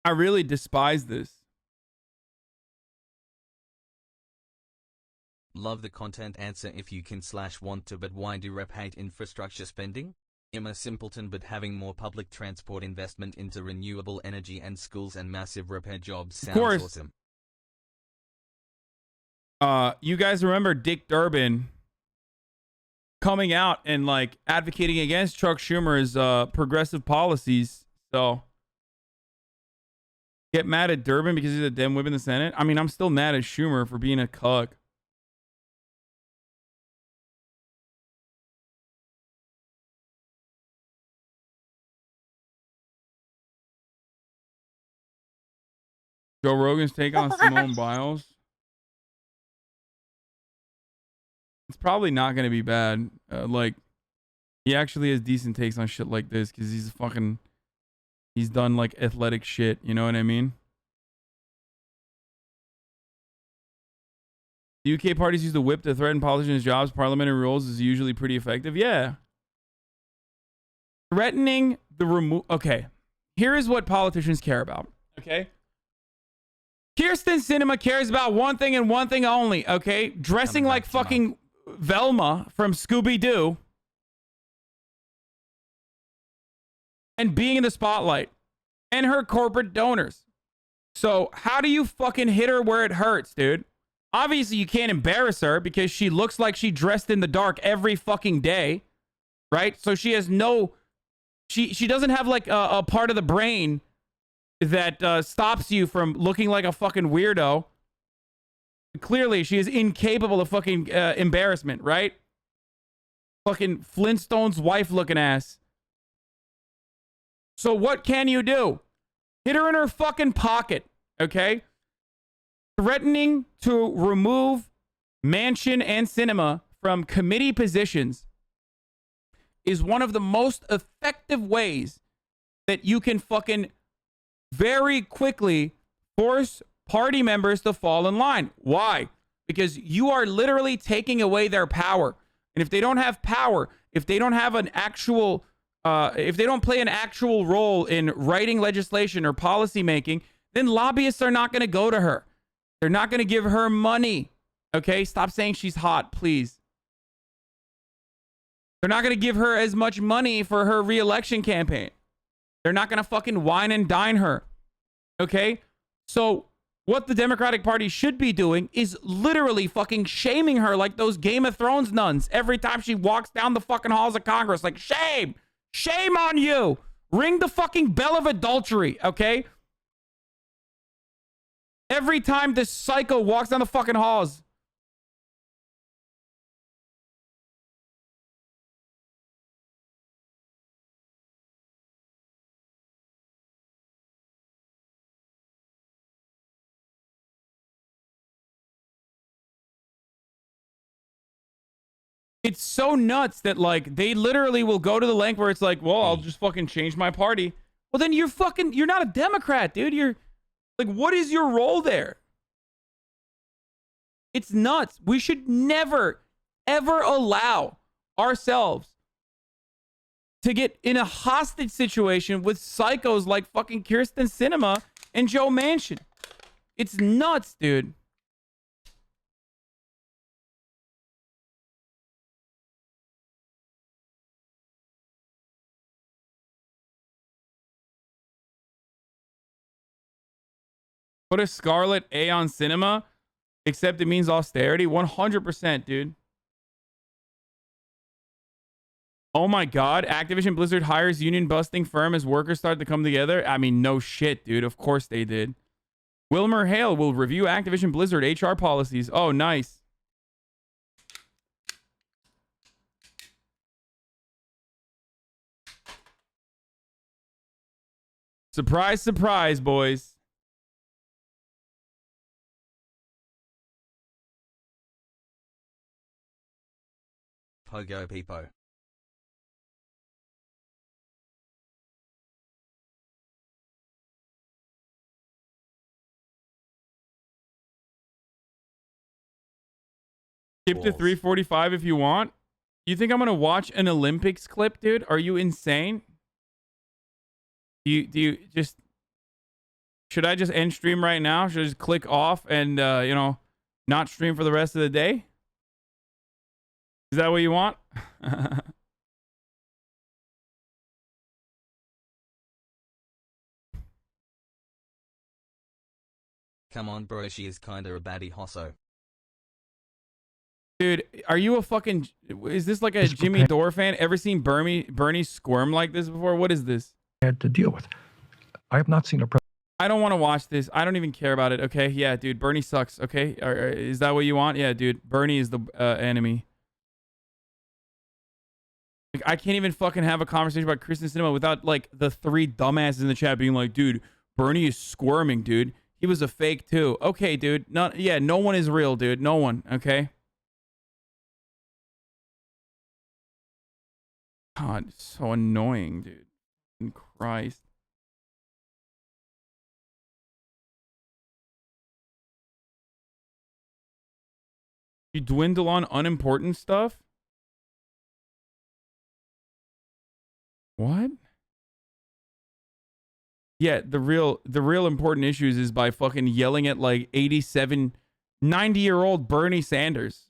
I really despise this. Love the content answer if you can / want to, but why do rep hate infrastructure spending? I'm a simpleton, but having more public transport investment into renewable energy and schools and massive repair jobs sounds awesome. You guys remember Dick Durbin coming out and like advocating against Chuck Schumer's progressive policies. So get mad at Durbin because he's a dem whip in the Senate. I mean, I'm still mad at Schumer for being a cuck. Joe Rogan's take on Simone Biles. It's probably not going to be bad. Like, he actually has decent takes on shit like this because he's done like athletic shit. You know what I mean? The UK parties use the whip to threaten politicians' jobs. Parliamentary rules is usually pretty effective. Yeah. Threatening the remove. Okay. Here is what politicians care about. Okay. Kyrsten Sinema cares about one thing and one thing only. Okay. Dressing like fucking Velma from Scooby-Doo. And being in the spotlight. And her corporate donors. So how do you fucking hit her where it hurts, dude? Obviously, you can't embarrass her because she looks like she dressed in the dark every fucking day, right? So she has no, she doesn't have like a part of the brain that stops you from looking like a fucking weirdo. Clearly, she is incapable of fucking embarrassment, right? Fucking Flintstone's wife looking ass. So what can you do? Hit her in her fucking pocket, okay? Threatening to remove Manchin and Sinema from committee positions is one of the most effective ways that you can fucking very quickly force party members to fall in line. Why? Because you are literally taking away their power. And if they don't have power, if they don't have an actual, if they don't play an actual role in writing legislation or policy making, then lobbyists are not going to go to her. They're not going to give her money. Okay? Stop saying she's hot, please. They're not going to give her as much money for her re-election campaign. They're not going to fucking wine and dine her. Okay? So what the Democratic Party should be doing is literally fucking shaming her like those Game of Thrones nuns every time she walks down the fucking halls of Congress. Like, shame! Shame on you! Ring the fucking bell of adultery, okay? Every time this psycho walks down the fucking halls. It's so nuts that, like, they literally will go to the length where it's like, well, I'll just fucking change my party. Well, then you're not a Democrat, dude. You're, like, what is your role there? It's nuts. We should never, ever allow ourselves to get in a hostage situation with psychos like fucking Kyrsten Sinema and Joe Manchin. It's nuts, dude. Put a scarlet A on Sinema, except it means austerity. 100%, dude. Oh my God. Activision Blizzard hires union busting firm as workers start to come together. I mean, no shit, dude. Of course they did. Wilmer Hale will review Activision Blizzard HR policies. Oh, nice. Surprise, surprise, boys. Pogo Peepo. Skip to 3:45 if you want. You think I'm gonna watch an Olympics clip, dude? Are you insane? Do you just, should I just end stream right now? Should I just click off and you know, not stream for the rest of the day? Is that what you want? Come on, bro. She is kinda a baddie hosso. Dude, are you a fucking... Is this like a Jimmy Dore fan? Ever seen Bernie squirm like this before? What is this? Had to deal with. I have not seen a I don't want to watch this. I don't even care about it. Okay, yeah, dude. Bernie sucks. Okay, is that what you want? Yeah, dude. Bernie is the enemy. Like, I can't even fucking have a conversation about Kyrsten Sinema without like the three dumbasses in the chat being like, dude, Bernie is squirming, dude. He was a fake too. Okay, dude. No one is real, dude. No one. Okay. God, so annoying, dude. Christ. You dwindle on unimportant stuff? What? Yeah, the real important issues is by fucking yelling at like 87, 90-year-old Bernie Sanders,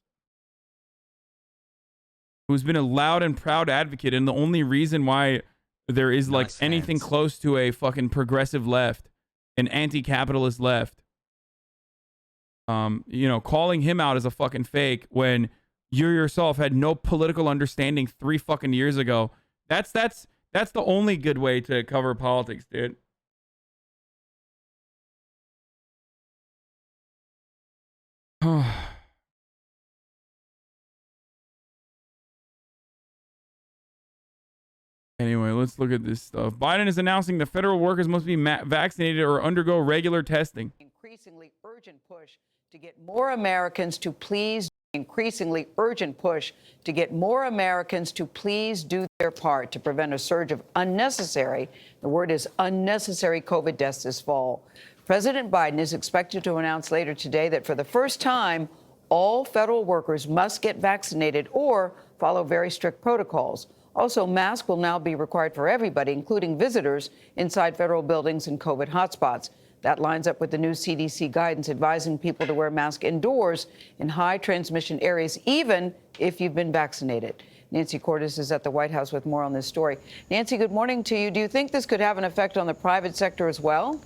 who's been a loud and proud advocate, and the only reason why there is like anything close to a fucking progressive left, an anti-capitalist left, you know, calling him out as a fucking fake when you yourself had no political understanding 3 fucking years ago. That's the only good way to cover politics, dude. Anyway, let's look at this stuff. Biden is announcing the federal workers must be vaccinated or undergo regular testing. Increasingly urgent push to get more Americans to please do their part to prevent a surge of unnecessary, the word is unnecessary, COVID deaths this fall. President Biden is expected to announce later today that for the first time, all federal workers must get vaccinated or follow very strict protocols. Also, masks will now be required for everybody, including visitors inside federal buildings and COVID hotspots. That lines up with the new CDC guidance advising people to wear masks indoors in high transmission areas, even if you've been vaccinated. Nancy Cordes is at the White House with more on this story. Nancy, good morning to you. Do you think this could have an effect on the private sector as well?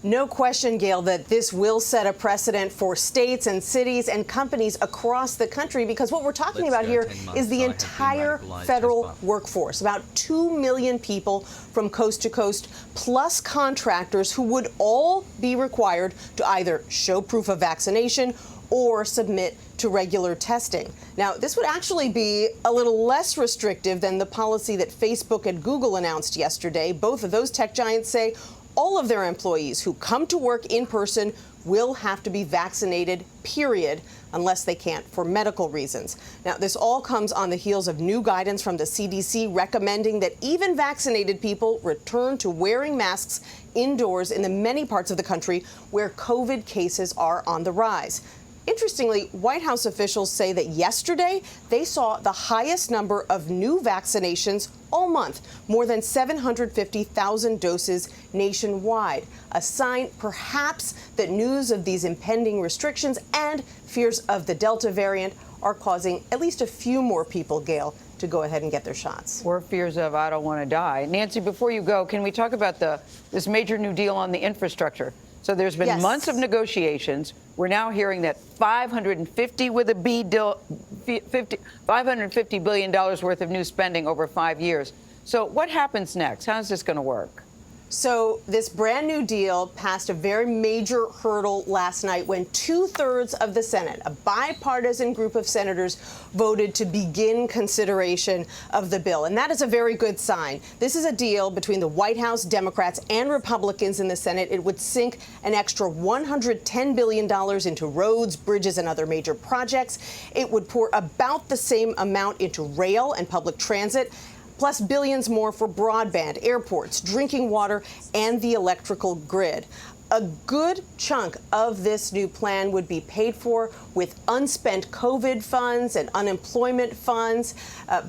No question, Gail, that this will set a precedent for states and cities and companies across the country, because what we're talking about here is the entire federal workforce, about 2 million people from coast to coast, plus contractors who would all be required to either show proof of vaccination or submit to regular testing. Now, this would actually be a little less restrictive than the policy that Facebook and Google announced yesterday. Both of those tech giants say all of their employees who come to work in person will have to be vaccinated, period, unless they can't for medical reasons. Now, this all comes on the heels of new guidance from the CDC recommending that even vaccinated people return to wearing masks indoors in the many parts of the country where COVID cases are on the rise. Interestingly, White House officials say that yesterday they saw the highest number of new vaccinations all month, more than 750,000 doses nationwide, a sign perhaps that news of these impending restrictions and fears of the Delta variant are causing at least a few more people, Gail, to go ahead and get their shots. Or fears of I don't want to die. Nancy, before you go, can we talk about this major new deal on the infrastructure? So there's been months of negotiations. We're now hearing that $550 billion worth of new spending over 5 years. So what happens next? How is this going to work? So this brand new deal passed a very major hurdle last night when 2/3 of the Senate, a bipartisan group of senators, voted to begin consideration of the bill. And that is a very good sign. This is a deal between the White House, Democrats, and Republicans in the Senate. It would sink an extra $110 billion into roads, bridges, and other major projects. It would pour about the same amount into rail and public transit, plus billions more for broadband, airports, drinking water, and the electrical grid. A good chunk of this new plan would be paid for with unspent COVID funds and unemployment funds.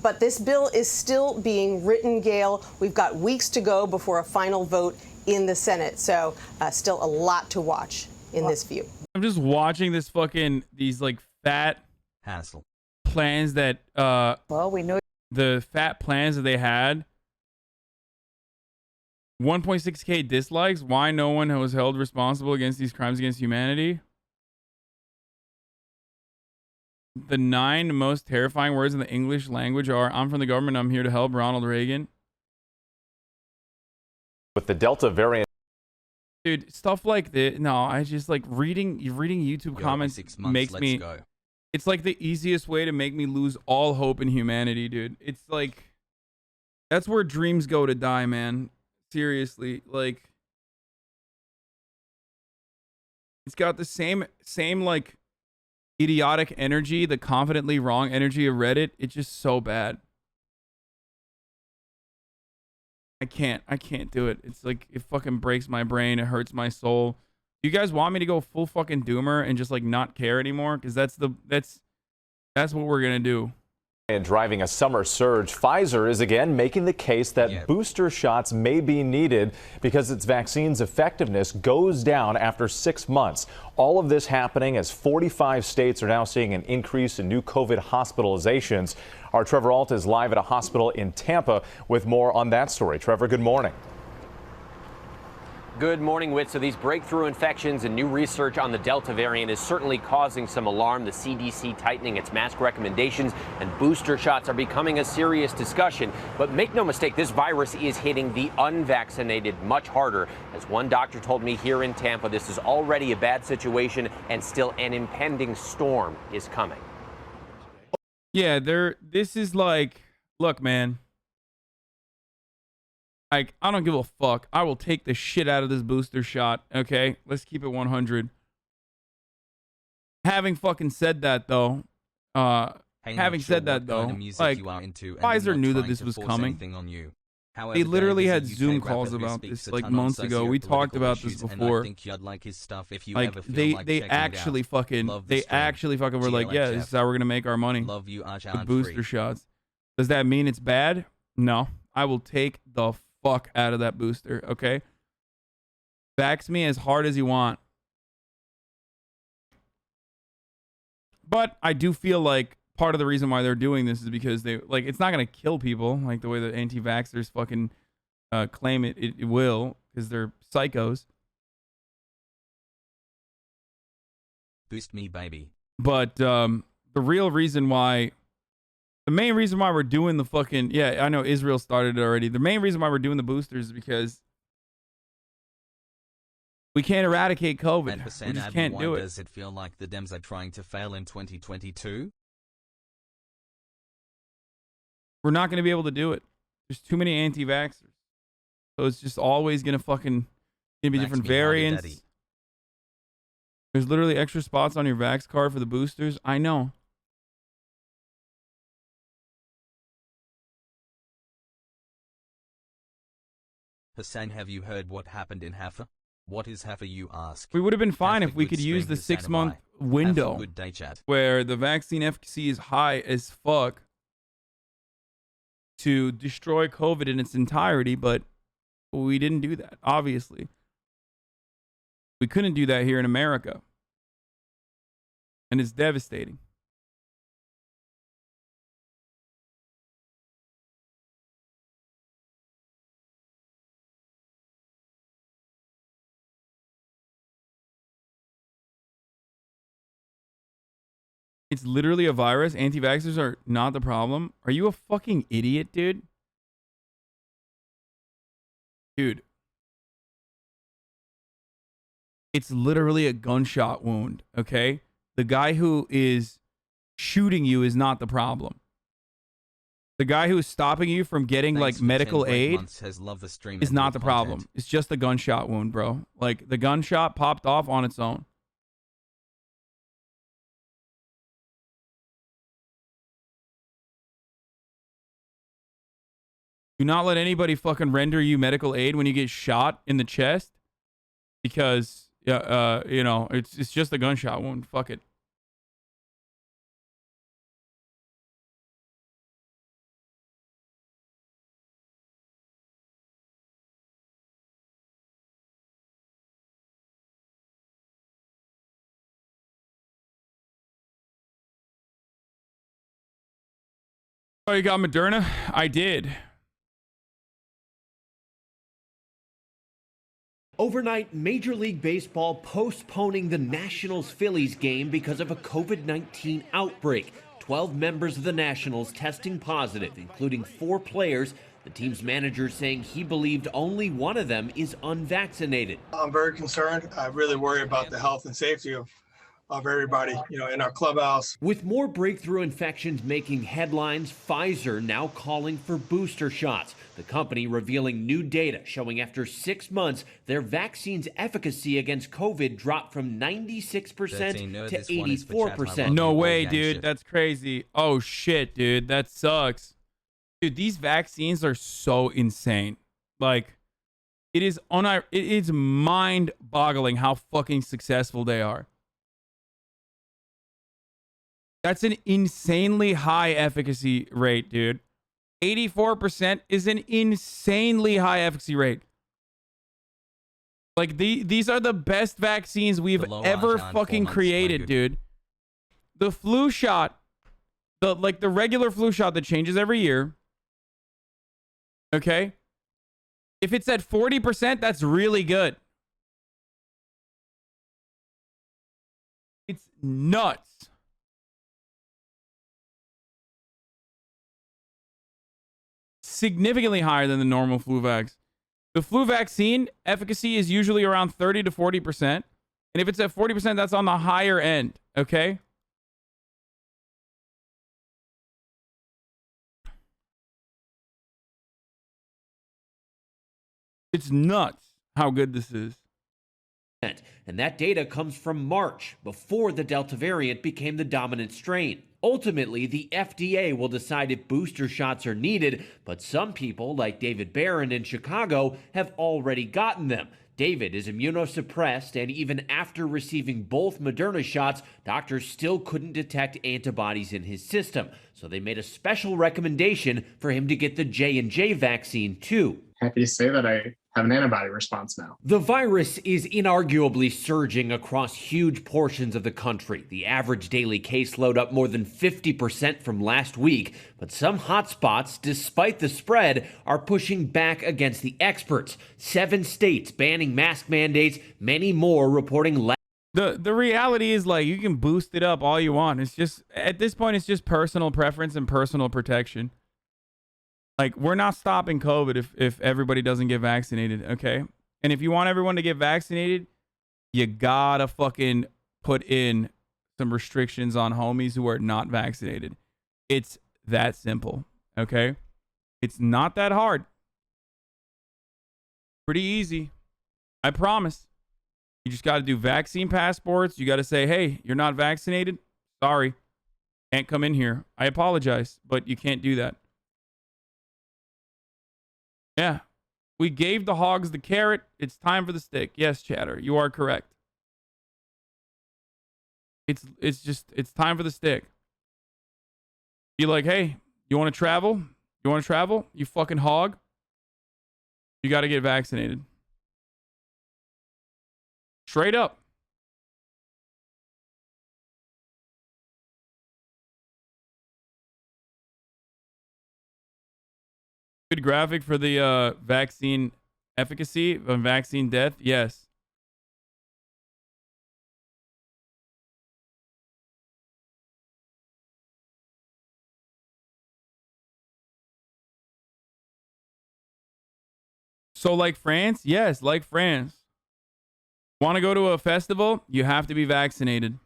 But this bill is still being written, Gail. We've got weeks to go before a final vote in the Senate. So still a lot to watch in this view. I'm just watching these like fat hassle plans that, well, we know the fat plans that they had. 1.6K dislikes. Why no one was held responsible against these crimes against humanity? The 9 most terrifying words in the English language are, I'm from the government, I'm here to help, Ronald Reagan. With the Delta variant. Dude, stuff like this. No, I just like reading YouTube comments makes me... It's like the easiest way to make me lose all hope in humanity, dude. It's like, that's where dreams go to die, man. Seriously, like, it's got the same like idiotic energy, the confidently wrong energy of Reddit. It's just so bad. I can't do it. It's like, it fucking breaks my brain. It hurts my soul. You guys want me to go full fucking doomer and just like not care anymore? Because that's what we're gonna do. And driving a summer surge, Pfizer is again making the case that booster shots may be needed because its vaccine's effectiveness goes down after 6 months. All of this happening as 45 states are now seeing an increase in new COVID hospitalizations. Our Trevor Alt is live at a hospital in Tampa with more on that story. Trevor, good morning. Good morning, Whit. So these breakthrough infections and new research on the Delta variant is certainly causing some alarm. The CDC tightening its mask recommendations and booster shots are becoming a serious discussion. But make no mistake, this virus is hitting the unvaccinated much harder. As one doctor told me here in Tampa, this is already a bad situation and still an impending storm is coming. Yeah, this is like, look, man. Like, I don't give a fuck. I will take the shit out of this booster shot, okay? Let's keep it 100. Having fucking said that, though, like, Pfizer knew that this was coming. They literally had Zoom calls about this, like, months ago. We talked about this before. Like, they actually fucking were like, yeah, this is how we're gonna make our money with booster shots. Does that mean it's bad? No. I will take the fuck out of that booster, okay? Vax me as hard as you want. But I do feel like part of the reason why they're doing this is because they, like, it's not going to kill people like the way the anti-vaxxers fucking claim it will, because they're psychos. Boost me, baby. But the real reason why, the main reason why we're doing the fucking, yeah, I know Israel started it already. The main reason why we're doing the boosters is because we can't eradicate COVID. We just can't do it. Does it feel like the Dems are trying to fail in 2022? We're not going to be able to do it. There's too many anti-vaxxers. So it's just always going to fucking be different variants. There's literally extra spots on your vax card for the boosters. I know. Hasan, have you heard what happened in Haifa? What is Haifa, you ask? We would have been fine if we could use the 6-month window good day, chat. where the vaccine efficacy is high as fuck to destroy COVID in its entirety, but we didn't do that, obviously. We couldn't do that here in America. And it's devastating. It's literally a virus. Anti-vaxxers are not the problem. Are you a fucking idiot, dude? Dude. It's literally a gunshot wound, okay? The guy who is shooting you is not the problem. The guy who is stopping you from getting, like, medical aid is not the problem. It's just a gunshot wound, bro. Like, the gunshot popped off on its own. Do not let anybody fucking render you medical aid when you get shot in the chest, because you know, it's just a gunshot wound. Fuck it. Oh, you got Moderna? I did. Overnight, Major League Baseball postponing the Nationals-Phillies game because of a COVID-19 outbreak. 12 members of the Nationals testing positive, including 4 players. The team's manager saying he believed only one of them is unvaccinated. I'm very concerned. I really worry about the health and safety of everybody, you know, in our clubhouse. With more breakthrough infections making headlines, Pfizer now calling for booster shots. The company revealing new data showing after 6 months, their vaccine's efficacy against COVID dropped from 96% to 84%. No way, dude. That's crazy. Oh, shit, dude. That sucks. Dude, these vaccines are so insane. Like, It is mind-boggling how fucking successful they are. That's an insanely high efficacy rate, dude. 84% is an insanely high efficacy rate. Like, these are the best vaccines we've ever fucking created, dude. The flu shot, the regular flu shot that changes every year, okay? If it's at 40%, that's really good. It's nuts. Significantly higher than the normal flu vax. The flu vaccine efficacy is usually around 30 to 40%. And if it's at 40%, that's on the higher end, okay? It's nuts how good this is. And that data comes from March, before the Delta variant became the dominant strain. Ultimately, the FDA will decide if booster shots are needed, but some people, like David Barron in Chicago, have already gotten them. David is immunosuppressed, and even after receiving both Moderna shots, doctors still couldn't detect antibodies in his system. So they made a special recommendation for him to get the J&J vaccine too. Happy to say that I have an antibody response now. The virus is inarguably surging across huge portions of the country. The average daily caseload up more than 50% from last week. But some hotspots, despite the spread, are pushing back against the experts. 7 states banning mask mandates, many more reporting The reality is, like, you can boost it up all you want. It's just, at this point, it's just personal preference and personal protection. Like, we're not stopping COVID if everybody doesn't get vaccinated, okay? And if you want everyone to get vaccinated, you gotta fucking put in some restrictions on homies who are not vaccinated. It's that simple, okay? It's not that hard. Pretty easy. I promise. You just gotta do vaccine passports. You gotta say, hey, you're not vaccinated? Sorry. Can't come in here. I apologize, but you can't do that. Yeah, we gave the hogs the carrot. It's time for the stick. Yes, Chatter, you are correct. It's time for the stick. Be like, hey, you want to travel? You want to travel? You fucking hog. You got to get vaccinated. Straight up. Good graphic for the vaccine efficacy and vaccine death. Yes. So like France? Yes, like France. Want to go to a festival? You have to be vaccinated.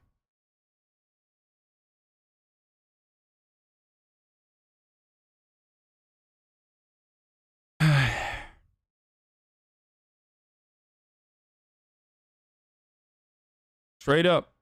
Straight up.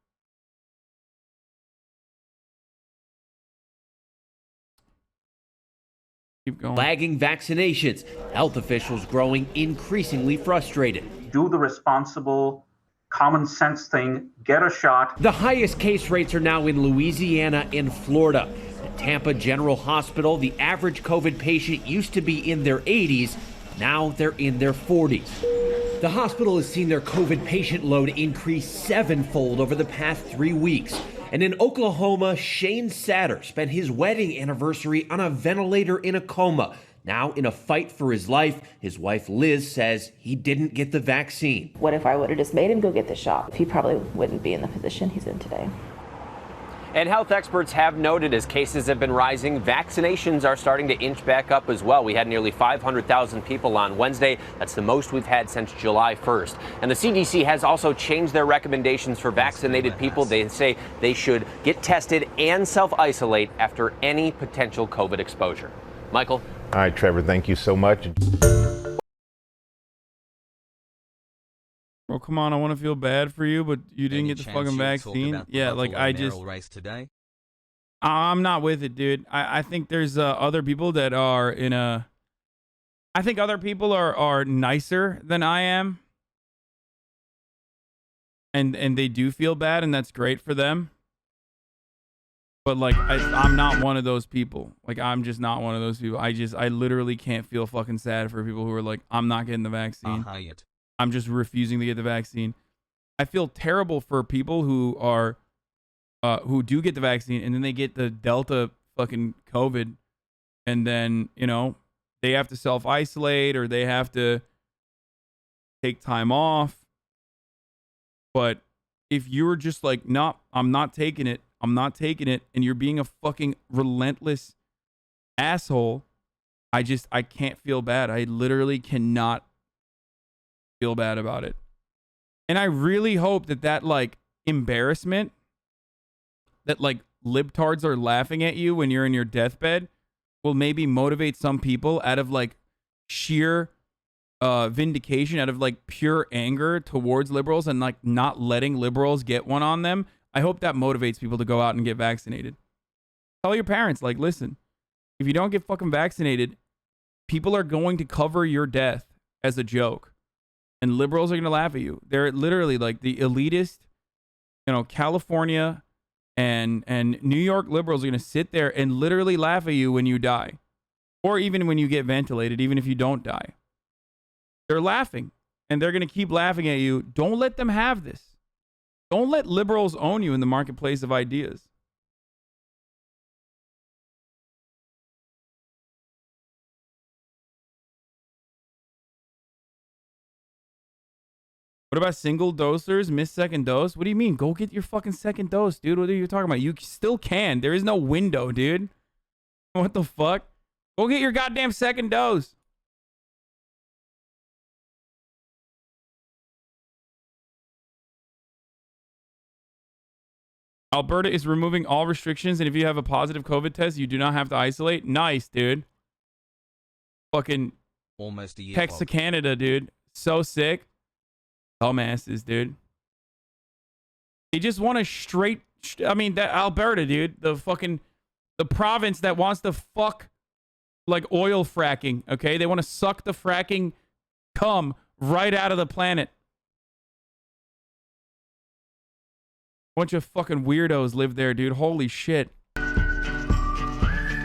Keep going. Lagging vaccinations. Health officials growing increasingly frustrated. Do the responsible, common sense thing. Get a shot. The highest case rates are now in Louisiana and Florida. At Tampa General Hospital, the average COVID patient used to be in their 80s. Now they're in their 40s. The hospital has seen their COVID patient load increase 7-fold over the past 3 weeks. And in Oklahoma, Shane Satter spent his wedding anniversary on a ventilator in a coma. Now, in a fight for his life, his wife Liz says he didn't get the vaccine. What if I would have just made him go get the shot? He probably wouldn't be in the position he's in today. And health experts have noted as cases have been rising, vaccinations are starting to inch back up as well. We had nearly 500,000 people on Wednesday. That's the most we've had since July 1st. And the CDC has also changed their recommendations for vaccinated people. They say they should get tested and self-isolate after any potential COVID exposure. Michael? All right, Trevor, thank you so much. Well, come on, I want to feel bad for you, but you didn't get the fucking vaccine. Yeah, like I just... race today? I'm not with it, dude. I think there's other people that are in a I think other people are nicer than I am. And they do feel bad, and that's great for them. But like, I'm not one of those people. Like, I'm just not one of those people. I literally can't feel fucking sad for people who are like, I'm not getting the vaccine. I'm just refusing to get the vaccine. I feel terrible for people who are, who do get the vaccine and then they get the Delta fucking COVID, and then, you know, they have to self-isolate or they have to take time off. But if you're just like, no, I'm not taking it, and you're being a fucking relentless asshole, I can't feel bad. I literally cannot feel bad about it. And I really hope that like embarrassment, that like libtards are laughing at you when you're in your deathbed, will maybe motivate some people out of like sheer vindication, out of like pure anger towards liberals and like not letting liberals get one on them. I hope that motivates people to go out and get vaccinated. Tell your parents, like, listen, if you don't get fucking vaccinated, people are going to cover your death as a joke. And liberals are going to laugh at you. They're literally like the elitist, you know, California and New York liberals are going to sit there and literally laugh at you when you die. Or even when you get ventilated, even if you don't die. They're laughing. And they're going to keep laughing at you. Don't let them have this. Don't let liberals own you in the marketplace of ideas. What about single dosers, miss second dose? What do you mean? Go get your fucking second dose, dude. What are you talking about? You still can. There is no window, dude. What the fuck? Go get your goddamn second dose. Alberta is removing all restrictions, and if you have a positive COVID test, you do not have to isolate. Nice, dude. Fucking almost a year. Texas, Canada, dude. So sick. Dumbasses, dude. They just want a straight. I mean, that Alberta, dude. The province that wants to fuck like oil fracking. Okay, they want to suck the fracking cum right out of the planet. Bunch of fucking weirdos live there, dude. Holy shit.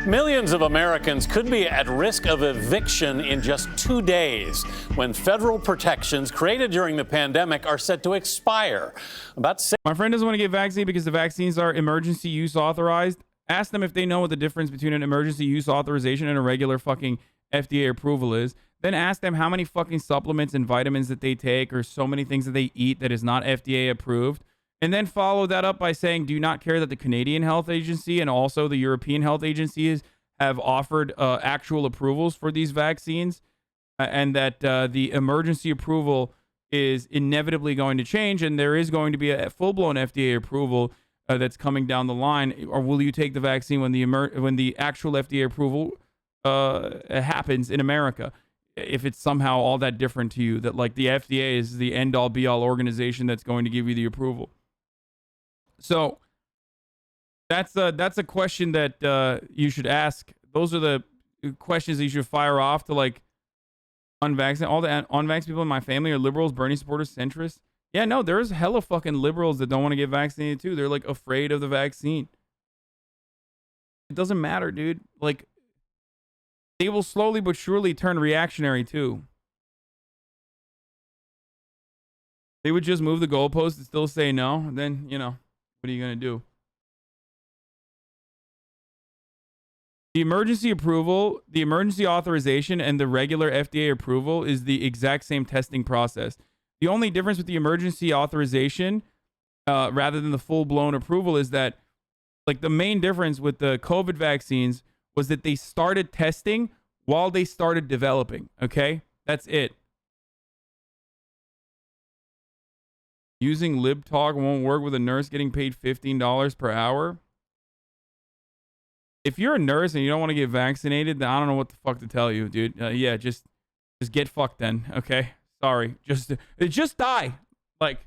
Millions of Americans could be at risk of eviction in just 2 days when federal protections created during the pandemic are set to expire. My friend doesn't want to get vaccinated because the vaccines are emergency use authorized. Ask them if they know what the difference between an emergency use authorization and a regular fucking FDA approval is. Then ask them how many fucking supplements and vitamins that they take or so many things that they eat that is not FDA approved. And then follow that up by saying, do you not care that the Canadian Health Agency and also the European Health Agencies have offered actual approvals for these vaccines, and that the emergency approval is inevitably going to change, and there is going to be a full-blown FDA approval that's coming down the line? Or will you take the vaccine when the actual FDA approval happens in America? If it's somehow all that different to you, that like the FDA is the end-all be-all organization that's going to give you the approval. So that's a question that you should ask. Those are the questions that you should fire off to like unvaccinated. All the unvaccinated people in my family are liberals, Bernie supporters, centrists. Yeah, no, there's hella fucking liberals that don't want to get vaccinated too. They're like afraid of the vaccine. It doesn't matter, dude. Like, they will slowly but surely turn reactionary too. They would just move the goalposts and still say no. Then, you know, what are you going to do? The emergency approval, the emergency authorization, and the regular FDA approval is the exact same testing process. The only difference with the emergency authorization, rather than the full-blown approval, is that, like, the main difference with the COVID vaccines was that they started testing while they started developing. Okay? That's it. Using LibTalk won't work with a nurse getting paid $15 per hour. If you're a nurse and you don't want to get vaccinated, then I don't know what the fuck to tell you, dude. Yeah, just get fucked then. Okay, sorry. Just die. Like,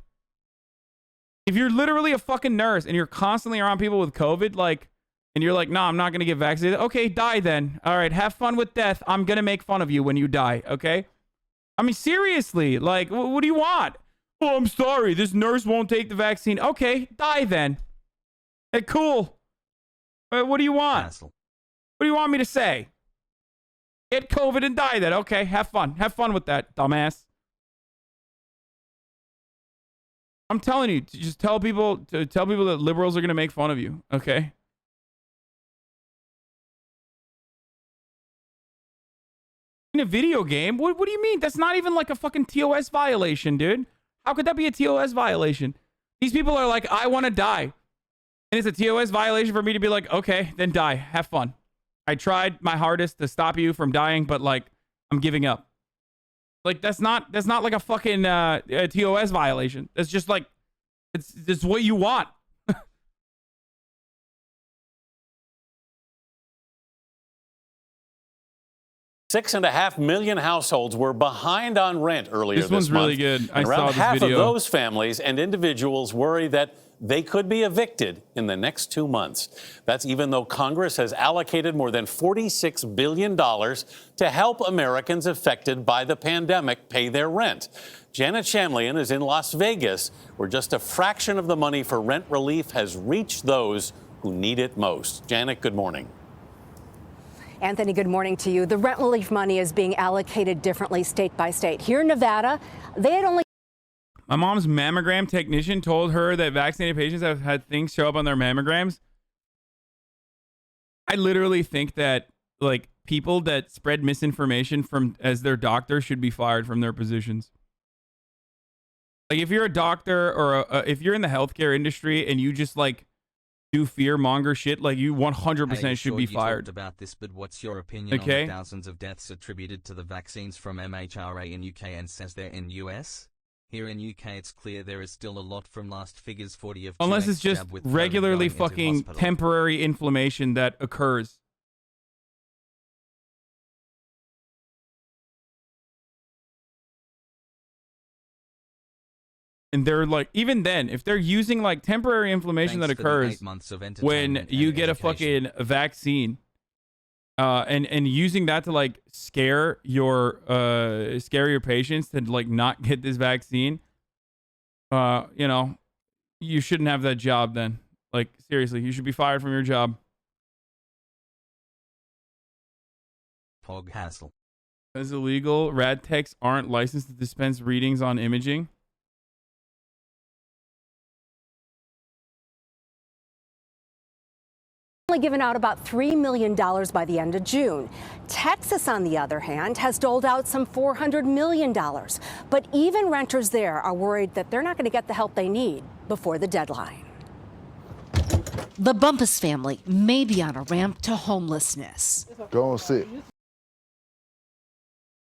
if you're literally a fucking nurse and you're constantly around people with COVID, like, and you're like, no, I'm not going to get vaccinated. Okay, die then. All right, have fun with death. I'm going to make fun of you when you die, okay? I mean, seriously, like, what do you want? Oh, I'm sorry, this nurse won't take the vaccine. Okay, die then. Hey, cool. What do you want? Hassle. What do you want me to say? Get COVID and die then. Okay, have fun. Have fun with that, dumbass. I'm telling you, just tell people that liberals are going to make fun of you, okay? In a video game? What do you mean? That's not even like a fucking TOS violation, dude. How could that be a TOS violation? These people are like, I want to die. And it's a TOS violation for me to be like, okay, then die. Have fun. I tried my hardest to stop you from dying, but like, I'm giving up. Like, that's not like a fucking a TOS violation. That's just like, it's what you want. 6.5 million households were behind on rent earlier this month. This one's really good. I and saw around this half video. of those families and individuals worry that they could be evicted in the next 2 months. That's even though Congress has allocated more than $46 billion to help Americans affected by the pandemic pay their rent. Janet Shamlian is in Las Vegas, where just a fraction of the money for rent relief has reached those who need it most. Janet, good morning. Anthony, good morning to you. The rent relief money is being allocated differently state by state. Here in Nevada, they had only... My mom's mammogram technician told her that vaccinated patients have had things show up on their mammograms. I literally think that, like, people that spread misinformation as their doctor should be fired from their positions. Like, if you're a doctor or if you're in the healthcare industry and you just, like, do fear-monger shit, like, you 100% should be fired. About this, but what's your opinion on the thousands of deaths attributed to the vaccines from MHRA in UK and says they're in US? Here in UK, it's clear there is still a lot from last figures 40 of unless it's just regularly fucking temporary inflammation that occurs. And they're like, even then, if they're using like temporary inflation that occurs when you get a fucking vaccine, and using that to like scare your patients to like not get this vaccine, you know, you shouldn't have that job then. Like, seriously, you should be fired from your job. Pog hassle. As illegal, rad techs aren't licensed to dispense readings on imaging. only given out about $3 million by the end of June. Texas, on the other hand, has doled out some $400 million. But even renters there are worried that they're not going to get the help they need before the deadline. The Bumpus family may be on a ramp to homelessness. Go on, sit.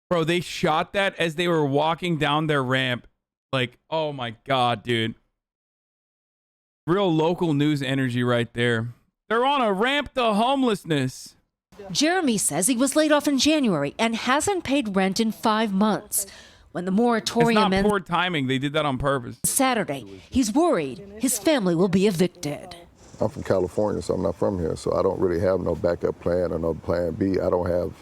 Bro, they shot that as they were walking down their ramp. Like, oh my God, dude. Real local news energy right there. They're on a ramp to homelessness. Jeremy says he was laid off in January and hasn't paid rent in 5 months. When the moratorium ends, poor timing. They did that on purpose. Saturday, he's worried his family will be evicted. I'm from California, so I'm not from here, so I don't really have no backup plan or no plan B. I don't have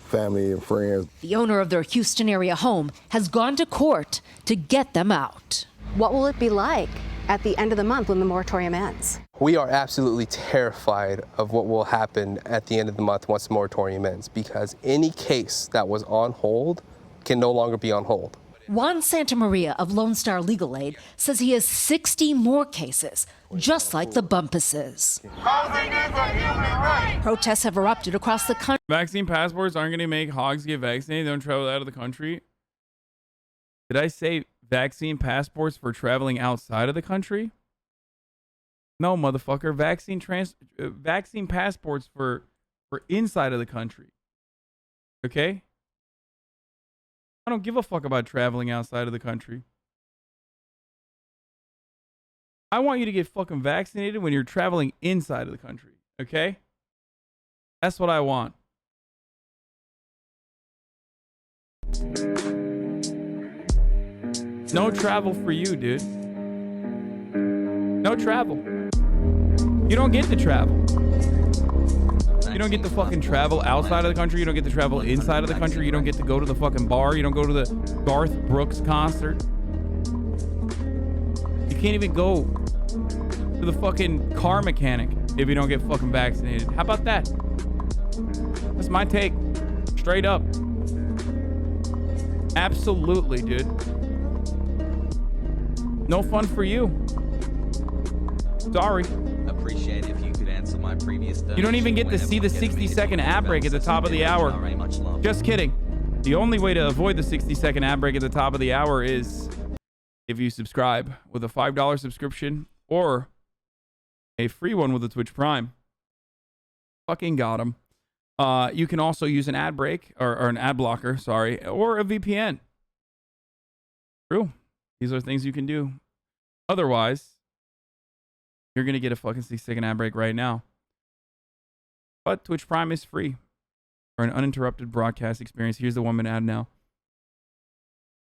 family and friends. The owner of their Houston area home has gone to court to get them out. What will it be like at the end of the month when the moratorium ends? We are absolutely terrified of what will happen at the end of the month once the moratorium ends, because any case that was on hold can no longer be on hold. Juan Santa Maria of Lone Star Legal Aid says he has 60 more cases, just like the Bumpuses. Housing is a human right. Protests have erupted across the country. Vaccine passports aren't going to make hogs get vaccinated. They don't travel out of the country. Did I say vaccine passports for traveling outside of the country? No, motherfucker. Vaccine passports for inside of the country. Okay? I don't give a fuck about traveling outside of the country. I want you to get fucking vaccinated when you're traveling inside of the country. Okay? That's what I want. No travel for you, dude. No travel. You don't get to travel. don't get to fucking travel outside of the country. You don't get to travel inside of the country. You don't get to go to the fucking bar. You don't go to the Garth Brooks concert. You can't even go to the fucking car mechanic if you don't get fucking vaccinated. How about that? That's my take. Straight up. Absolutely, dude. No fun for you. Sorry. Appreciate if you could answer my previous. You don't even get to see the 60-second ad break at the top of the hour. Just kidding. The only way to avoid the 60-second ad break at the top of the hour is if you subscribe with a $5 subscription or a free one with a Twitch Prime. Fucking got him. You can also use an ad break or an ad blocker, sorry, or a VPN. True. These are things you can do. Otherwise, you're going to get a fucking 60-second ad break right now. But Twitch Prime is free for an uninterrupted broadcast experience. Here's the 1-minute ad now.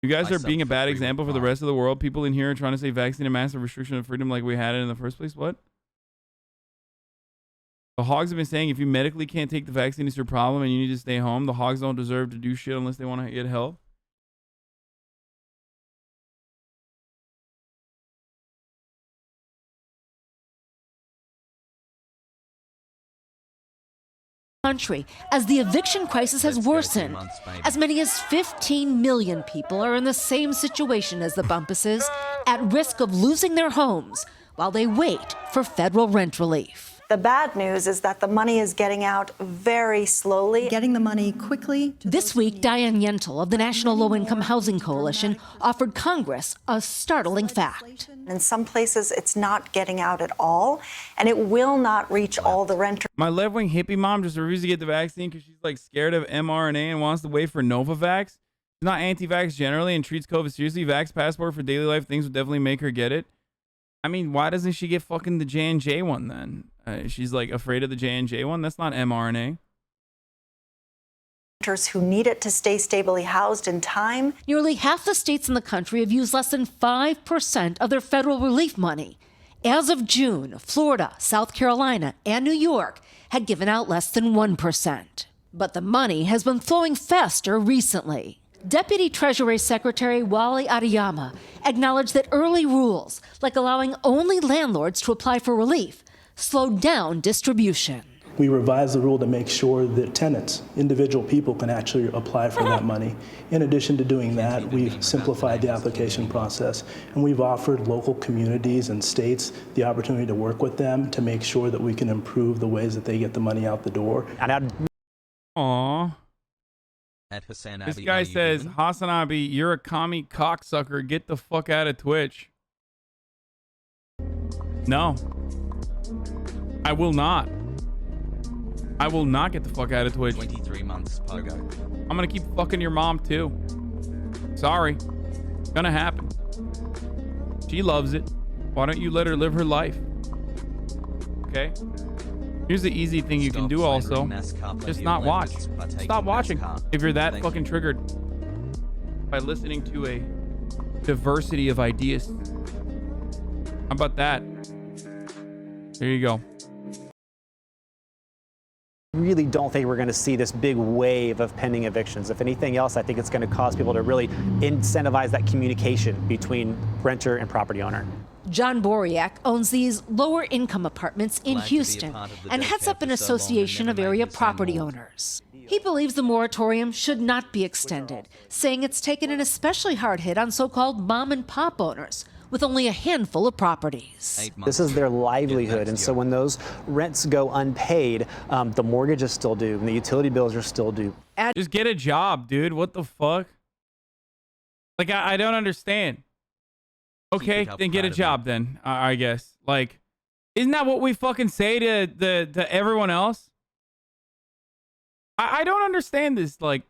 You guys are being a bad example for the rest of the world. People in here are trying to say vaccine and massive restriction of freedom like we had it in the first place. What? The hogs have been saying if you medically can't take the vaccine, it's your problem and you need to stay home. The hogs don't deserve to do shit unless they want to get help. Country as the eviction crisis has worsened. As many as 15 million people are in the same situation as the Bumpuses, at risk of losing their homes while they wait for federal rent relief. The bad news is that the money is getting out very slowly. Getting the money quickly. This week, Diane Yentl of the National Low-Income Housing Coalition offered Congress a startling fact. In some places, it's not getting out at all, and it will not reach all the renters. My left-wing hippie mom just refused to get the vaccine because she's like scared of mRNA and wants to wait for Novavax. She's not anti-vax generally and treats COVID seriously. Vax passport for daily life things would definitely make her get it. I mean, why doesn't she get fucking the J&J one then? She's like afraid of the J&J one. That's not mRNA. Who need it to stay stably housed in time. Nearly half the states in the country have used less than 5% of their federal relief money. As of June, Florida, South Carolina, and New York had given out less than 1%. But the money has been flowing faster recently. Deputy Treasury Secretary Wally Adeyemo acknowledged that early rules, like allowing only landlords to apply for relief, slowed down distribution. We revised the rule to make sure that tenants, individual people, can actually apply for that money. In addition to doing that, we've simplified the application process, and we've offered local communities and states the opportunity to work with them to make sure that we can improve the ways that they get the money out the door. Aww. At HasanAbi, this guy says, HasanAbi, you're a commie cocksucker. Get the fuck out of Twitch. No. I will not. I will not get the fuck out of Twitch. 23 months, Pogo. I'm gonna keep fucking your mom too. Sorry. Gonna happen. She loves it. Why don't you let her live her life? Okay? Here's the easy thing you can do also. Just not watch. Stop watching if you're that fucking triggered by listening to a diversity of ideas. How about that? There you go. Really don't think we're going to see this big wave of pending evictions. If anything else, I think it's going to cause people to really incentivize that communication between renter and property owner. John Boriak owns these lower income apartments in Houston and heads up an association of area property owners. He believes the moratorium should not be extended, saying it's taken an especially hard hit on so-called mom and pop owners with only a handful of properties. This is their livelihood, and so when those rents go unpaid, the mortgage is still due and the utility bills are still due. Just get a job, dude. What the fuck? Like, I don't understand. Okay, then get a job then, I guess. Like, isn't that what we fucking say to everyone else? I don't understand this. Like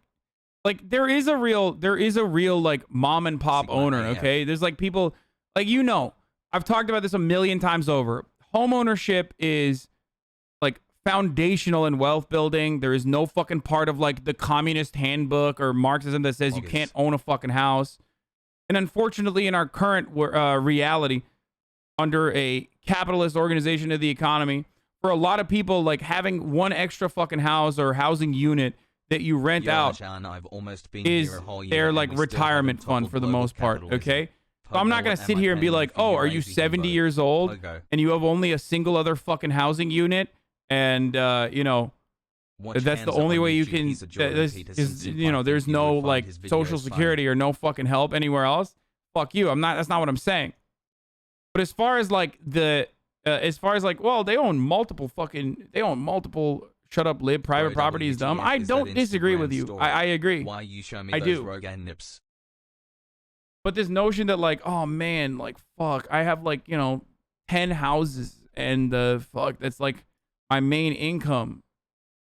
there is a real like mom and pop owner, okay? There's like people, like, you know, I've talked about this a million times over. Home ownership is like foundational in wealth building. There is no fucking part of like the communist handbook or Marxism that says you can't own a fucking house. And unfortunately, in our current reality, under a capitalist organization of the economy, for a lot of people, like having one extra fucking house or housing unit that you rent out I've almost been is here a whole year their and like we still retirement haven't fund toppled for the global most part. capitalism. Okay. So I'm not going to sit here and be like, oh, are you 70 years old and you have only a single other fucking housing unit and, you know, that's the only way you can, you know, there's no like social security or no fucking help anywhere else. Fuck you. That's not what I'm saying. But as far as like well, they own multiple, shut up, lib, private property is dumb. I don't disagree with you. I agree. Why you show me I those do. Rogan nips? But this notion that like, oh man, like fuck, I have like, you know, 10 houses and fuck, that's like my main income.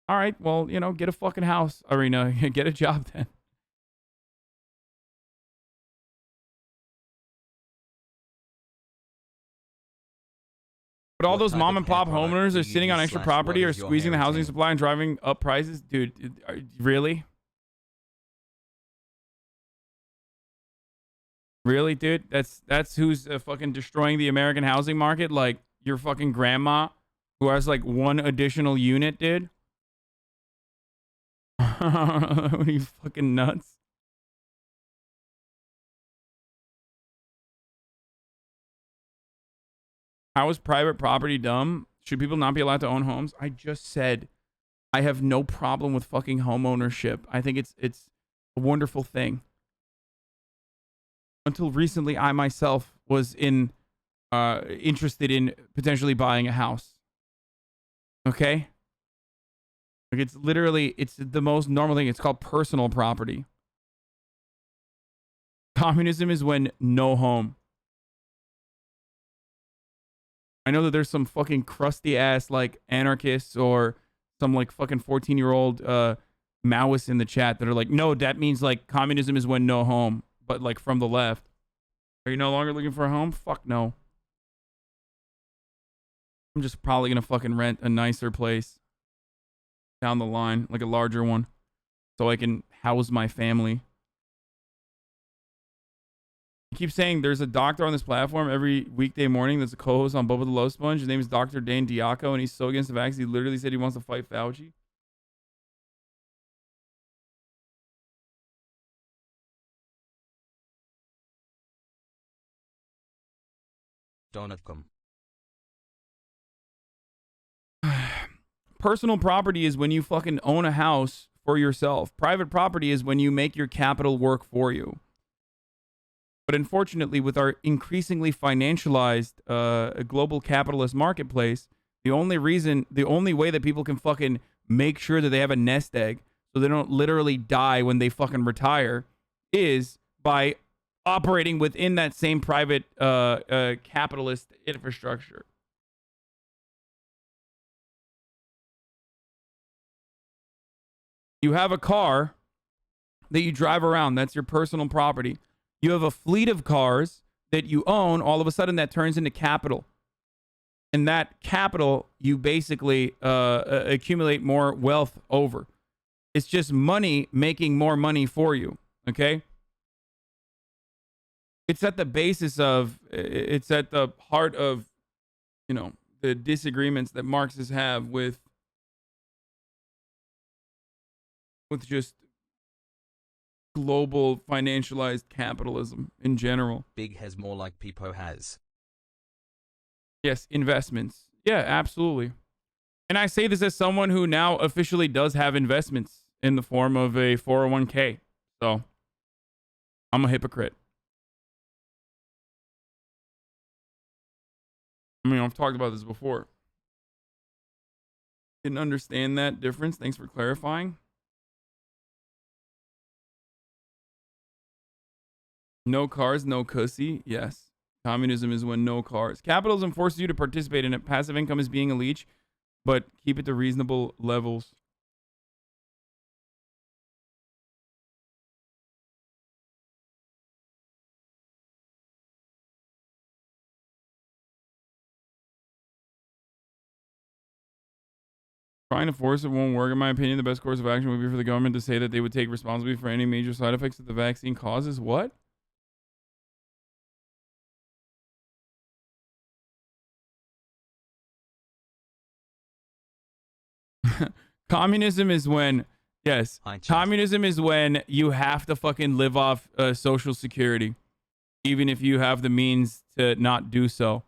All right, well, you know, get a fucking house, or, you know, get a job then. But all those mom and pop homeowners are sitting on extra property or squeezing the housing supply and driving up prices. Dude, really? Really, dude? That's who's fucking destroying the American housing market? Like your fucking grandma who has like one additional unit, dude? Are you fucking nuts? How is private property dumb? Should people not be allowed to own homes? I just said I have no problem with fucking home ownership. I think it's a wonderful thing. Until recently, I myself was interested in potentially buying a house. Okay? Like it's the most normal thing. It's called personal property. Communism is when no home. I know that there's some fucking crusty ass like anarchists or some like fucking 14-year-old Maoists in the chat that are like, no, that means like communism is when no home, but like from the left. Are you no longer looking for a home? Fuck no. I'm just probably gonna fucking rent a nicer place down the line, like a larger one, so I can house my family. I keep saying there's a doctor on this platform every weekday morning that's a co-host on Bubba the Low Sponge. His name is Dr. Dan Diaco, and he's so against the vaccine. He literally said he wants to fight Fauci. Donut.com. Personal property is when you fucking own a house for yourself. Private property is when you make your capital work for you. But unfortunately, with our increasingly financialized global capitalist marketplace, the only way that people can fucking make sure that they have a nest egg so they don't literally die when they fucking retire is by operating within that same private capitalist infrastructure. You have a car that you drive around. That's your personal property. You have a fleet of cars that you own. All of a sudden, that turns into capital. And that capital, you basically accumulate more wealth over. It's just money making more money for you. Okay? It's at the basis of, it's at the heart of, you know, the disagreements that Marxists have with just global financialized capitalism in general. Big has more like Peepo has. Yes, investments. Yeah, absolutely. And I say this as someone who now officially does have investments in the form of a 401k. So I'm a hypocrite. I mean, I've talked about this before. Didn't understand that difference. Thanks for clarifying. No cars, no cussy. Yes. Communism is when no cars. Capitalism forces you to participate in it. Passive income is being a leech, but keep it to reasonable levels. Trying to force it won't work. In my opinion, the best course of action would be for the government to say that they would take responsibility for any major side effects that the vaccine causes. What? Communism is when, yes, communism is when you have to fucking live off Social Security, even if you have the means to not do so.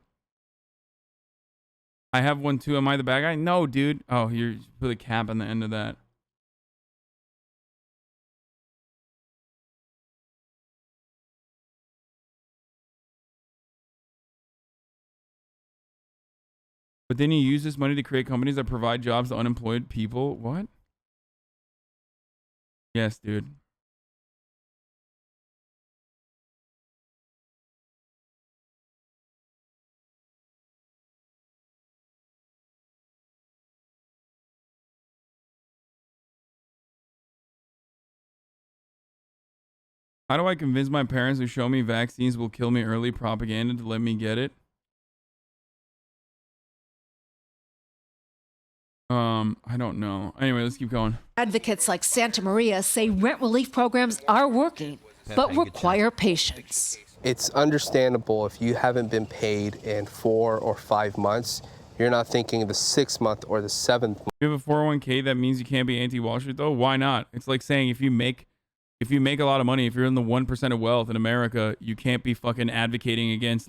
I have one too. Am I the bad guy? No, dude. Oh, you're put a cap on the end of that. But then you use this money to create companies that provide jobs to unemployed people. What? Yes, dude. How do I convince my parents who show me vaccines will kill me early propaganda to let me get it? I don't know. Anyway, let's keep going. Advocates like Santa Maria say rent relief programs are working, but require patience. It's understandable if you haven't been paid in 4 or 5 months, you're not thinking the 6th month or the 7th month. You have a 401k, that means you can't be anti-Wall Street though? Why not? It's like saying if you make a lot of money, if you're in the 1% of wealth in America, you can't be fucking advocating against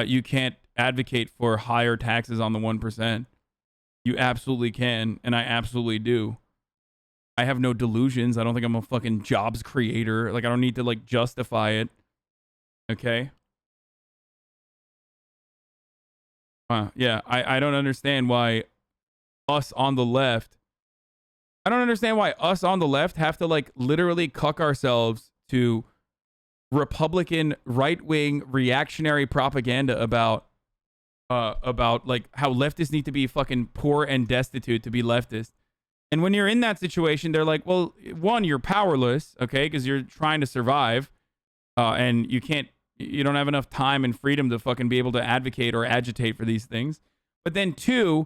you can't advocate for higher taxes on the 1%. You absolutely can, and I absolutely do. I have no delusions. I don't think I'm a fucking jobs creator. Like, I don't need to justify it. Okay? Yeah, I don't understand why us on the left have to literally cuck ourselves to Republican right-wing reactionary propaganda about how leftists need to be fucking poor and destitute to be leftist. And when you're in that situation, they're like, well, one, you're powerless, okay, because you're trying to survive, and you don't have enough time and freedom to fucking be able to advocate or agitate for these things. But then two,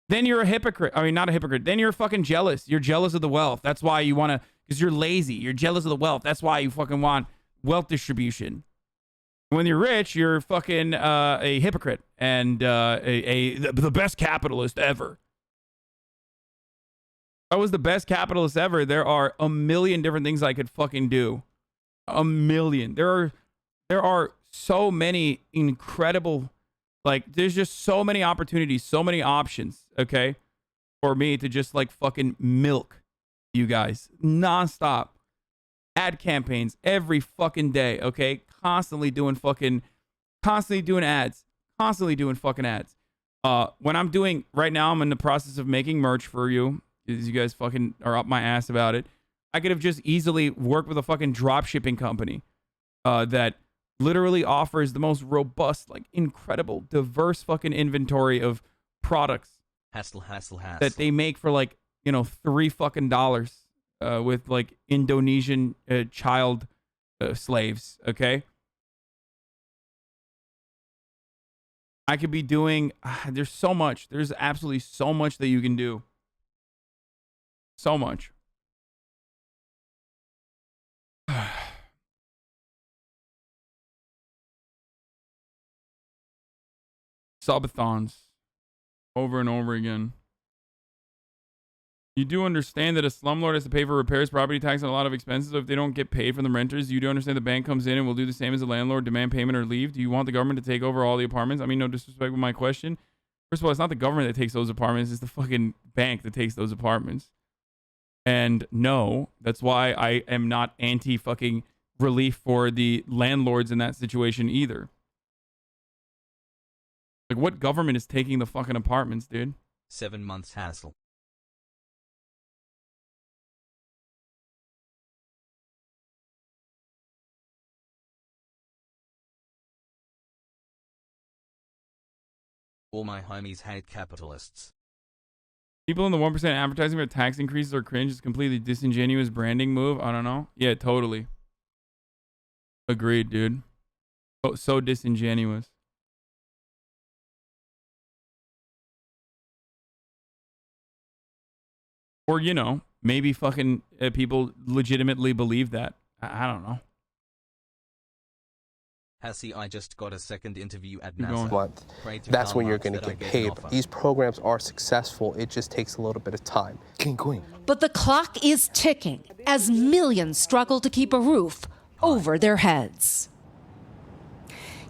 then you're a hypocrite. I mean, not a hypocrite. Then you're fucking jealous. You're jealous of the wealth. That's why you want to, because you're lazy. You're jealous of the wealth. That's why you fucking want wealth distribution. When you're rich, you're fucking a hypocrite and the best capitalist ever. If I was the best capitalist ever, there are a million different things I could fucking do. A million. There are so many incredible, there's just so many opportunities, so many options, okay, for me to just fucking milk you guys nonstop. Ad campaigns every fucking day, okay? Constantly doing ads. When I'm doing, right now, I'm in the process of making merch for you. You guys fucking are up my ass about it. I could have just easily worked with a fucking drop shipping company that literally offers the most robust, incredible, diverse fucking inventory of products that they make for $3 fucking with Indonesian child slaves, okay? I could be doing, there's so much. There's absolutely so much that you can do. So much. Subathons. Over and over again. You do understand that a slumlord has to pay for repairs, property tax, and a lot of expenses. So if they don't get paid from the renters, you do understand the bank comes in and will do the same as the landlord, demand payment or leave. Do you want the government to take over all the apartments? I mean, no disrespect with my question. First of all, it's not the government that takes those apartments. It's the fucking bank that takes those apartments. And no, that's why I am not anti-fucking relief for the landlords in that situation either. What government is taking the fucking apartments, dude? 7 months hassle. All my homies hate capitalists. People in the 1% advertising for tax increases are cringe. It's completely disingenuous branding move. I don't know. Yeah, totally. Agreed, dude. So disingenuous. Or, maybe fucking people legitimately believe that. I don't know. Hassie, I just got a second interview at going. NASA. Month. Pray to That's Karl when you're Marx going to that I get get an paid. offer. These programs are successful. It just takes a little bit of time. King Queen. But the clock is ticking as millions struggle to keep a roof over their heads.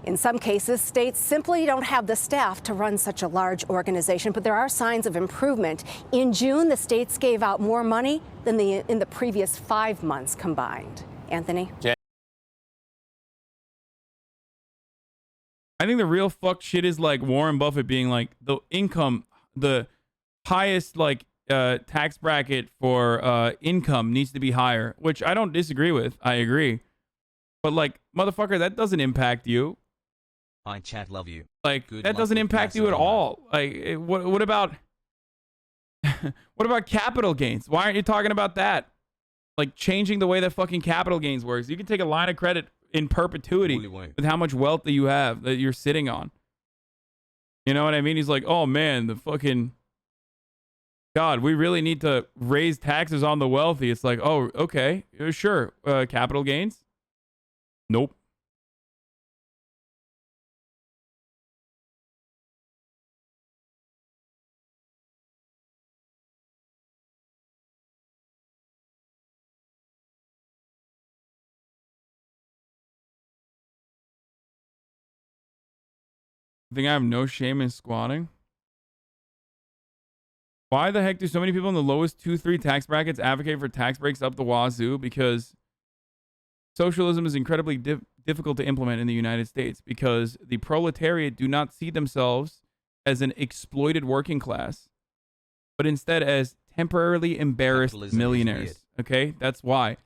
In some cases, states simply don't have the staff to run such a large organization, but there are signs of improvement. In June, the states gave out more money than in the previous 5 months combined. Anthony? I think the real fuck shit is like Warren Buffett being like the highest like tax bracket for income needs to be higher, which I don't disagree with. I agree. But like, motherfucker, that doesn't impact you. I chat love you. Like, Good that luck doesn't with impact you at NASA. all. Like, what about what about capital gains? Why aren't you talking about that? Like changing the way that fucking capital gains works. You can take a line of credit in perpetuity with how much wealth that you have that you're sitting on. You know what I mean? He's like, oh man, the fucking God, we really need to raise taxes on the wealthy. It's like, oh, okay, sure. Capital gains? Nope. I think I have no shame in squatting. Why the heck do so many people in the lowest 2-3 tax brackets advocate for tax breaks up the wazoo? Because socialism is incredibly difficult to implement in the United States because the proletariat do not see themselves as an exploited working class, but instead as temporarily embarrassed Capitalism is millionaires. weird. Okay? That's why.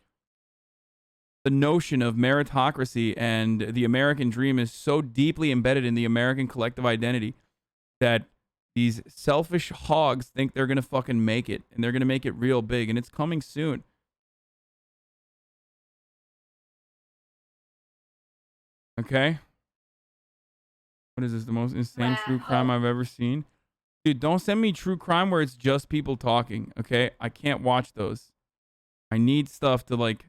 The notion of meritocracy and the American dream is so deeply embedded in the American collective identity that these selfish hogs think they're going to fucking make it, and they're going to make it real big, and it's coming soon. Okay? What is this? The most insane true crime I've ever seen? Dude, don't send me true crime where it's just people talking, okay? I can't watch those. I need stuff to, like...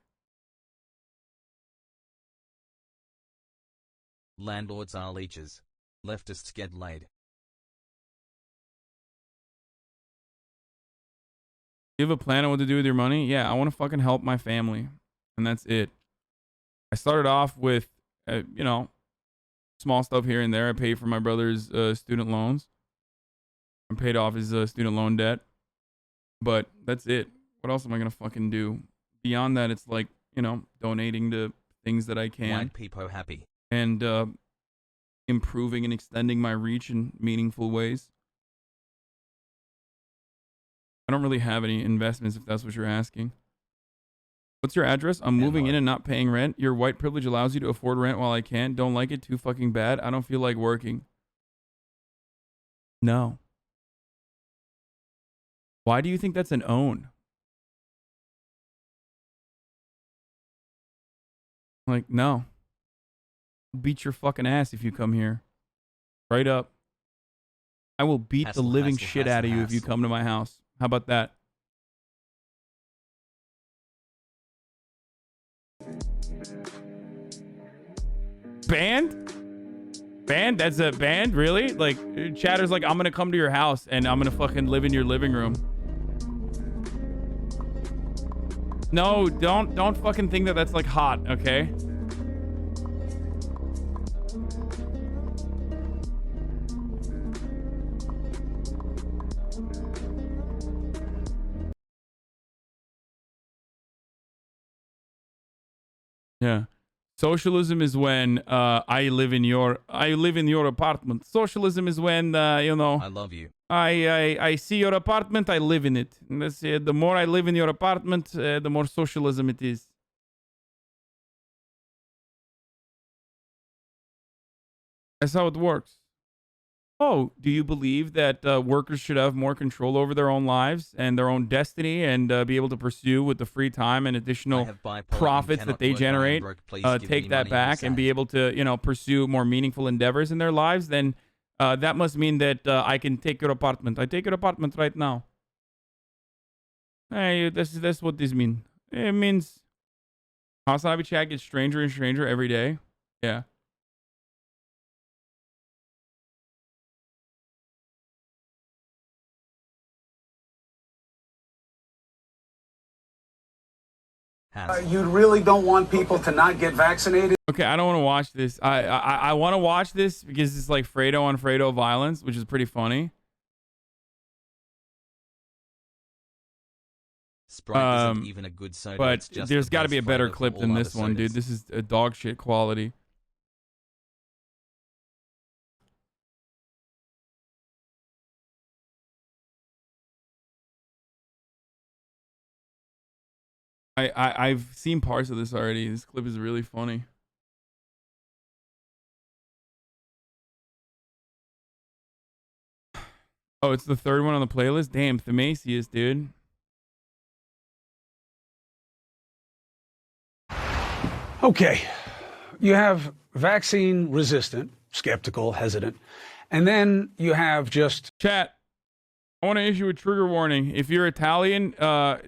Landlords are leeches. Leftists get laid. You have a plan on what to do with your money? Yeah, I want to fucking help my family. And that's it. I started off with, you know, small stuff here and there. I paid for my brother's student loans. I paid off his student loan debt. But that's it. What else am I going to fucking do? Beyond that, it's like, you know, donating to things that I can. White people happy. And improving and extending my reach in meaningful ways. I don't really have any investments if that's what you're asking. What's your address? I'm moving in and not paying rent. Your white privilege allows you to afford rent while I can't. Don't like it too fucking bad. I don't feel like working. No. Why do you think that's an own? Like, no. Beat your fucking ass if you come here. Right up. I will beat the living shit out of you if you come to my house. How about that? Banned? Banned? That's a banned? Really? Like, Chatter's like, I'm gonna come to your house and I'm gonna fucking live in your living room. No, don't fucking think that that's like hot, okay? Yeah. Socialism is when I live in your apartment. Socialism is when you know, I love you. I see your apartment, I live in it. And that's it. The more I live in your apartment, the more socialism it is. That's how it works. Oh, do you believe that workers should have more control over their own lives and their own destiny and be able to pursue with the free time and additional profits that they generate, take that back and be able to, you know, pursue more meaningful endeavors in their lives? Then that must mean that I can take your apartment. I take your apartment right now. Hey, that's what this means. It means HasanAbi chat gets stranger and stranger every day. Yeah. You really don't want people to not get vaccinated? Okay, I don't want to watch this. I want to watch this because it's like Fredo on Fredo violence, which is pretty funny. Sprite isn't even a good soda. But It's just there's the got to best be a better flavor clip from than all this other one, dude. sodas. This is a dog shit quality. I've seen parts of this already. This clip is really funny. Oh, it's the third one on the playlist? Damn, Themasius, dude. Okay, you have vaccine resistant, skeptical, hesitant, and then you have just... Chat, I want to issue a trigger warning. If you're Italian,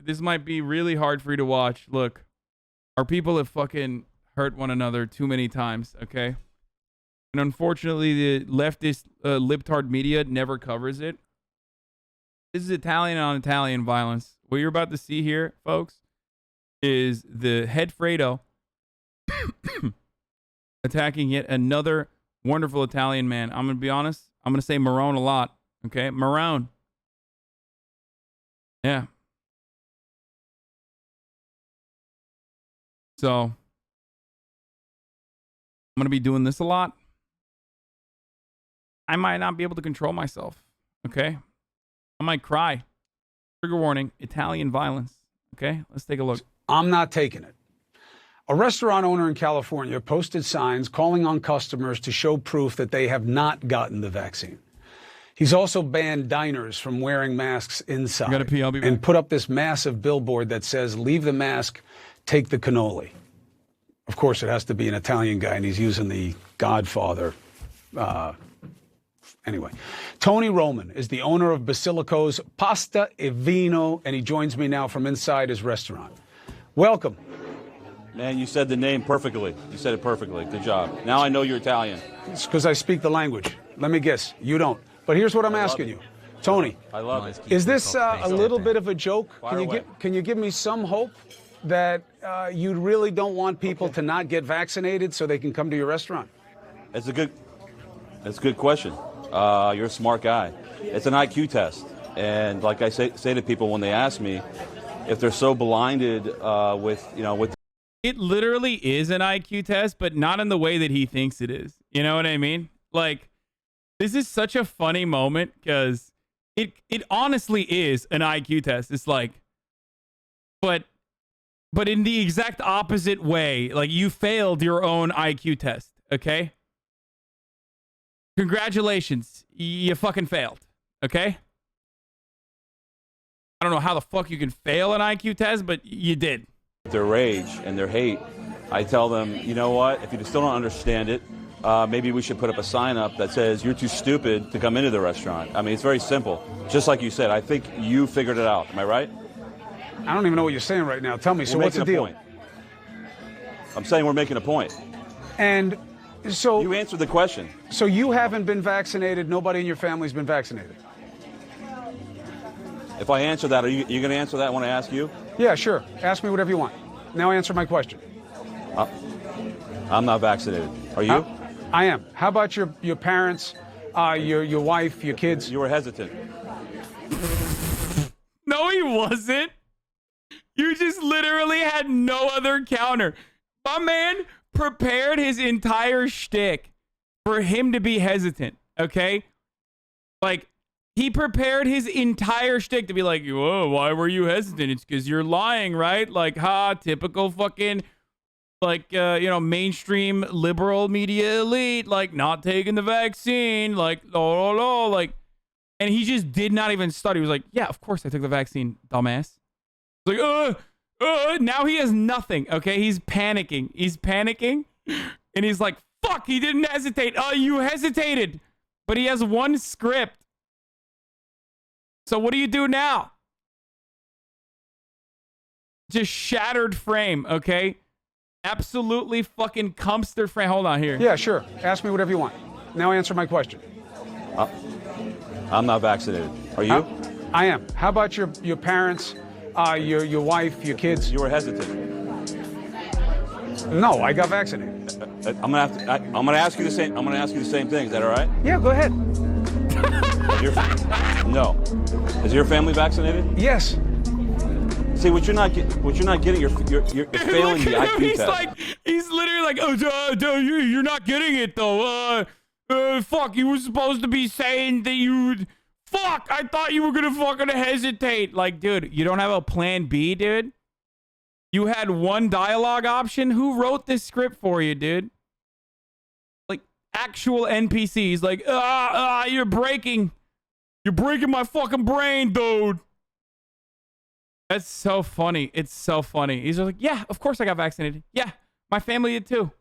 this might be really hard for you to watch. Look, our people have fucking hurt one another too many times, okay? And unfortunately, the leftist libtard media never covers it. This is Italian on Italian violence. What you're about to see here, folks, is the head Fredo attacking yet another wonderful Italian man. I'm going to be honest. I'm going to say Marone a lot. Okay? Marone. Yeah. So, I'm going to be doing this a lot. I might not be able to control myself. Okay? I might cry. Trigger warning, Italian violence. Okay? Let's take a look. I'm not taking it. A restaurant owner in California posted signs calling on customers to show proof that they have not gotten the vaccine. He's also banned diners from wearing masks inside. Gotta pee, I'll be back. And put up this massive billboard that says, "Leave the mask, take the cannoli." Of course, it has to be an Italian guy, and he's using the Godfather. Anyway, Tony Roman is the owner of Basilico's Pasta e Vino, and he joins me now from inside his restaurant. Welcome. Man, you said the name perfectly. You said it perfectly. Good job. Now I know you're Italian. It's because I speak the language. Let me guess, you don't. But here's what I'm asking you. Tony, I love it. is this a little bit of a joke? Fire away. Can you give me some hope that you really don't want people to not get vaccinated so they can come to your restaurant? That's a good question. You're a smart guy. It's an IQ test. And like I say to people when they ask me, if they're so blinded with It literally is an IQ test, but not in the way that he thinks it is. You know what I mean? Like, this is such a funny moment because it honestly is an IQ test. It's like, but in the exact opposite way. Like, you failed your own IQ test, okay? Congratulations. You fucking failed, okay? I don't know how the fuck you can fail an IQ test, but you did. their rage and their hate, I tell them, you know what, if you still don't understand it, maybe we should put up a sign up that says you're too stupid to come into the restaurant. I mean, it's very simple. Just like you said, I think you figured it out. Am I right? I don't even know what you're saying right now. Tell me, so what's the deal? Point. I'm saying we're making a point. And so... You answered the question. So you haven't been vaccinated, nobody in your family's been vaccinated? If I answer that, are you going to answer that when I ask you? Yeah, sure. Ask me whatever you want. Now answer my question. I'm not vaccinated. Are you? I am. How about your parents, your wife, your kids? You were hesitant. No, he wasn't. You just literally had no other counter. My man prepared his entire shtick for him to be hesitant, okay? Like, he prepared his entire shtick to be like, whoa, why were you hesitant? It's because you're lying, right? Like, typical fucking, like, mainstream liberal media elite, like, not taking the vaccine, like, like, and he just did not even study. He was like, yeah, of course I took the vaccine, dumbass. Like, now he has nothing, okay? He's panicking. And he's like, fuck, he didn't hesitate. Oh, you hesitated. But he has one script. So what do you do now? Just shattered frame, okay? Absolutely fucking Cumster frame. Hold on here. Yeah, sure. Ask me whatever you want. Now answer my question. I'm not vaccinated. Are you? I am. How about your parents, your wife, your kids? You were hesitant. No, I got vaccinated. I'm gonna ask you the same. I'm gonna ask you the same thing. Is that all right? Yeah, go ahead. No. Is your family vaccinated? Yes. See, what you're not getting, you're failing the IQ he's test. like, he's literally like, oh, you're not getting it though. Fuck, you were supposed to be saying that you would. Fuck, I thought you were gonna fucking hesitate. Like, dude, you don't have a plan B, dude? You had one dialogue option? Who wrote this script for you, dude? Like, actual NPCs, like, you're breaking my fucking brain, dude. That's so funny. It's so funny. He's like, yeah, of course I got vaccinated. Yeah, my family did too.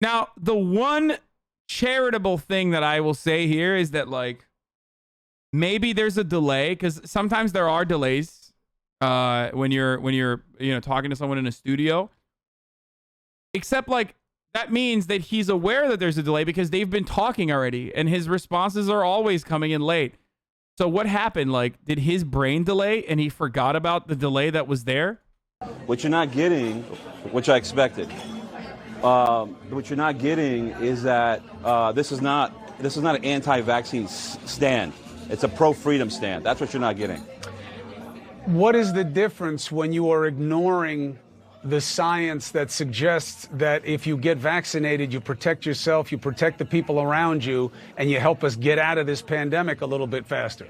Now, the one charitable thing that I will say here is that, like, maybe there's a delay, because sometimes there are delays when you're talking to someone in a studio. Except, like, that means that he's aware that there's a delay because they've been talking already, and his responses are always coming in late. So what happened? Like, did his brain delay and he forgot about the delay that was there? What you're not getting, which I expected. What you're not getting is that this is not an anti-vaccine stand. It's a pro-freedom stand. That's what you're not getting. What is the difference when you are ignoring the science that suggests that if you get vaccinated, you protect yourself, you protect the people around you, and you help us get out of this pandemic a little bit faster?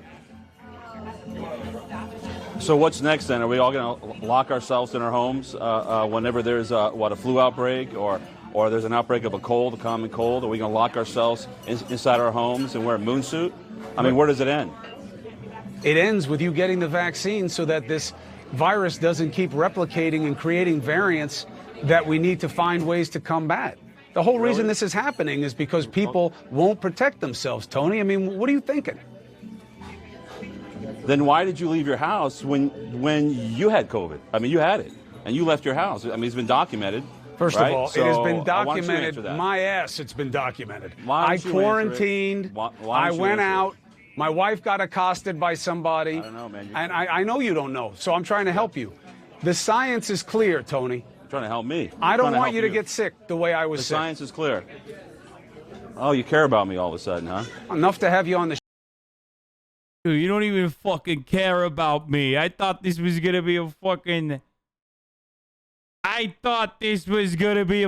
So what's next then? Are we all going to lock ourselves in our homes whenever there's a flu outbreak or there's an outbreak of a cold, a common cold? Are we going to lock ourselves inside our homes and wear a moon suit? I mean, where does it end? It ends with you getting the vaccine so that this virus doesn't keep replicating and creating variants that we need to find ways to combat. The whole reason this is happening is because people won't protect themselves, Tony. I mean, what are you thinking? Then why did you leave your house when you had COVID? I mean, you had it, and you left your house. I mean, it's been documented. First right? of all, So, it has been documented. why don't you answer that? My ass, it's been documented. Why I don't you quarantined. Why I don't you went answer out. My wife got accosted by somebody. I don't know, man. And I know you don't know, so I'm trying to help you. The science is clear, Tony. You're trying to help me. I don't want you to get sick the way I was The sick. science is clear. Oh, you care about me all of a sudden, huh? Enough to have you on the Dude, you don't even fucking care about me. I thought this was gonna be a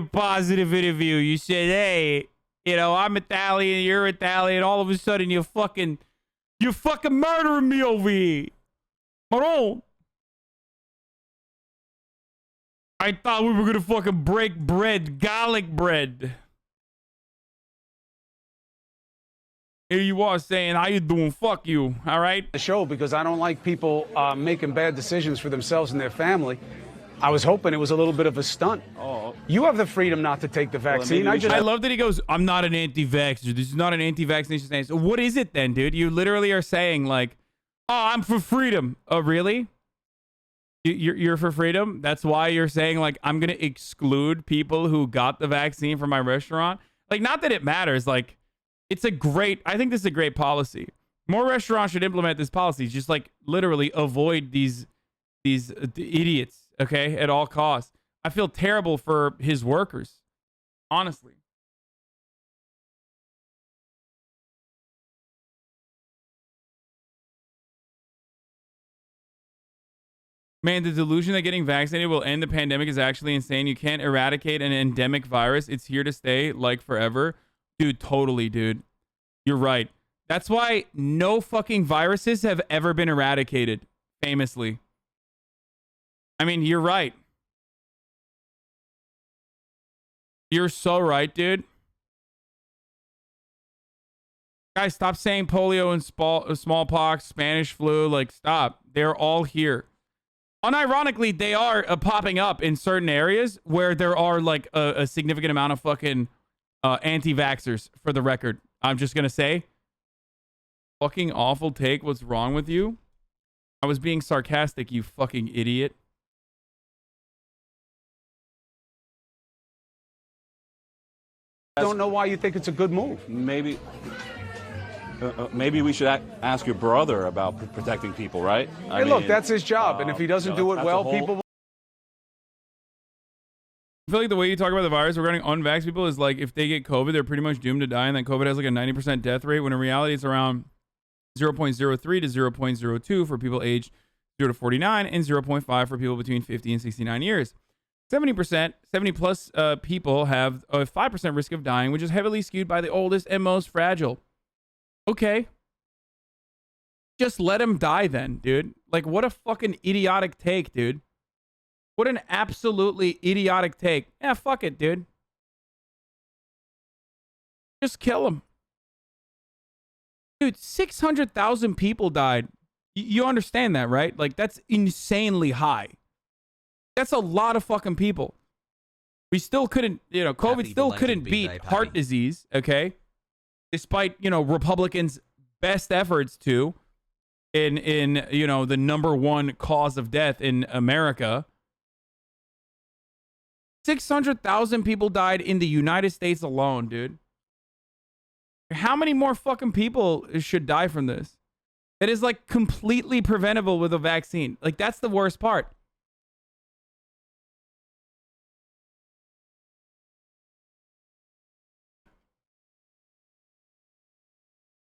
positive interview. You said, hey, I'm Italian, you're Italian. All of a sudden, you're fucking murdering me over here. Maron. I thought we were gonna fucking break bread, garlic bread. Here you are saying, how you doing? Fuck you, all right? The show, because I don't like people making bad decisions for themselves and their family. I was hoping it was a little bit of a stunt. Oh. You have the freedom not to take the vaccine. I love that he goes, I'm not an anti-vaxxer. This is not an anti-vaccination stance. So what is it then, dude? You literally are saying, like, oh, I'm for freedom. Oh, really? You're for freedom? That's why you're saying, like, I'm going to exclude people who got the vaccine from my restaurant? Like, not that it matters. Like, I think this is a great policy. More restaurants should implement this policy. Just, like, literally avoid these idiots, okay, at all costs. I feel terrible for his workers, honestly. Man, the delusion that getting vaccinated will end the pandemic is actually insane. You can't eradicate an endemic virus. It's here to stay, like, forever. Dude, totally, dude. You're right. That's why no fucking viruses have ever been eradicated, famously. I mean, you're right. You're so right, dude. Guys, stop saying polio and smallpox, Spanish flu. Like, stop. They're all here. Unironically, they are popping up in certain areas where there are, like, a significant amount of fucking anti-vaxxers, for the record. I'm just going to say, fucking awful take. What's wrong with you? I was being sarcastic, you fucking idiot. I don't know why you think it's a good move. Maybe maybe we should ask your brother about protecting people, right? Hey, look, that's his job, and if he doesn't do it well, people. I feel like the way you talk about the virus regarding unvaxxed people is like if they get COVID, they're pretty much doomed to die, and that COVID has like a 90% death rate, when in reality it's around 0.03 to 0.02 for people aged 0 to 49 and 0.5 for people between 50 and 69 years. 70%, 70 plus people have a 5% risk of dying, which is heavily skewed by the oldest and most fragile. Okay. Just let them die then, dude. Like, what a fucking idiotic take, dude. What an absolutely idiotic take. Yeah, fuck it, dude. Just kill them. Dude, 600,000 people died. You understand that, right? Like, that's insanely high. That's a lot of fucking people. We still couldn't, you know, COVID still couldn't beat heart disease, okay? Despite, you know, Republicans' best efforts to in you know, the #1 cause of death in America. 600,000 people died in the United States alone, dude. How many more fucking people should die from this? That is like completely preventable with a vaccine. Like, that's the worst part.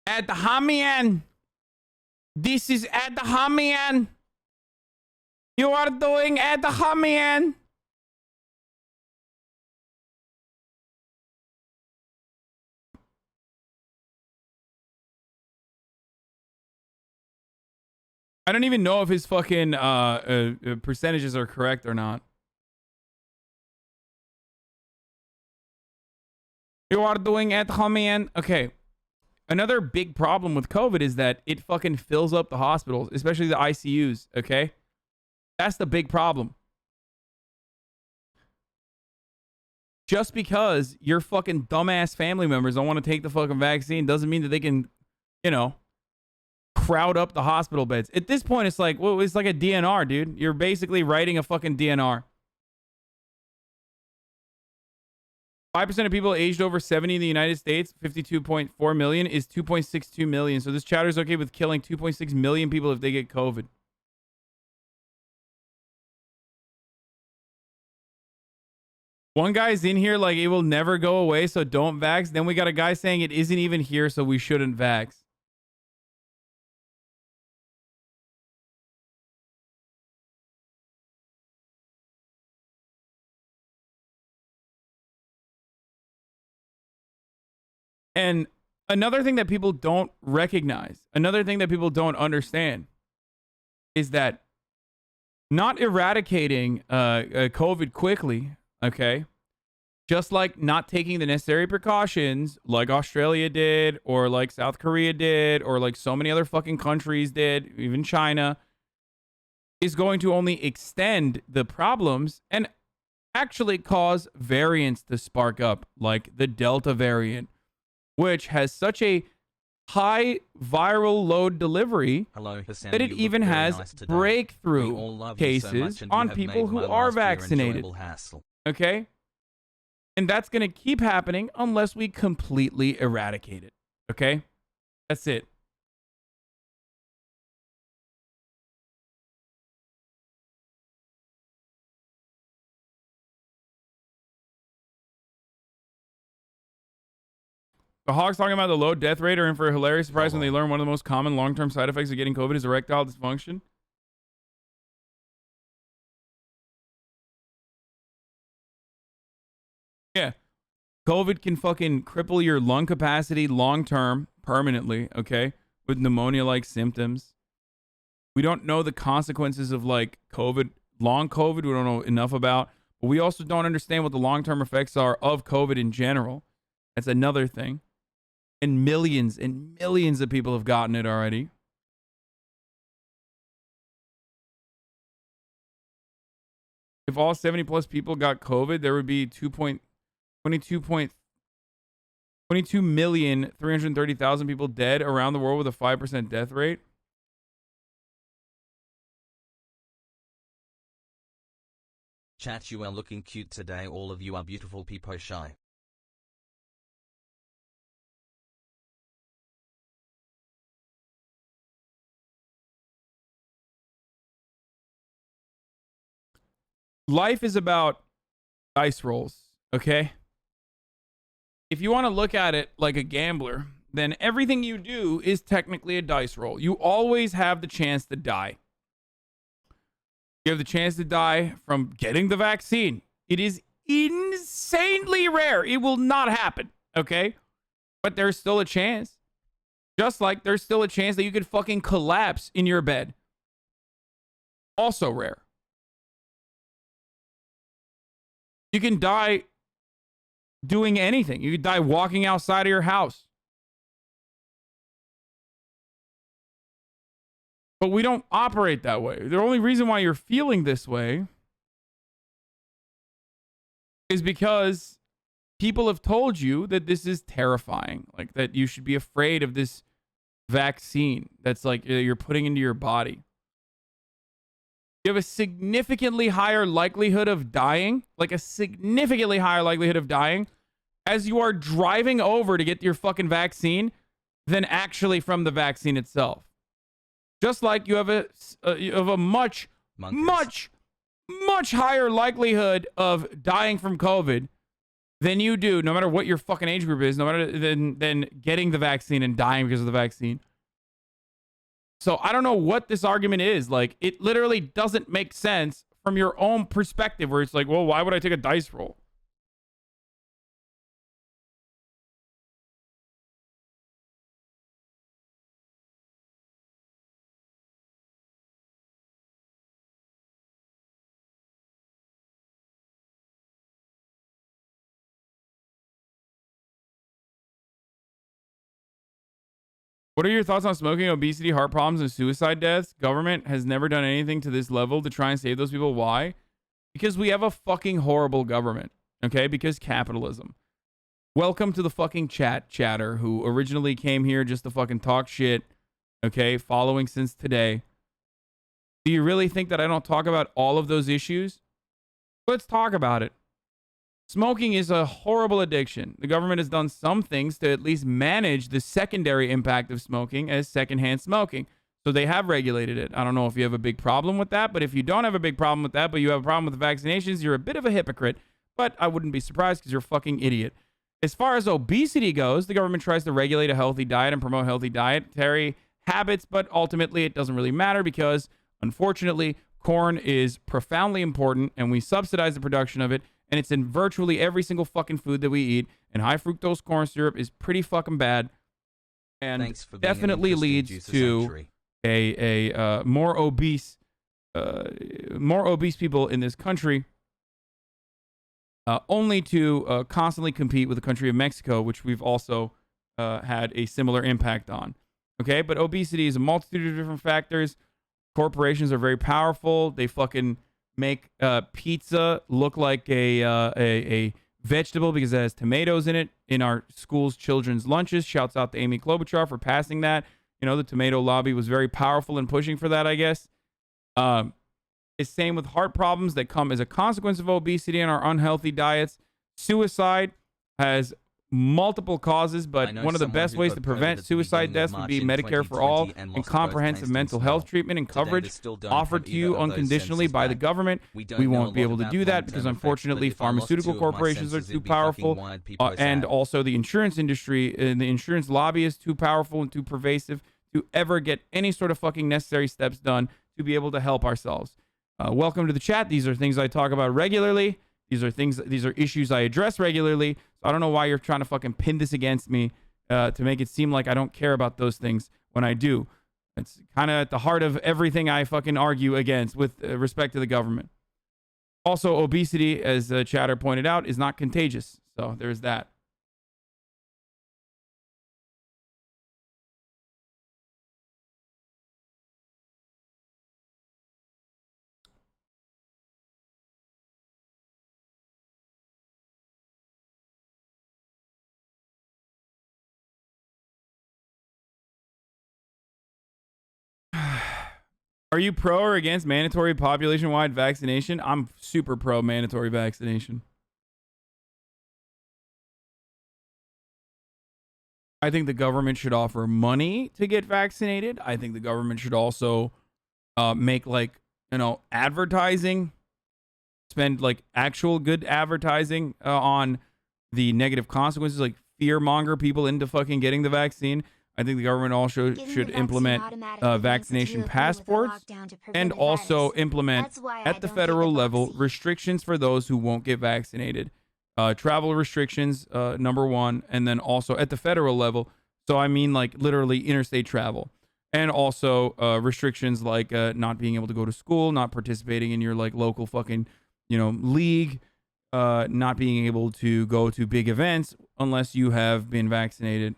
At the Hamian. This is at the Hamian. You are doing at the Hamian. I don't even know if his fucking percentages are correct or not. You are doing at Hamian. Okay. Another big problem with COVID is that it fucking fills up the hospitals, especially the ICUs, okay? That's the big problem. Just because your fucking dumbass family members don't want to take the fucking vaccine doesn't mean that they can, you know, crowd up the hospital beds. At this point, it's like, well, it's like a DNR, dude. You're basically writing a fucking DNR. 5% of people aged over 70 in the United States, 52.4 million, is 2.62 million. So this chowder is okay with killing 2.6 million people if they get COVID. One guy's in here like it will never go away, so don't vax. Then we got a guy saying it isn't even here, so we shouldn't vax. And another thing that people don't recognize, another thing that people don't understand is that not eradicating COVID quickly, okay, just like not taking the necessary precautions like Australia did or like South Korea did or like so many other fucking countries did, even China, is going to only extend the problems and actually cause variants to spark up, like the Delta variant, which has such a high viral load delivery that it even has breakthrough cases on people who are vaccinated. Okay? And that's going to keep happening unless we completely eradicate it. Okay? That's it. The Hogs talking about the low death rate are in for a hilarious surprise when they learn one of the most common long-term side effects of getting COVID is erectile dysfunction. Yeah. COVID can fucking cripple your lung capacity long-term, permanently, okay? With pneumonia-like symptoms. We don't know the consequences of, like, COVID, long COVID, we don't know enough about. But we also don't understand what the long-term effects are of COVID in general. That's another thing. And millions of people have gotten it already. If all 70 plus people got COVID, there would be 22,330,000 people dead around the world with a 5% death rate. Chat, you are looking cute today. All of you are beautiful people shy. life is about dice rolls, okay? If you want to look at it like a gambler, then everything you do is technically a dice roll. You always have the chance to die. You have the chance to die from getting the vaccine. It is insanely rare. It will not happen, okay? But there's still a chance. Just like there's still a chance that you could fucking collapse in your bed. Also rare. You can die doing anything. You could die walking outside of your house. But we don't operate that way. The only reason why you're feeling this way is because people have told you that this is terrifying. Like that you should be afraid of this vaccine that's like you're putting into your body. You have a significantly higher likelihood of dying, like a significantly higher likelihood of dying as you are driving over to get your fucking vaccine than actually from the vaccine itself. Just like you have a much higher likelihood of dying from COVID than you do, no matter what your fucking age group is, no matter than getting the vaccine and dying because of the vaccine. So I don't know what this argument is. Like, it literally doesn't make sense from your own perspective, where it's like, well, why would I take a dice roll? What are your thoughts on smoking, obesity, heart problems, and suicide deaths? Government has never done anything to this level to try and save those people. Why? Because we have a fucking horrible government. Okay? Because capitalism. Welcome to the fucking chatter who originally came here just to fucking talk shit. Okay? Following since today. Do you really think that I don't talk about all of those issues? Let's talk about it. Smoking is a horrible addiction. The government has done some things to at least manage the secondary impact of smoking as secondhand smoking. So they have regulated it. I don't know if you have a big problem with that, but if you don't have a big problem with that, but you have a problem with the vaccinations, you're a bit of a hypocrite. But I wouldn't be surprised because you're a fucking idiot. As far as obesity goes, the government tries to regulate a healthy diet and promote healthy dietary habits, but ultimately it doesn't really matter because, unfortunately, corn is profoundly important and we subsidize the production of it. And it's in virtually every single fucking food that we eat. And high fructose corn syrup is pretty fucking bad. And definitely leads to more obese people in this country. Only to constantly compete with the country of Mexico, which we've also had a similar impact on. Okay, but obesity is a multitude of different factors. Corporations are very powerful. They fucking make pizza look like a vegetable because it has tomatoes in it in our school's children's lunches. Shouts out to Amy Klobuchar for passing that. You know, the tomato lobby was very powerful in pushing for that, I guess. It's same with heart problems that come as a consequence of obesity and our unhealthy diets. Suicide has multiple causes, but one of the best ways to prevent suicide deaths would be Medicare for all and comprehensive mental health treatment and coverage offered to you unconditionally by the government. We won't be able to do that because unfortunately pharmaceutical corporations are too powerful, and also the insurance industry and the insurance lobby is too powerful and too pervasive to ever get any sort of fucking necessary steps done to be able to help ourselves. Welcome to the chat. These are things I talk about regularly. These are issues I address regularly. So I don't know why you're trying to fucking pin this against me to make it seem like I don't care about those things when I do. It's kind of at the heart of everything I fucking argue against with respect to the government. Also, obesity, as Chatter pointed out, is not contagious. So there's that. Are you pro or against mandatory population-wide vaccination? I'm super pro mandatory vaccination. I think the government should offer money to get vaccinated. I think the government should also make, like, you know, advertising spend like actual good advertising on the negative consequences, like fear monger people into fucking getting the vaccine. I think the government also should implement vaccination passports and also implement at the federal level restrictions for those who won't get vaccinated. Travel restrictions, number one, and then also at the federal level. So I mean like literally interstate travel. And also restrictions like not being able to go to school, not participating in your like local fucking, league, not being able to go to big events unless you have been vaccinated.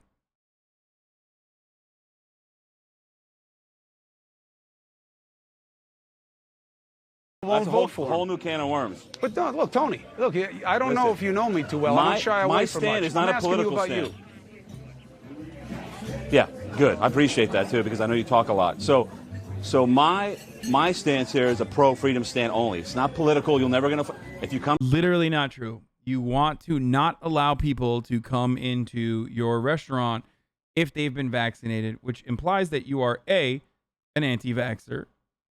Won't vote for whole new can of worms. But look, Tony, look, I don't know if you know me too well. I don't shy away from much. My stand is not I'm a political asking you about stand. Yeah, good. I appreciate that too because I know you talk a lot. So my stance here is a pro-freedom stand only. It's not political. You're never gonna. If you come. Literally not true. You want to not allow people to come into your restaurant if they've been vaccinated, which implies that you are an anti-vaxxer.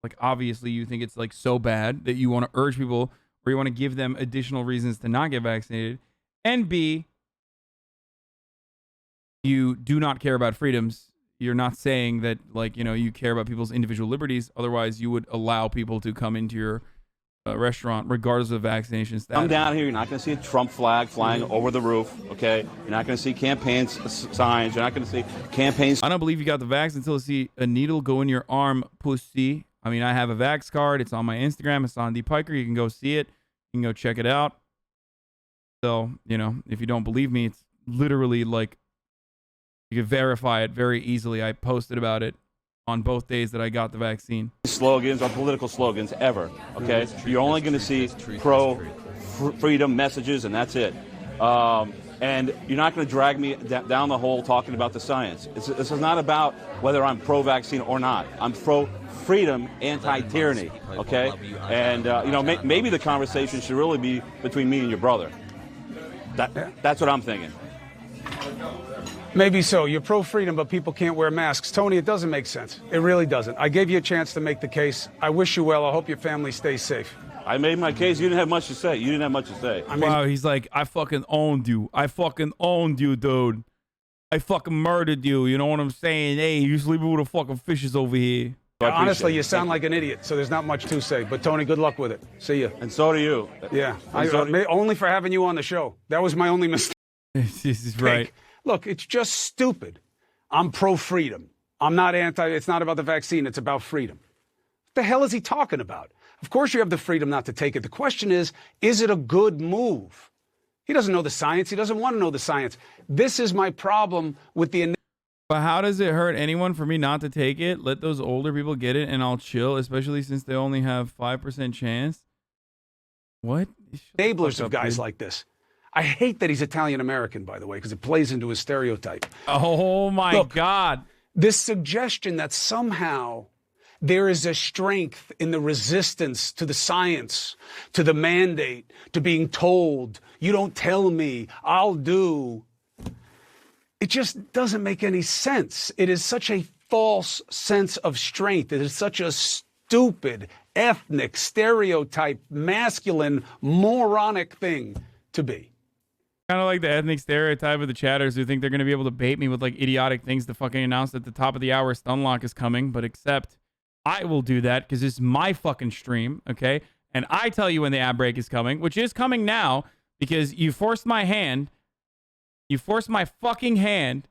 Like, obviously, you think it's, like, so bad that you want to urge people or you want to give them additional reasons to not get vaccinated. And B, you do not care about freedoms. You're not saying that, like, you care about people's individual liberties. Otherwise, you would allow people to come into your restaurant regardless of vaccination status. Come down here. You're not going to see a Trump flag flying over the roof, okay? You're not going to see campaign signs. You're not going to see campaigns. I don't believe you got the vax until I see a needle go in your arm, pussy. I mean, I have a vax card. It's on my Instagram. It's on D Piker. You can go see it. You can go check it out. So, if you don't believe me, it's literally like you can verify it very easily. I posted about it on both days that I got the vaccine. Slogans or political slogans ever, okay? You're only going to see pro-freedom messages, and that's it. And you're not going to drag me down the hole talking about the science. This is not about whether I'm pro-vaccine or not. I'm pro-freedom, anti-tyranny, okay? And, maybe the conversation should really be between me and your brother. That's what I'm thinking. Maybe so. You're pro-freedom, but people can't wear masks. Tony, it doesn't make sense. It really doesn't. I gave you a chance to make the case. I wish you well. I hope your family stays safe. I made my case. You didn't have much to say. Wow, he's like, I fucking owned you. I fucking owned you, dude. I fucking murdered you. You know what I'm saying? Hey, you sleeping with the fucking fishes over here. Honestly, you sound like an idiot, so there's not much to say. But, Tony, good luck with it. See you. And so do you. Yeah. Only for having you on the show. That was my only mistake. This is right. Look, it's just stupid. I'm pro-freedom. I'm not it's not about the vaccine. It's about freedom. What the hell is he talking about? Of course you have the freedom not to take it. The question is it a good move? He doesn't know the science. He doesn't want to know the science. This is my problem with the... But how does it hurt anyone for me not to take it? Let those older people get it and I'll chill, especially since they only have 5% chance. What? Enablers of guys like this. I hate that he's Italian-American, by the way, because it plays into his stereotype. Oh, my God. This suggestion that somehow there is a strength in the resistance to the science, to the mandate, to being told, you don't tell me, I'll do. It just doesn't make any sense. It is such a false sense of strength. It is such a stupid, ethnic, stereotype, masculine, moronic thing to be. Kind of like the ethnic stereotype of the chatters who think they're going to be able to bait me with like idiotic things to fucking announce at the top of the hour Stunlock is coming, but except I will do that because it's my fucking stream, okay? And I tell you when the ad break is coming, which is coming now because you forced my hand. You forced my fucking hand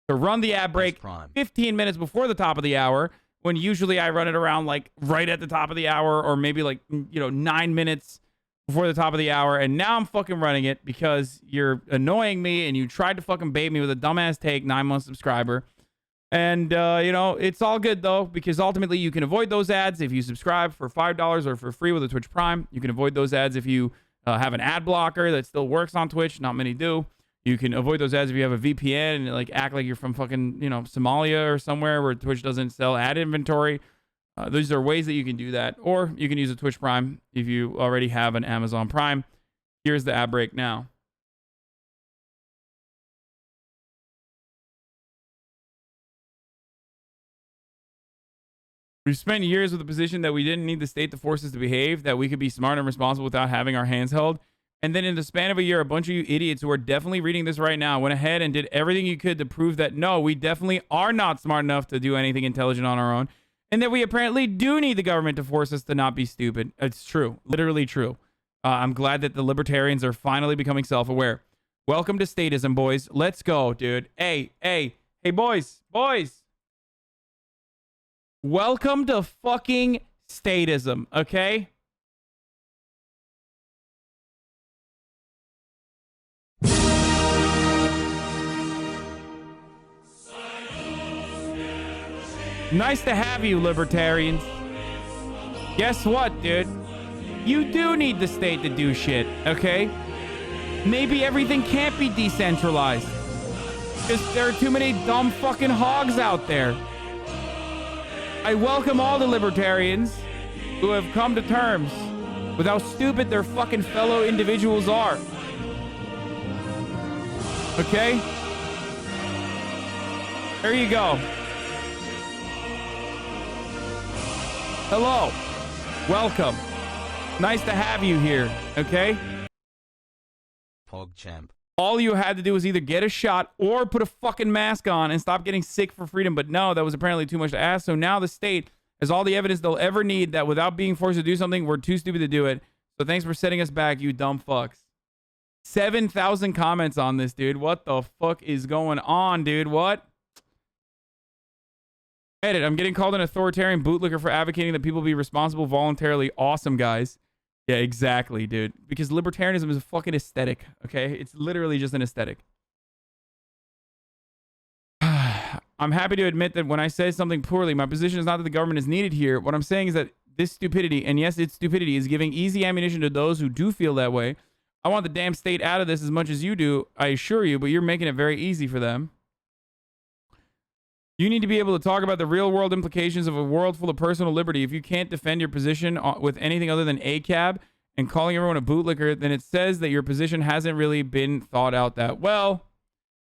to run the ad break 15 minutes before the top of the hour when usually I run it around like right at the top of the hour or maybe like, 9 minutes before the top of the hour, and now I'm fucking running it because you're annoying me and you tried to fucking bait me with a dumbass take, 9-month subscriber. And, it's all good, though, because ultimately you can avoid those ads if you subscribe for $5 or for free with a Twitch Prime. You can avoid those ads if you have an ad blocker that still works on Twitch. Not many do. You can avoid those ads if you have a VPN and, like, act like you're from fucking, Somalia or somewhere where Twitch doesn't sell ad inventory. Those are ways that you can do that. Or you can use a Twitch Prime if you already have an Amazon Prime. Here's the ad break now. We've spent years with the position that we didn't need the state to force us to behave, that we could be smart and responsible without having our hands held. And then in the span of a year, a bunch of you idiots who are definitely reading this right now went ahead and did everything you could to prove that, no, we definitely are not smart enough to do anything intelligent on our own. And that we apparently do need the government to force us to not be stupid. It's true. Literally true. I'm glad that the libertarians are finally becoming self-aware. Welcome to statism, boys. Let's go, dude. Hey, boys. Welcome to fucking statism, okay? Nice to have you, libertarians. Guess what, dude? You do need the state to do shit, okay? Maybe everything can't be decentralized. Because there are too many dumb fucking hogs out there. I welcome all the libertarians who have come to terms with how stupid their fucking fellow individuals are. Okay? There you go. Hello. Welcome. Nice to have you here, okay? PogChamp. All you had to do was either get a shot or put a fucking mask on and stop getting sick for freedom. But no, that was apparently too much to ask. So now the state has all the evidence they'll ever need that without being forced to do something, we're too stupid to do it. So thanks for setting us back, you dumb fucks. 7,000 comments on this, dude. What the fuck is going on, dude? What? Edit. I'm getting called an authoritarian bootlicker for advocating that people be responsible voluntarily. Awesome, guys. Yeah, exactly, dude. Because libertarianism is a fucking aesthetic, okay? It's literally just an aesthetic. I'm happy to admit that when I say something poorly, my position is not that the government is needed here. What I'm saying is that this stupidity, and yes, it's stupidity, is giving easy ammunition to those who do feel that way. I want the damn state out of this as much as you do, I assure you, but you're making it very easy for them. You need to be able to talk about the real-world implications of a world full of personal liberty. If you can't defend your position with anything other than ACAB and calling everyone a bootlicker, then it says that your position hasn't really been thought out that well.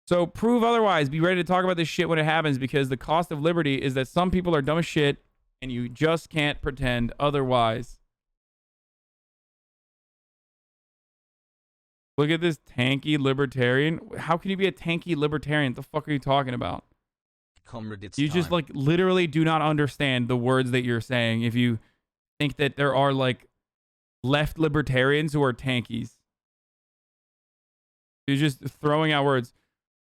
So prove otherwise. Be ready to talk about this shit when it happens, because the cost of liberty is that some people are dumb as shit and you just can't pretend otherwise. Look at this tanky libertarian. How can you be a tanky libertarian? What the fuck are you talking about? Comrade, it's You just like literally do not understand the words that you're saying if you think that there are like left libertarians who are tankies. You're just throwing out words.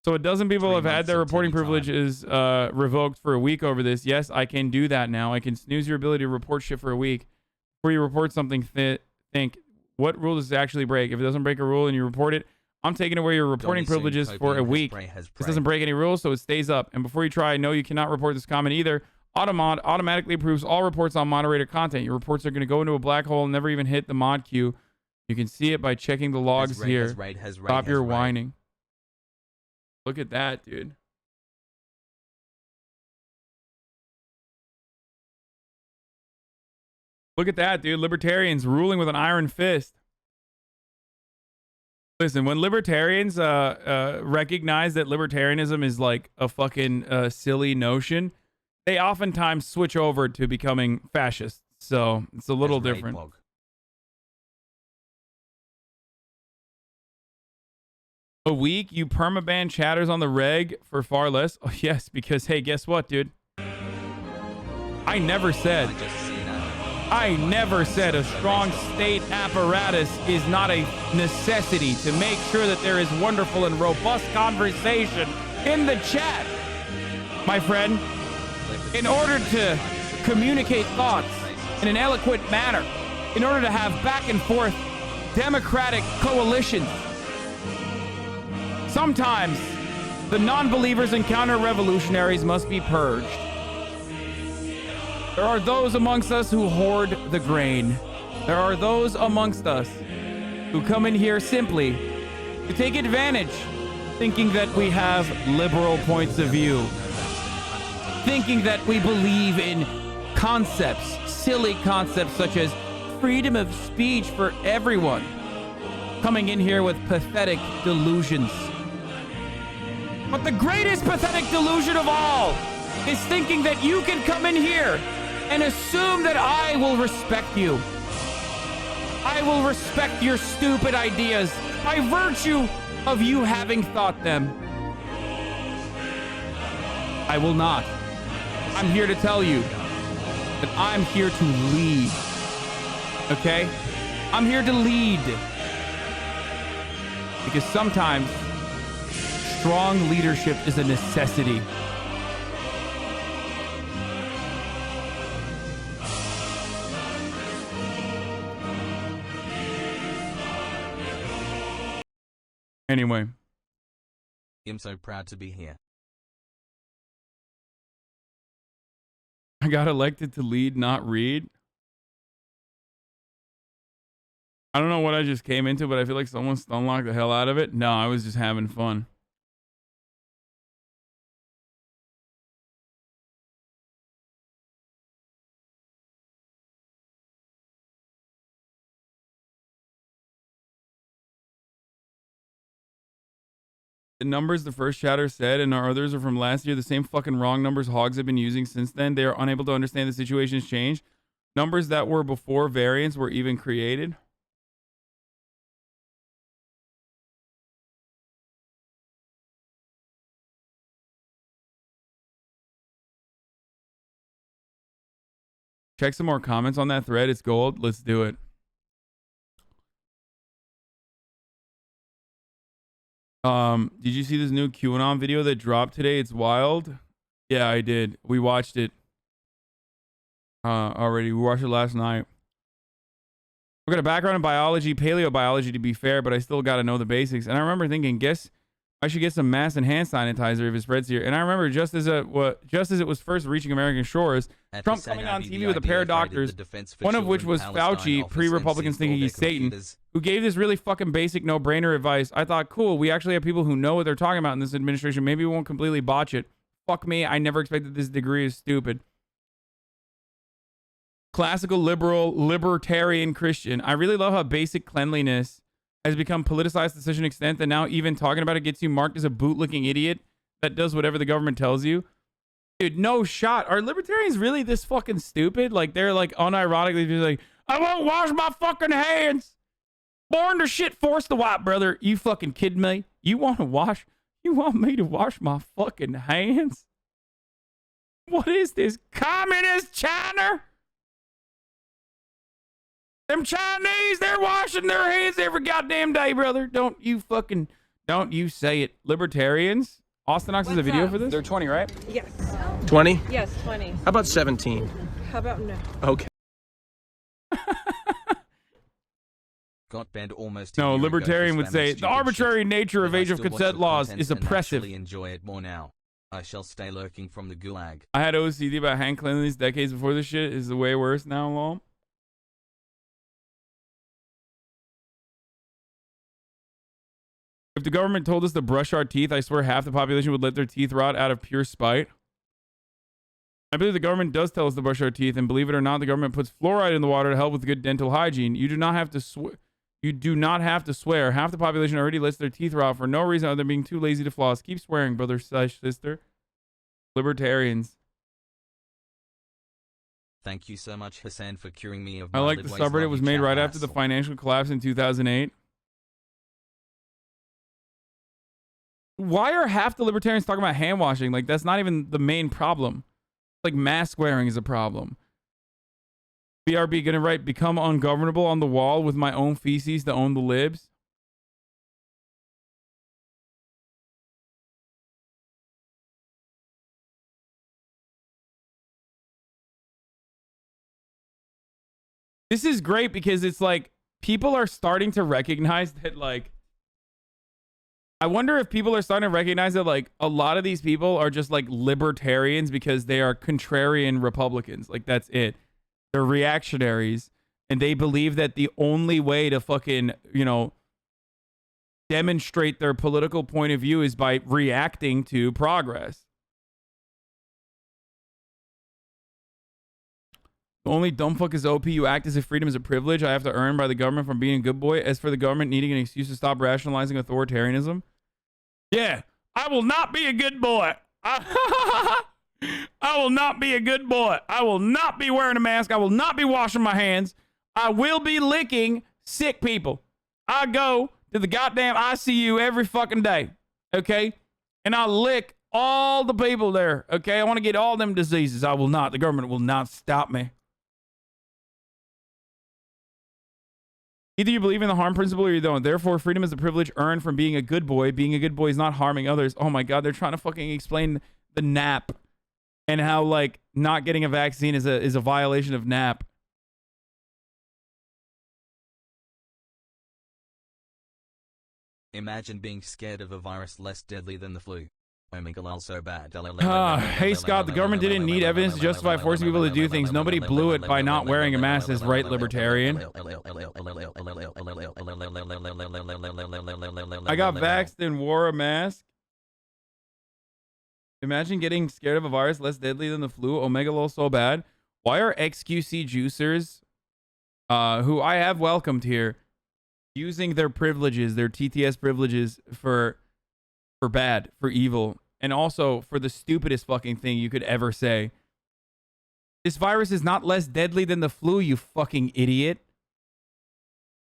So a dozen people have had their reporting privileges revoked for a week over this. Yes, I can do that now. I can snooze your ability to report shit for a week. Before you report something, think, what rule does it actually break? If it doesn't break a rule and you report it, I'm taking away your reporting privileges for a week. This doesn't break any rules, so it stays up. And before you try, no, you cannot report this comment either. Automod automatically approves all reports on moderator content. Your reports are going to go into a black hole and never even hit the mod queue. You can see it by checking the logs here. Stop your whining. Look at that, dude. Look at that, dude. Libertarians ruling with an iron fist. Listen, when libertarians recognize that libertarianism is like a fucking silly notion, they oftentimes switch over to becoming fascists. So it's a little different. A week, you permaban chatters on the reg for far less. Oh, yes, because, hey, guess what, dude? I never said a strong state apparatus is not a necessity to make sure that there is wonderful and robust conversation in the chat. My friend, in order to communicate thoughts in an eloquent manner, in order to have back and forth democratic coalitions, sometimes the non-believers and counter-revolutionaries must be purged. There are those amongst us who hoard the grain. There are those amongst us who come in here simply to take advantage, thinking that we have liberal points of view, thinking that we believe in concepts, silly concepts such as freedom of speech for everyone, coming in here with pathetic delusions. But the greatest pathetic delusion of all is thinking that you can come in here and assume that I will respect you. I will respect your stupid ideas by virtue of you having thought them. I will not. I'm here to tell you that I'm here to lead. Okay? I'm here to lead. Because sometimes strong leadership is a necessity. Anyway. I'm so proud to be here. I got elected to lead, not read. I don't know what I just came into, but I feel like someone stunlocked the hell out of it. No, I was just having fun. The numbers the first chatter said and our others are from last year. The same fucking wrong numbers hogs have been using since then. They are unable to understand the situation's changed. Numbers that were before variants were even created. Check some more comments on that thread. It's gold. Let's do it. Did you see this new QAnon video that dropped today? It's wild. Yeah, I did. We watched it already. We watched it last night. We got a background in biology, paleobiology to be fair, but I still got to know the basics. And I remember thinking, guess I should get some mask and hand sanitizer if it spreads here. And I remember just as it was first reaching American shores, Trump coming on TV with a pair of doctors, one of which was Fauci, pre-Republicans thinking he's Satan, who gave this really fucking basic no-brainer advice. I thought, cool, we actually have people who know what they're talking about in this administration. Maybe we won't completely botch it. Fuck me, I never expected this degree is stupid. Classical liberal, libertarian Christian. I really love how basic cleanliness has become politicized to such an extent that now even talking about it gets you marked as a bootlicking idiot that does whatever the government tells you. Dude, no shot. Are libertarians really this fucking stupid? Like, they're like unironically just like, I won't wash my fucking hands. Born to shit, force the white brother. You fucking kidding me? You want me to wash my fucking hands? What is this? Communist China? Them Chinese, they're washing their hands every goddamn day, brother. Don't you say it. Libertarians? Austin Knox is a video for this? They're 20, right? Yes. 20? Yes, 20. How about 17? How about no? Okay. Got banned almost. No, libertarian would say the arbitrary nature of age of consent laws is oppressive. I enjoy it more now. I shall stay lurking from the gulag. I had OCD about hand cleanliness decades before this shit. Is way worse now, lol. If the government told us to brush our teeth, I swear half the population would let their teeth rot out of pure spite. I believe the government does tell us to brush our teeth, and believe it or not, the government puts fluoride in the water to help with good dental hygiene. You do not have to swear. Half the population already lets their teeth rot for no reason other than being too lazy to floss. Keep swearing, brother slash sister. Libertarians. Thank you so much, Hasan, for curing me of I like the subreddit was made right after the financial collapse in 2008. Why are half the libertarians talking about hand washing? Like, that's not even the main problem. Like, mask wearing is a problem. BRB gonna write, become ungovernable on the wall with my own feces to own the libs. This is great because it's like, people are starting to recognize that, like, I wonder if people are starting to recognize that, like, a lot of these people are just, like, libertarians because they are contrarian Republicans. Like, that's it. They're reactionaries, and they believe that the only way to fucking, demonstrate their political point of view is by reacting to progress. The only dumb fuck is OP. You act as if freedom is a privilege I have to earn by the government from being a good boy. As for the government needing an excuse to stop rationalizing authoritarianism. Yeah, I will not be a good boy. I will not be a good boy. I will not be wearing a mask. I will not be washing my hands. I will be licking sick people. I go to the goddamn ICU every fucking day, okay? And I lick all the people there, okay? I want to get all them diseases. I will not. The government will not stop me. Either you believe in the harm principle or you don't. Therefore, freedom is a privilege earned from being a good boy. Being a good boy is not harming others. Oh my God, they're trying to fucking explain the NAP and how, like, not getting a vaccine is a violation of NAP. Imagine being scared of a virus less deadly than the flu. Omega lol so bad. Hey Scott, the government didn't need evidence to justify forcing people to do things. Nobody blew it by not wearing a mask, is right, Libertarian. I got vaxxed and wore a mask. Imagine getting scared of a virus less deadly than the flu. Omega lol so bad. Why are XQC juicers, who I have welcomed here, using their privileges, their TTS privileges for bad, for evil, and also for the stupidest fucking thing you could ever say? This virus is not less deadly than the flu, you fucking idiot.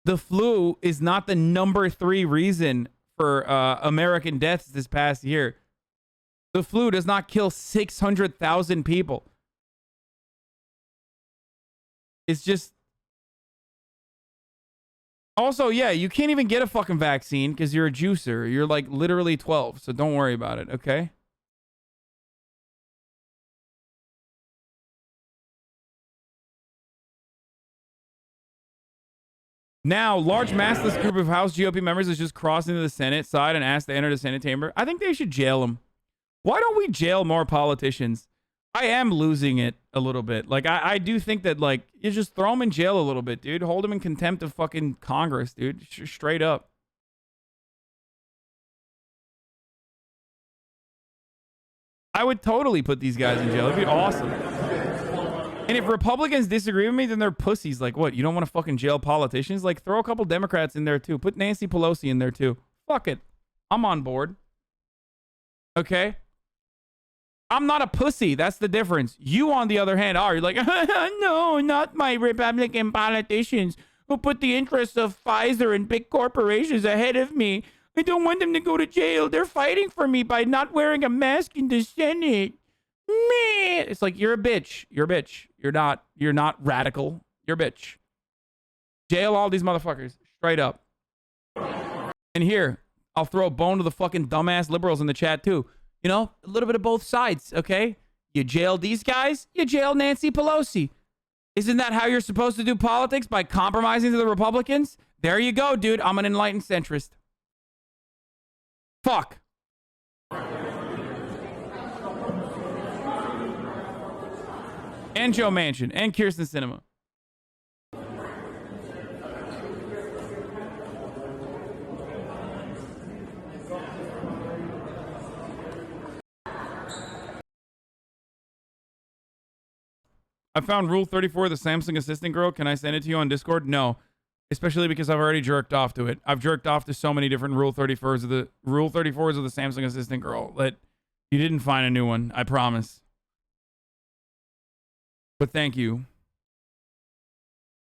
The flu is not the number 3 reason for American deaths this past year. The flu does not kill 600,000 people. It's just... Also, yeah, you can't even get a fucking vaccine because you're a juicer. You're like literally 12, so don't worry about it, okay? Now, large massless group of House GOP members has just crossed into the Senate side and asked to enter the Senate chamber. I think they should jail them. Why don't we jail more politicians? I am losing it a little bit. Like, I do think that, like, you just throw them in jail a little bit, dude. Hold them in contempt of fucking Congress, dude. Straight up. I would totally put these guys in jail. It'd be awesome. And if Republicans disagree with me, then they're pussies. Like, what? You don't want to fucking jail politicians? Like, throw a couple Democrats in there, too. Put Nancy Pelosi in there, too. Fuck it. I'm on board. Okay? I'm not a pussy. That's the difference. You, on the other hand, are. You're like, no, not my Republican politicians who put the interests of Pfizer and big corporations ahead of me. I don't want them to go to jail. They're fighting for me by not wearing a mask in the Senate. Meh. It's like, you're a bitch. You're a bitch. You're not radical. You're a bitch. Jail all these motherfuckers. Straight up. And here, I'll throw a bone to the fucking dumbass liberals in the chat, too. You know, a little bit of both sides, okay? You jail these guys, you jail Nancy Pelosi. Isn't that how you're supposed to do politics? By compromising to the Republicans? There you go, dude. I'm an enlightened centrist. Fuck. And Joe Manchin and Kyrsten Sinema. I found Rule 34 of the Samsung Assistant girl. Can I send it to you on Discord? No. Especially because I've already jerked off to it. I've jerked off to so many different Rule 34s of the Samsung Assistant girl that you didn't find a new one. I promise. But thank you.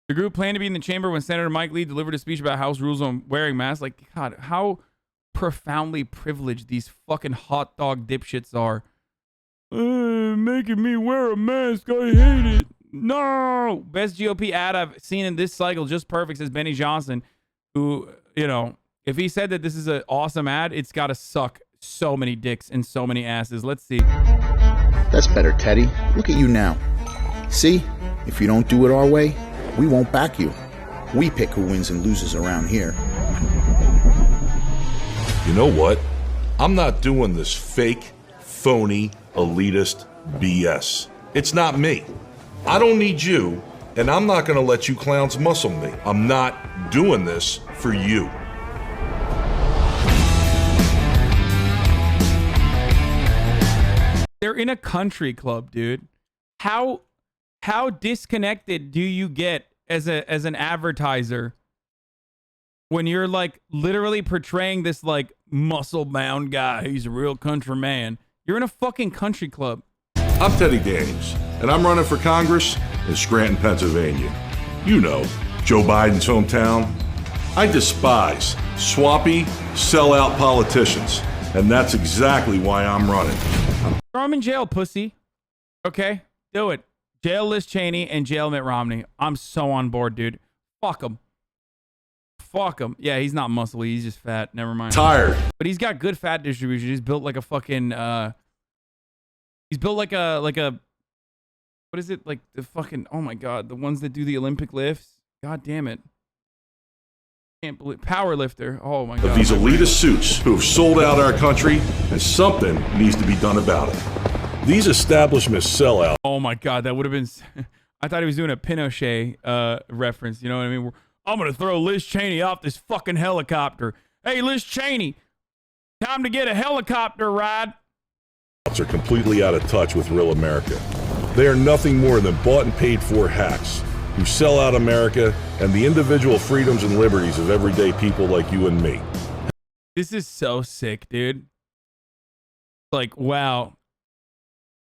The group planned to be in the chamber when Senator Mike Lee delivered a speech about House rules on wearing masks. Like, God, how profoundly privileged these fucking hot dog dipshits are. Making me wear a mask. I hate it. No. Best GOP ad I've seen in this cycle, just perfect, says Benny Johnson, who, you know, if he said that this is an awesome ad, it's got to suck so many dicks and so many asses. Let's see. That's better, Teddy. Look at you now. See? If you don't do it our way, we won't back you. We pick who wins and loses around here. You know what? I'm not doing this fake, phony, elitist BS. It's not me. I don't need you, and I'm not going to let you clowns muscle me. I'm not doing this for you. They're in a country club, dude. How disconnected do you get as an advertiser when you're like literally portraying this like muscle bound guy? He's a real country man. You're in a fucking country club. I'm Teddy Daniels, and I'm running for Congress in Scranton, Pennsylvania. You know, Joe Biden's hometown. I despise swampy, sellout politicians, and that's exactly why I'm running. Throw him in jail, pussy. Okay, do it. Jail Liz Cheney and jail Mitt Romney. I'm so on board, dude. Fuck him. Fuck him. Yeah, he's not muscly. He's just fat. Never mind. Tired. But he's got good fat distribution. He's built like a fucking. He's built like a. What is it? Like the fucking. Oh my god, the ones that do the Olympic lifts. God damn it. Can't believe power lifter. Oh my god. Of these elitist suits who have sold out our country, and something needs to be done about it. These establishments sell out. Oh my god, that would have been. I thought he was doing a Pinochet reference. You know what I mean? I'm gonna throw Liz Cheney off this fucking helicopter. Hey, Liz Cheney, time to get a helicopter ride. Are completely out of touch with real America. They are nothing more than bought and paid for hacks who sell out America and the individual freedoms and liberties of everyday people like you and me. This is so sick, dude. Like, wow.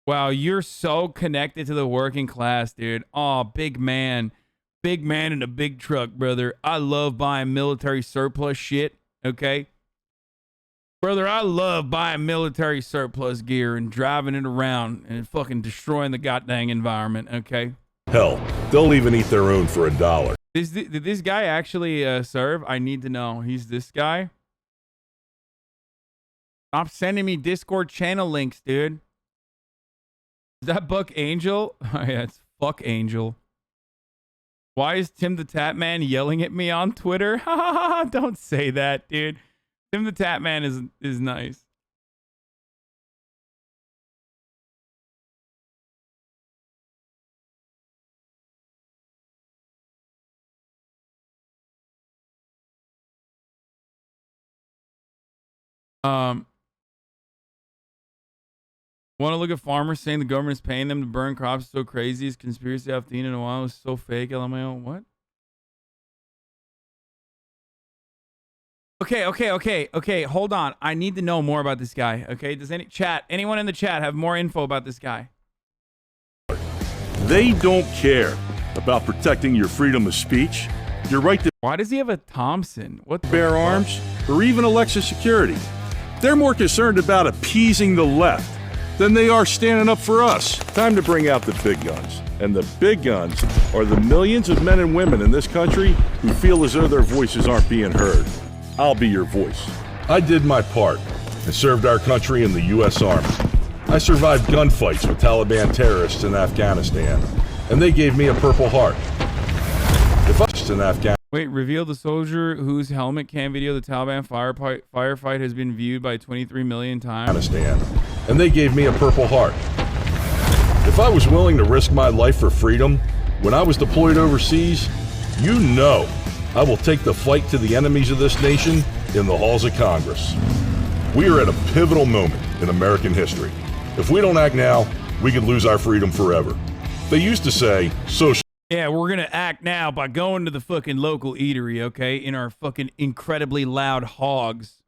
Wow, you're so connected to the working class, dude. Oh, big man. Big man in a big truck, brother. I love buying military surplus shit, okay? Brother, I love buying military surplus gear and driving it around and fucking destroying the goddamn environment, okay? Hell, they'll even eat their own for $1. Did this guy actually serve? I need to know. He's this guy? Stop sending me Discord channel links, dude. Is that Buck Angel? Oh, yeah, it's Fuck Angel. Why is Tim the Tap Man yelling at me on Twitter? Don't say that, dude. Tim the Tap Man is nice. Want to look at farmers saying the government is paying them to burn crops so crazy? Is conspiracy I've seen in a while. It's so fake. LMAO. What? Okay. Hold on. I need to know more about this guy. Okay. Does anyone in the chat have more info about this guy? They don't care about protecting your freedom of speech, your right to Why does he have a Thompson? What the bear arms, or even election security. They're more concerned about appeasing the left than they are standing up for us. Time to bring out the big guns. And the big guns are the millions of men and women in this country who feel as though their voices aren't being heard. I'll be your voice. I did my part and served our country in the U.S. Army. I survived gunfights with Taliban terrorists in Afghanistan, and they gave me a Purple Heart. If I was in Afghanistan... Wait, reveal the soldier whose helmet cam video the Taliban firefight has been viewed by 23 million times. And they gave me a Purple Heart. If I was willing to risk my life for freedom when I was deployed overseas, you know I will take the fight to the enemies of this nation in the halls of Congress. We are at a pivotal moment in American history. If we don't act now, we could lose our freedom forever. They used to say, social... Yeah, we're going to act now by going to the fucking local eatery, okay? In our fucking incredibly loud hogs.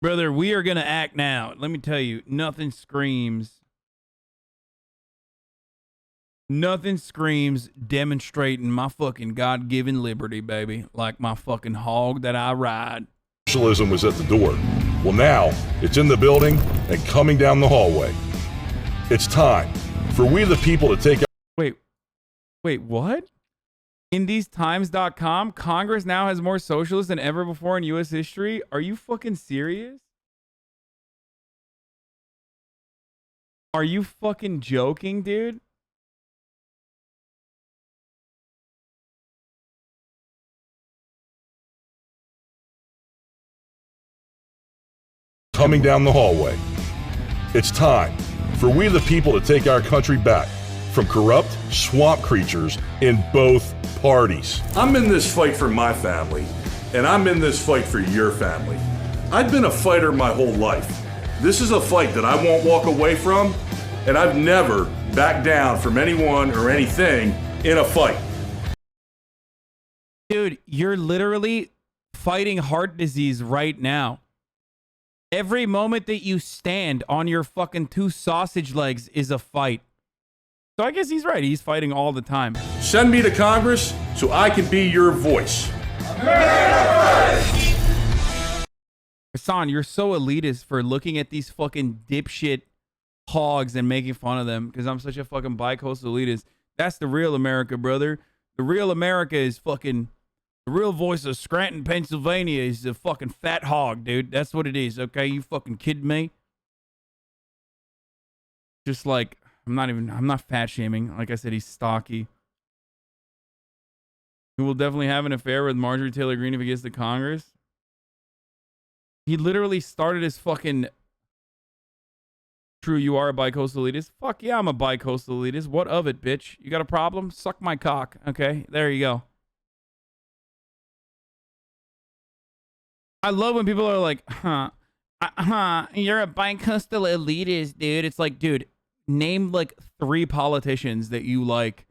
Brother, we are going to act now. Let me tell you, nothing screams demonstrating my fucking God-given liberty, baby. Like my fucking hog that I ride. Socialism was at the door. Well, now it's in the building and coming down the hallway. It's time for we the people to take... Wait, what? InDeseTimes.com, Congress now has more socialists than ever before in U.S. history? Are you fucking serious? Are you fucking joking, dude? Coming down the hallway. It's time for we the people to take our country back from corrupt swamp creatures in both parties. I'm in this fight for my family, and I'm in this fight for your family. I've been a fighter my whole life. This is a fight that I won't walk away from, and I've never backed down from anyone or anything in a fight. Dude, you're literally fighting heart disease right now. Every moment that you stand on your fucking 2 sausage legs is a fight. So I guess he's right. He's fighting all the time. Send me to Congress so I can be your voice. Hasan, you're so elitist for looking at these fucking dipshit hogs and making fun of them because I'm such a fucking bi-coastal elitist. That's the real America, brother. The real America is fucking... The real voice of Scranton, Pennsylvania is a fucking fat hog, dude. That's what it is, okay? You fucking kidding me? Just like, I'm not fat shaming. Like I said, he's stocky. Who will definitely have an affair with Marjorie Taylor Greene if he gets to Congress? He literally started his fucking... True, you are a bi-coastal elitist. Fuck yeah, I'm a bi-coastal elitist. What of it, bitch? You got a problem? Suck my cock, okay? There you go. I love when people are like, you're a bi-coastal elitist, dude. It's like, dude, name like 3 politicians that you like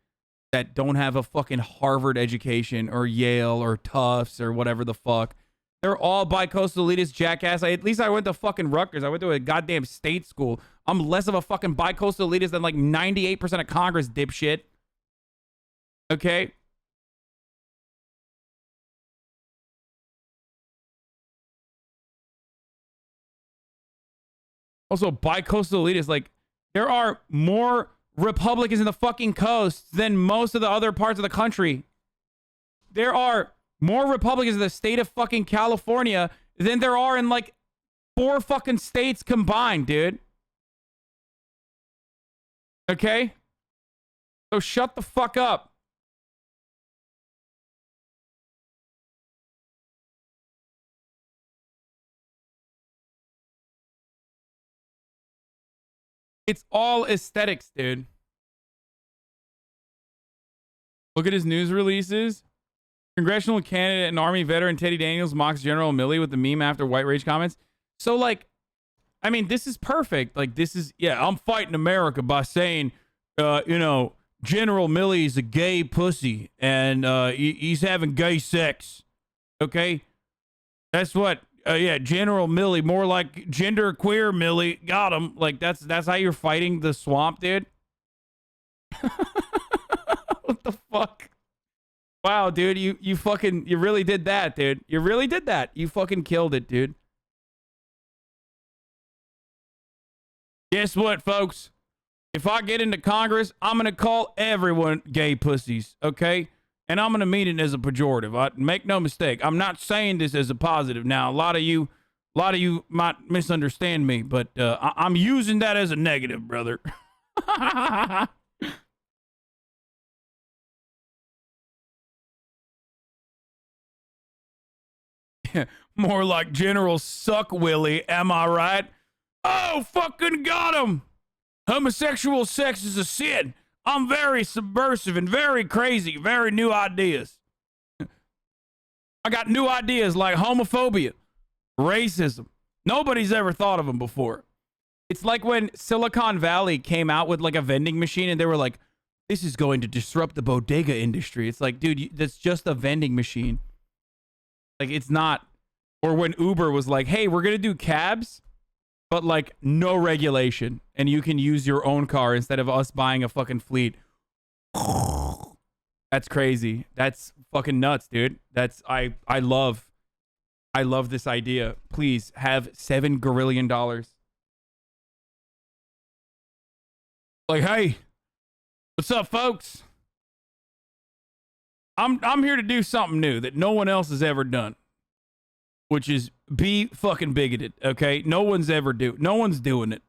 that don't have a fucking Harvard education or Yale or Tufts or whatever the fuck. They're all bi-coastal elitist jackass. At least I went to fucking Rutgers. I went to a goddamn state school. I'm less of a fucking bi-coastal elitist than like 98% of Congress, dipshit. Okay? Also, bi-coastal elitists, like, there are more Republicans in the fucking coast than most of the other parts of the country. There are more Republicans in the state of fucking California than there are in, like, 4 fucking states combined, dude. Okay? So shut the fuck up. It's all aesthetics, dude. Look at his news releases. Congressional candidate and Army veteran Teddy Daniels mocks General Milley with the meme after white rage comments. So, like, I mean, this is perfect. Like, this is, yeah, I'm fighting America by saying, you know, General Milley is a gay pussy and he's having gay sex. Okay? That's what... yeah, General Milley, more like gender queer Milley. Got him. Like, that's how you're fighting the swamp, dude? What the fuck? Wow, dude, you really did that, dude. You really did that. You fucking killed it, dude. Guess what, folks? If I get into Congress, I'm going to call everyone gay pussies, okay? And I'm going to mean it as a pejorative. Make no mistake. I'm not saying this as a positive. Now, a lot of you might misunderstand me, but I'm using that as a negative, brother. More like General Suck Willie, am I right? Oh, fucking got him. Homosexual sex is a sin. I'm very subversive and very crazy, very new ideas. I got new ideas like homophobia, racism. Nobody's ever thought of them before. It's like when Silicon Valley came out with like a vending machine and they were like, this is going to disrupt the bodega industry. It's like, dude, that's just a vending machine. Like, it's not. Or when Uber was like, hey, we're going to do cabs, but like no regulation. And you can use your own car instead of us buying a fucking fleet. That's crazy. That's fucking nuts, dude. That's, I love this idea. Please have $7 gazillion. Like, hey, what's up, folks? I'm here to do something new that no one else has ever done, which is be fucking bigoted. Okay, no one's doing it.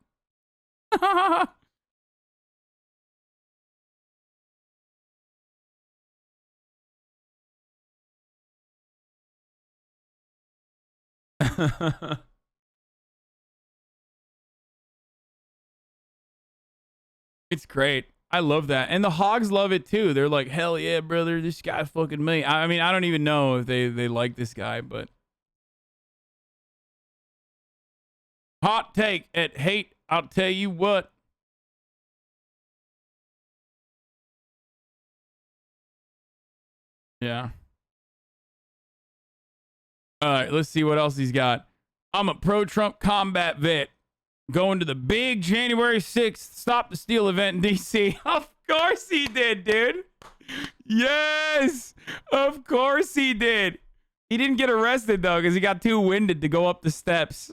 It's great. I love that. And the hogs love it too. They're like, hell yeah, brother, this guy fucking me. I mean, I don't even know if they like this guy, but hot take at hate, I'll tell you what. Yeah. All right, let's see what else he's got. I'm a pro-Trump combat vet. Going to the big January 6th Stop the Steal event in D.C. Of course he did, dude. Yes, of course he did. He didn't get arrested, though, because he got too winded to go up the steps.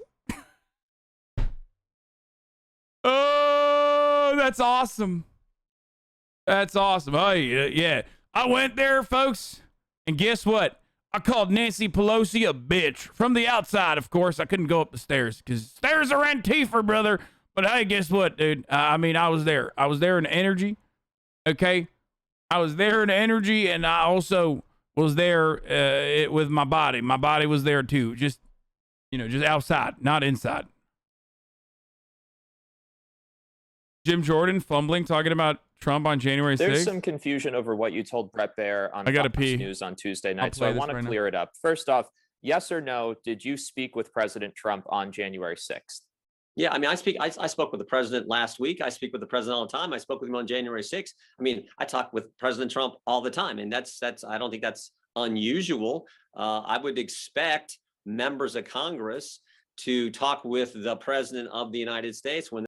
Oh, that's awesome. That's awesome. Oh, yeah. I went there, folks, and guess what? I called Nancy Pelosi a bitch. From the outside, of course. I couldn't go up the stairs because stairs are Antifa, brother. But hey, guess what, dude? I mean, I was there. I was there in energy. Okay? I was there in energy, and I also was there with my body. My body was there, too. Just, just outside, not inside. Jim Jordan fumbling, talking about Trump on January 6th. There's some confusion over what you told Brett Baer on Fox News on Tuesday night, so I want to clear it up. First off, yes or no, did you speak with President Trump on January 6th? Yeah, I mean, I spoke with the president last week. I speak with the president all the time. I spoke with him on January 6th. I mean, I talk with President Trump all the time, and that's I don't think that's unusual. I would expect members of Congress to talk with the president of the United States when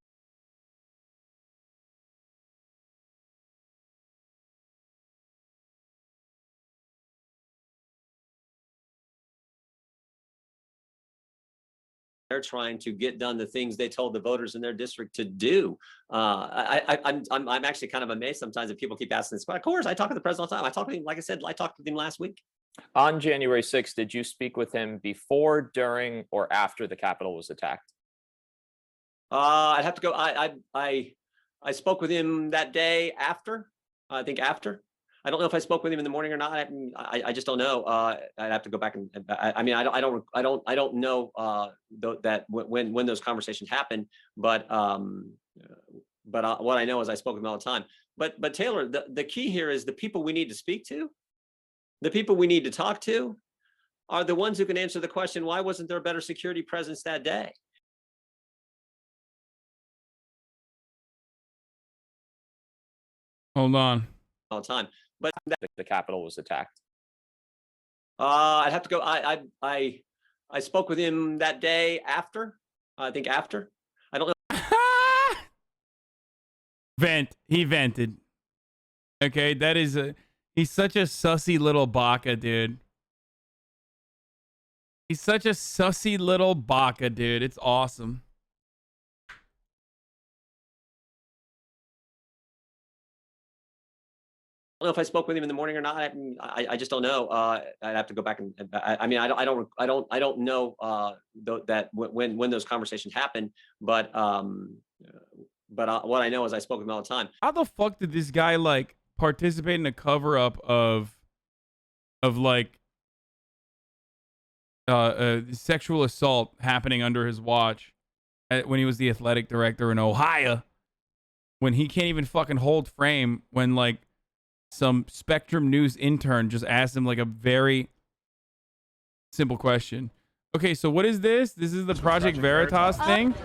they're trying to get done the things they told the voters in their district to do. I'm actually kind of amazed sometimes that people keep asking this. But of course, I talk to the president all the time. I talk to him, like I said, I talked with him last week. On January 6th, did you speak with him before, during, or after the Capitol was attacked? I'd have to go. I spoke with him that day after. I think after. I don't know if I spoke with him in the morning or not. I just don't know. I'd have to go back and. I mean, I don't know that when those conversations happen. But what I know is I spoke with him all the time. But Taylor, the key here is the people we need to speak to, the people we need to talk to, are the ones who can answer the question: why wasn't there a better security presence that day? Hold on. All the time. But the Capitol was attacked. I'd have to go. I spoke with him that day after. I think after. I don't know. He vented. Okay, he's such a sussy little baka, dude. He's such a sussy little baka, dude. It's awesome. I don't know if I spoke with him in the morning or not. I just don't know. I'd have to go back and. I mean, I don't know that when those conversations happen. But what I know is I spoke with him all the time. How the fuck did this guy like participate in a cover up of like sexual assault happening under his watch when he was the athletic director in Ohio, when he can't even fucking hold frame when like some Spectrum News intern just asked him like a very simple question. Okay, so what is this? This is the Project Veritas thing?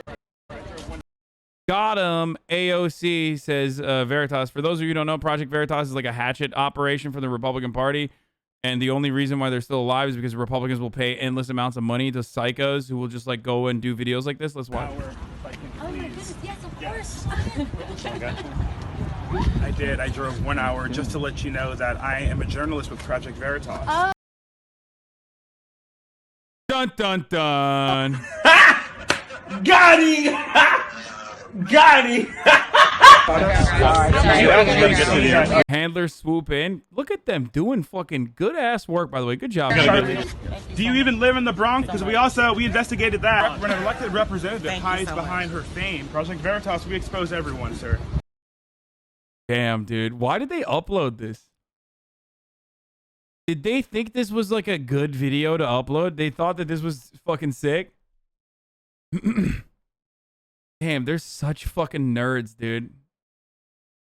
Got him. AOC says Veritas. For those of you who don't know, Project Veritas is like a hatchet operation for the Republican Party. And the only reason why they're still alive is because Republicans will pay endless amounts of money to psychos who will just like go and do videos like this. Let's watch. Oh my goodness, yes, of course. I did. I drove 1 hour just to let you know that I am a journalist with Project Veritas. Dun dun dun. Got him! Got him! Handlers swoop in. Look at them doing fucking good ass work, by the way. Good job. Do you even live in the Bronx? Because we investigated that. When an elected representative hides behind her fame, Project Veritas, we expose everyone, sir. Damn, dude. Why did they upload this? Did they think this was like a good video to upload? They thought that this was fucking sick? Damn, they're such fucking nerds, dude.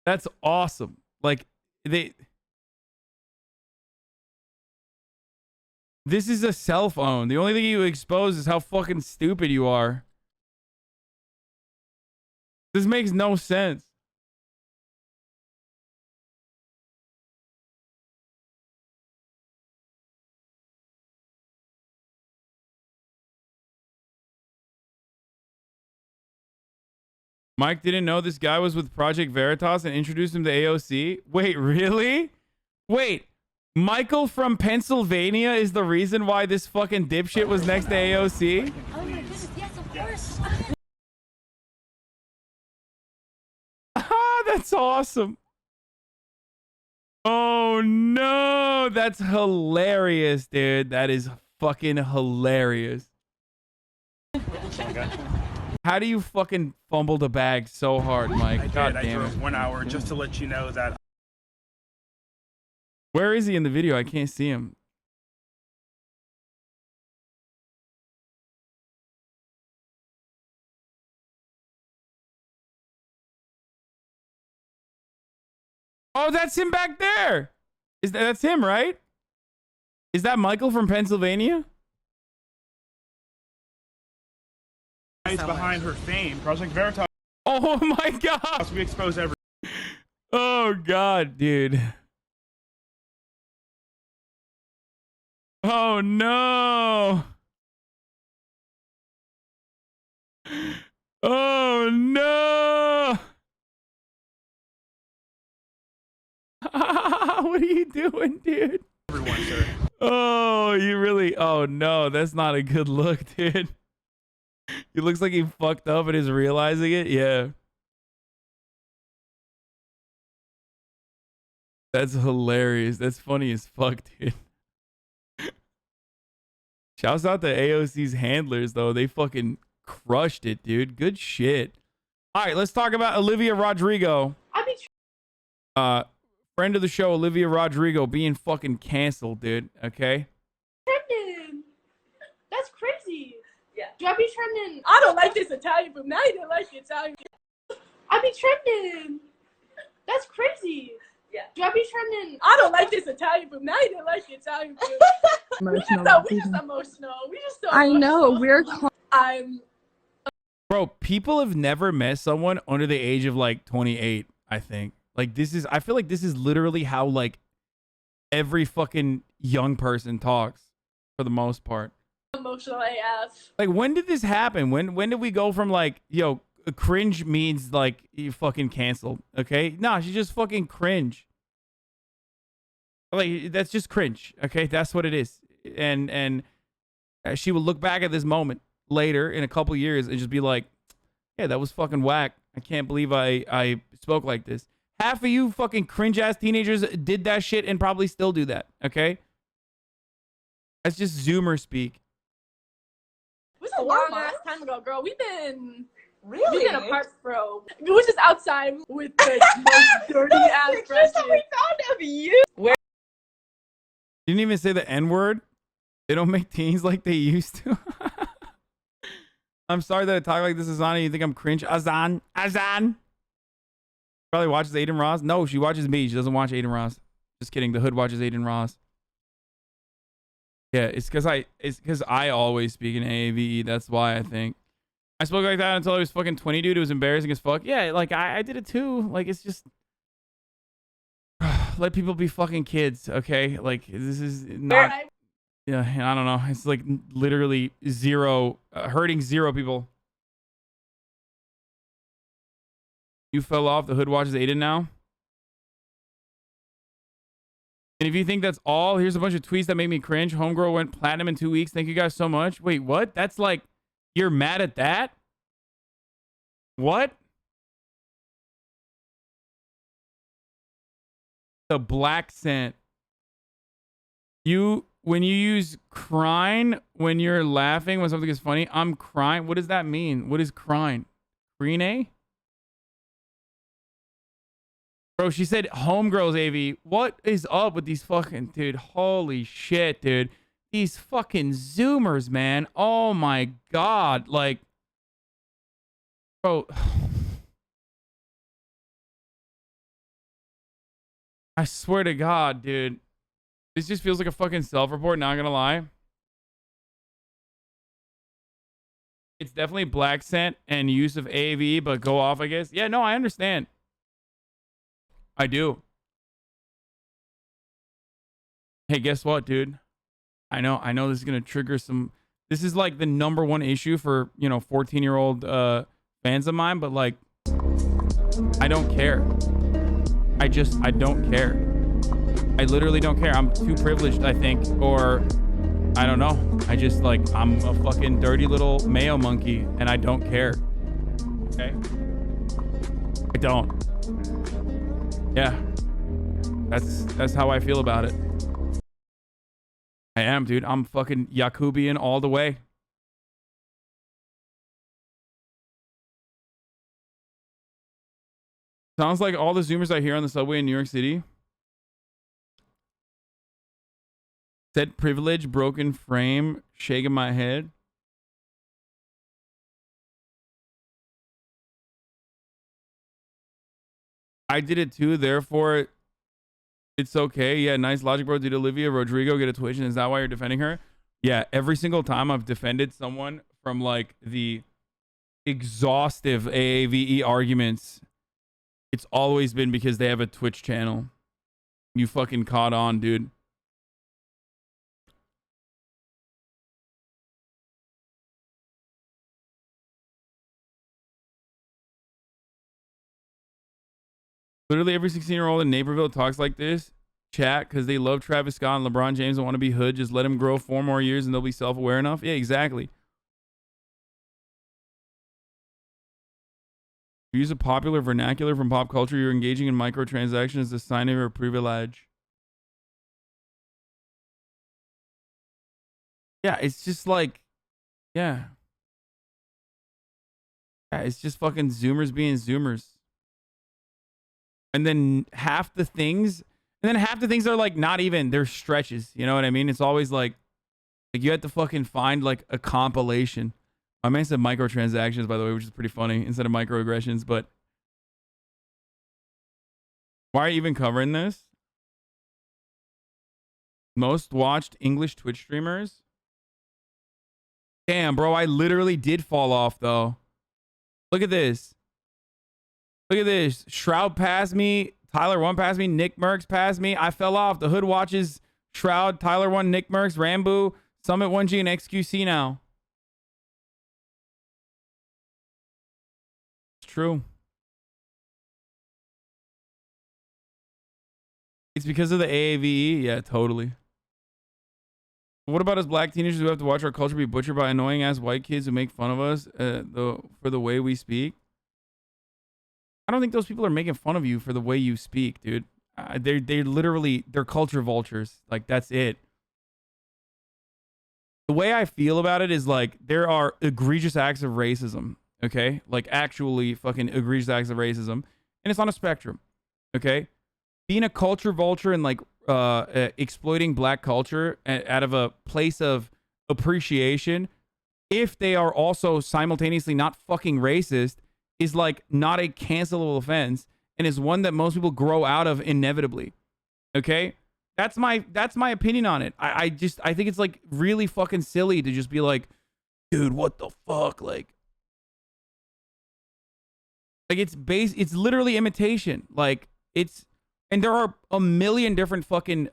That's awesome. Like, this is a cell phone. The only thing you expose is how fucking stupid you are. This makes no sense. Mike didn't know this guy was with Project Veritas and introduced him to AOC. Wait, really? Wait, Michael from Pennsylvania is the reason why this fucking dipshit was next to AOC? Oh my goodness, yes, of course. Ah, that's awesome. Oh no, that's hilarious, dude. That is fucking hilarious. How do you fucking fumble the bag so hard, Mike? God damn it. I drove 1 hour just to let you know that. Where is he in the video? I can't see him. Oh, that's him back there. That's him, right? Is that Michael from Pennsylvania? Behind her fame, Project Veritas. Oh my God. We expose everything. Oh God, dude. Oh no. Oh no. What are you doing, dude? Everyone, sir. Oh, you really. Oh no, that's not a good look, dude. He looks like he fucked up and is realizing it. Yeah. That's hilarious. That's funny as fuck, dude. Shouts out to AOC's handlers, though. They fucking crushed it, dude. Good shit. All right, let's talk about Olivia Rodrigo. Friend of the show, Olivia Rodrigo, being fucking canceled, dude. Okay? Trending. That's crazy. Yeah. Do I be trending? I don't like this Italian food. Now you didn't like the Italian food. I be trending. That's crazy. Yeah. Do I be trending? I don't like this Italian food. Now you didn't like the Italian food. we just emotional. We just so I know. We're. Bro, people have never met someone under the age of like 28, I think. Like I feel like this is literally how like every fucking young person talks for the most part. Emotional AF. Like when did this happen? When did we go from like, yo, cringe means like you fucking canceled, okay? Nah, she just fucking cringe. Like that's just cringe, okay? That's what it is. And she will look back at this moment later in a couple years and just be like, yeah, that was fucking whack. I can't believe I spoke like this. Half of you fucking cringe ass teenagers did that shit and probably still do that, okay? That's just Zoomer speak. It was a long ass time ago, girl. We've been apart, bro. We were just outside with the most dirty ass brushes. We found of you. You didn't even say the N-word. They don't make teens like they used to. I'm sorry that I talk like this, Hasan. You think I'm cringe? Hasan. Probably watches Aiden Ross. No, she watches me. She doesn't watch Aiden Ross. Just kidding. The hood watches Aiden Ross. Yeah, it's because I always speak in AAVE. That's why I think. I spoke like that until I was fucking 20, dude. It was embarrassing as fuck. Yeah, like I did it too. Like it's just let people be fucking kids, okay? Like this is not. Yeah, I don't know. It's like literally zero, hurting zero people. You fell off. The hood watches Aiden now. And if you think that's all, here's a bunch of tweets that made me cringe. Homegirl went platinum in 2 weeks. Thank you guys so much. Wait, what? That's like, you're mad at that? What? The black scent. When you use crying when you're laughing when something is funny, I'm crying. What does that mean? What is crying? Green? Bro, she said homegirls, AV. What is up with these fucking, dude? Holy shit, dude. These fucking Zoomers, man. Oh my God. Like, bro. I swear to God, dude. This just feels like a fucking self-report, not gonna lie. It's definitely black scent and use of AAVE, but go off, I guess. Yeah, no, I understand. I do. Hey, guess what, dude? I know this is going to trigger some... This is like the #1 issue for, 14-year-old fans of mine, but like... I don't care. I don't care. I literally don't care. I'm too privileged, I think, or I don't know. I just like, I'm a fucking dirty little mayo monkey and I don't care. Okay? I don't. Yeah. That's how I feel about it. I am, dude. I'm fucking Yakubian all the way. Sounds like all the Zoomers I hear on the subway in New York City said privilege, broken frame, shaking my head. I did it too, therefore it's okay. Yeah, nice logic, bro. Did Olivia Rodrigo get a Twitch, and is that why you're defending her? Yeah, every single time I've defended someone from like the exhaustive AAVE arguments, it's always been because they have a Twitch channel. You fucking caught on, dude. Literally every 16-year-old in Naperville talks like this. Chat, because they love Travis Scott and LeBron James and want to be hood. Just let him grow 4 more years and they'll be self-aware enough. Yeah, exactly. Use a popular vernacular from pop culture. You're engaging in microtransactions as a sign of your privilege. Yeah, it's just like, yeah. Yeah, it's just fucking Zoomers being Zoomers. And then half the things are like not even, they're stretches. You know what I mean? It's always like you have to fucking find like a compilation. My man said microtransactions, by the way, which is pretty funny, instead of microaggressions. But why are you even covering this? Most watched English Twitch streamers? Damn, bro, I literally did fall off, though. Look at this. Look at this. Shroud passed me. Tyler 1 passed me. Nick Merckx passed me. I fell off. The Hood watches Shroud, Tyler 1, Nick Merckx, Rambo, Summit 1G, and XQC now. It's true. It's because of the AAVE? Yeah, totally. What about us black teenagers who have to watch our culture be butchered by annoying ass white kids who make fun of us for the way we speak? I don't think those people are making fun of you for the way you speak, dude. They're literally, they're culture vultures. Like, that's it. The way I feel about it is like, there are egregious acts of racism, okay? Like, actually fucking egregious acts of racism. And it's on a spectrum, okay? Being a culture vulture and like exploiting black culture out of a place of appreciation, if they are also simultaneously not fucking racist, is like not a cancelable offense and is one that most people grow out of inevitably. Okay? That's my opinion on it. I think it's like really fucking silly to just be like, dude, what the fuck? Like it's literally imitation. Like and there are a million different fucking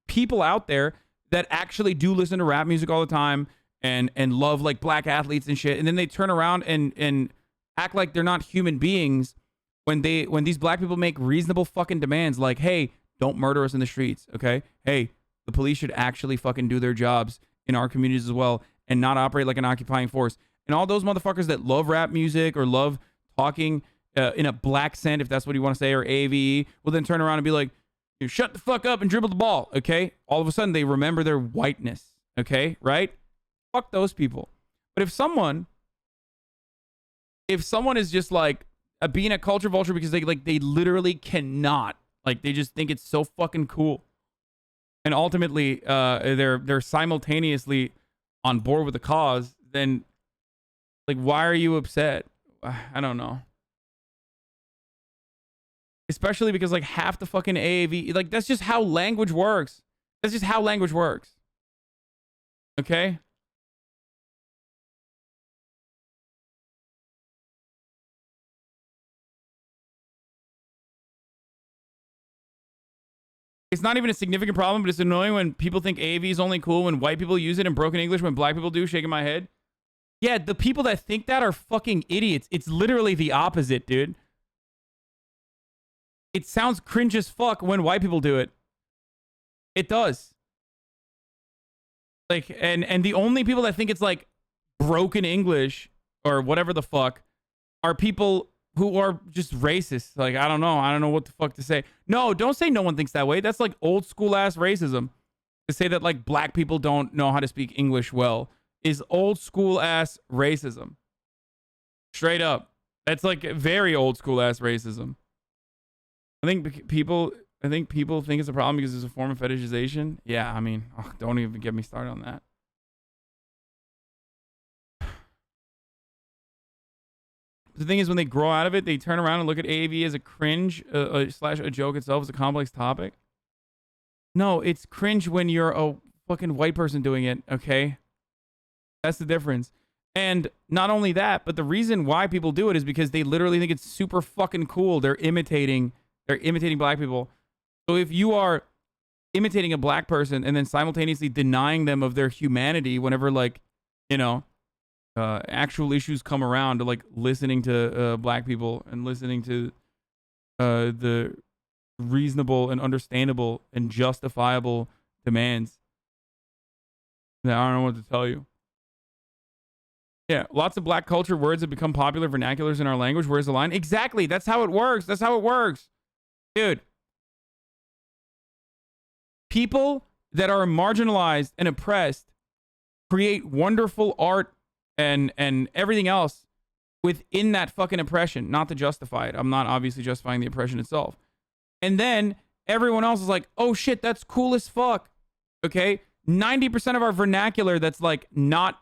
people out there that actually do listen to rap music all the time and love like black athletes and shit. And then they turn around and act like they're not human beings when these black people make reasonable fucking demands like, hey, don't murder us in the streets, okay? Hey, the police should actually fucking do their jobs in our communities as well and not operate like an occupying force. And all those motherfuckers that love rap music or love talking in a black scent, if that's what you want to say, or AAVE, will then turn around and be like, you shut the fuck up and dribble the ball, okay? All of a sudden, they remember their whiteness, okay? Right? Fuck those people. But if someone is just like being a culture vulture because they literally cannot, like they just think it's so fucking cool, and ultimately they're simultaneously on board with the cause, then like why are you upset? I don't know. Especially because like half the fucking AAVE, like that's just how language works. That's just how language works. Okay? It's not even a significant problem, but it's annoying when people think AAV is only cool when white people use it in broken English when black people do, shaking my head. Yeah, the people that think that are fucking idiots. It's literally the opposite, dude. it sounds cringe as fuck when white people do it. It does. Like, and the only people that think it's like broken English or whatever the fuck are people who are just racist. Like, I don't know what the fuck to say. No, don't say no one thinks that way. That's like old school ass racism. To say that like black people don't know how to speak English well is old school ass racism. Straight up. That's like very old school ass racism. I think people think it's a problem because it's a form of fetishization. Yeah, I mean, don't even get me started on that. The thing is, when they grow out of it, they turn around and look at AAVE as a cringe slash a joke itself as a complex topic. No, it's cringe when you're a fucking white person doing it, okay? That's the difference. And not only that, but the reason why people do it is because they literally think it's super fucking cool. They're imitating black people. So if you are imitating a black person and then simultaneously denying them of their humanity whenever, like, you know, actual issues come around to like listening to black people and listening to the reasonable and understandable and justifiable demands, I don't know what to tell you. Yeah, lots of black culture words have become popular vernaculars in our language. Where's the line? Exactly. That's how it works. That's how it works. Dude. People that are marginalized and oppressed create wonderful art and everything else within that fucking oppression, not to justify it. I'm not obviously justifying the oppression itself. And then everyone else is like, oh shit, that's cool as fuck. Okay? 90% of our vernacular that's like not,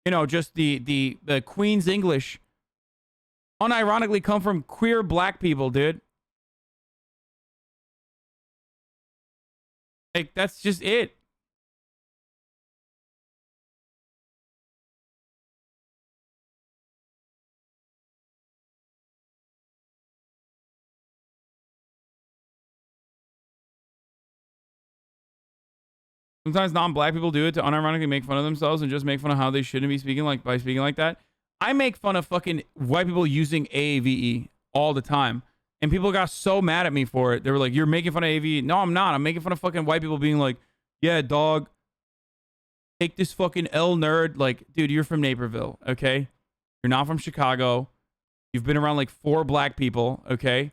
you know, just the Queen's English unironically come from queer black people, dude. Like, that's just it. Sometimes non-black people do it to unironically make fun of themselves and just make fun of how they shouldn't be speaking like by speaking like that. I make fun of fucking white people using AAVE all the time. And people got so mad at me for it. They were like, you're making fun of AAVE. No, I'm not. I'm making fun of fucking white people being like, yeah, dog, take this fucking L nerd. Like, dude, you're from Naperville, okay? You're not from Chicago. You've been around like 4 black people, okay?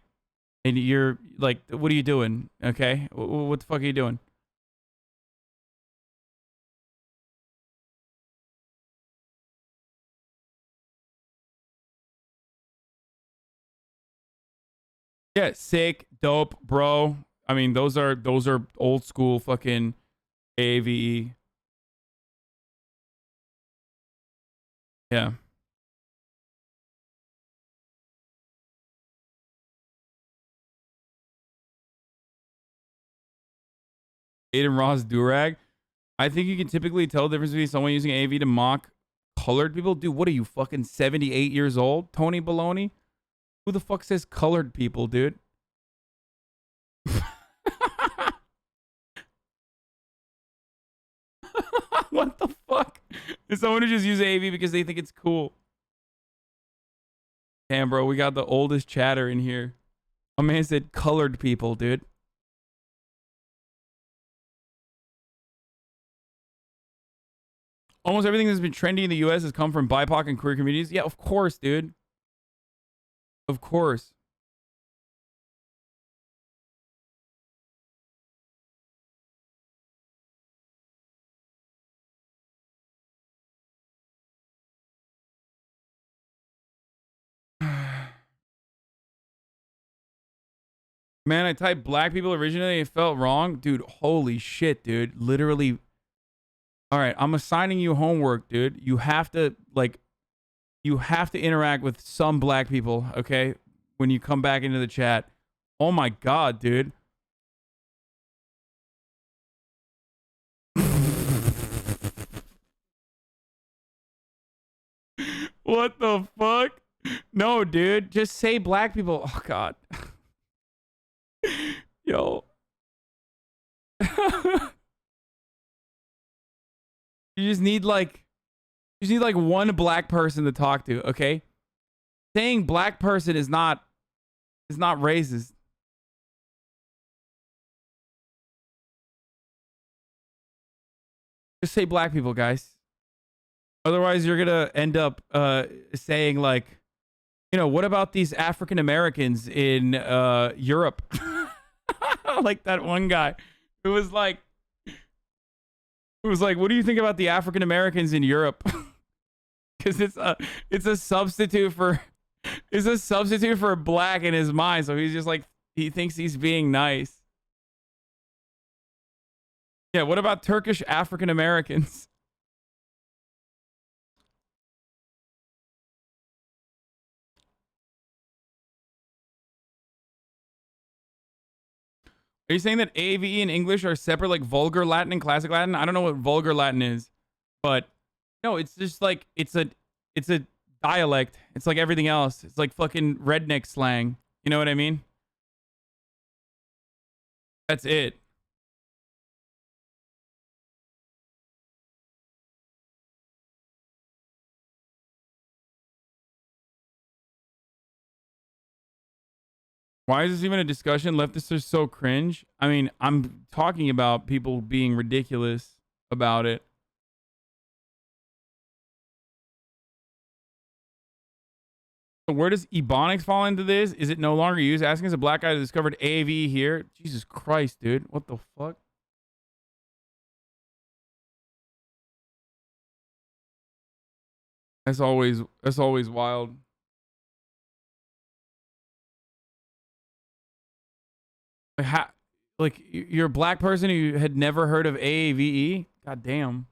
And you're like, what are you doing, okay? What the fuck are you doing? Yeah, sick, dope, bro. I mean, those are old school fucking AAVE. Yeah. Aiden Ross Durag. I think you can typically tell the difference between someone using AAVE to mock colored people. Dude, what are you, fucking 78 years old, Tony Baloney? Who the fuck says colored people, dude? What the fuck? Is someone who just use AAVE because they think it's cool? Damn, bro, we got the oldest chatter in here. A man said colored people, dude. Almost everything that's been trendy in the US has come from BIPOC and queer communities. Yeah, of course, dude. Of course. Man, I typed black people originally. It felt wrong. Dude, holy shit, dude. Literally. All right, I'm assigning you homework, dude. You have to, like, interact with some black people, okay? When you come back into the chat. Oh my God, dude. What the fuck? No, dude. Just say black people. Oh, God. Yo. You just need like one black person to talk to, okay? Saying black person is not racist. Just say black people, guys. Otherwise, you're gonna end up saying like, you know, what about these African Americans in Europe? Like that one guy who was like, what do you think about the African Americans in Europe? Because it's a substitute for black in his mind. So he's just like, he thinks he's being nice. Yeah, what about Turkish African Americans? Are you saying that AAVE and English are separate, like vulgar Latin and classic Latin? I don't know what vulgar Latin is, but no, it's just like it's a dialect. It's like everything else. It's like fucking redneck slang. You know what I mean? That's it. Why is this even a discussion? Leftists are so cringe. I mean, I'm talking about people being ridiculous about it. So where does Ebonics fall into this? Is it no longer used? Asking as a black guy who discovered AAVE here. Jesus Christ, dude. What the fuck? That's always wild. Like you're a black person who had never heard of AAVE? God damn.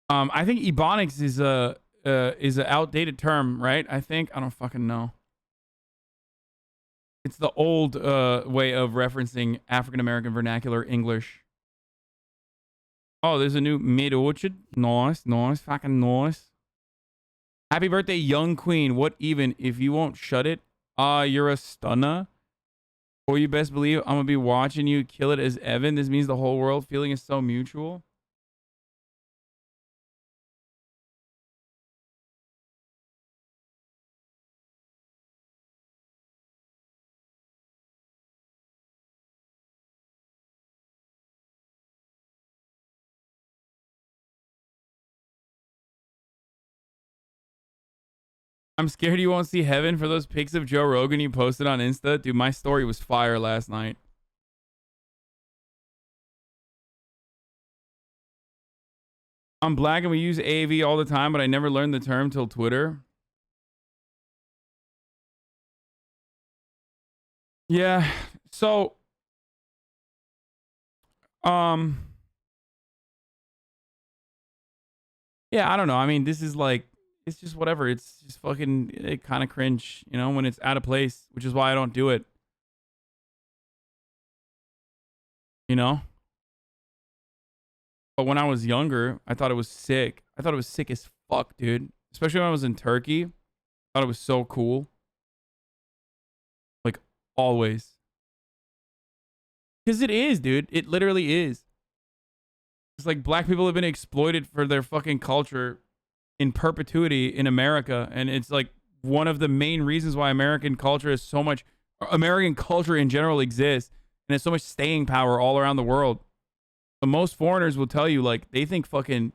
I think Ebonics is an outdated term, right? I don't fucking know. It's the old way of referencing African American vernacular English. Oh, there's a new mid orchard. Nice, fucking nice. Happy birthday, young queen. What even? If you won't shut it, you're a stunner. Or you best believe I'm gonna be watching you kill it as Evan. This means the whole world feeling is so mutual. I'm scared you won't see heaven for those pics of Joe Rogan you posted on Insta. Dude, my story was fire last night. I'm black and we use AAV all the time, but I never learned the term till Twitter. Yeah, so yeah, I don't know. I mean, this is like, it's just whatever. It's just fucking kind of cringe, you know, when it's out of place, which is why I don't do it. You know? But when I was younger, I thought it was sick. I thought it was sick as fuck, dude. Especially when I was in Turkey. I thought it was so cool. Like, always. Because it is, dude. It literally is. It's like black people have been exploited for their fucking culture in perpetuity in America. And it's like one of the main reasons why American culture is so much, American culture in general exists. And has so much staying power all around the world. But most foreigners will tell you, like, they think fucking,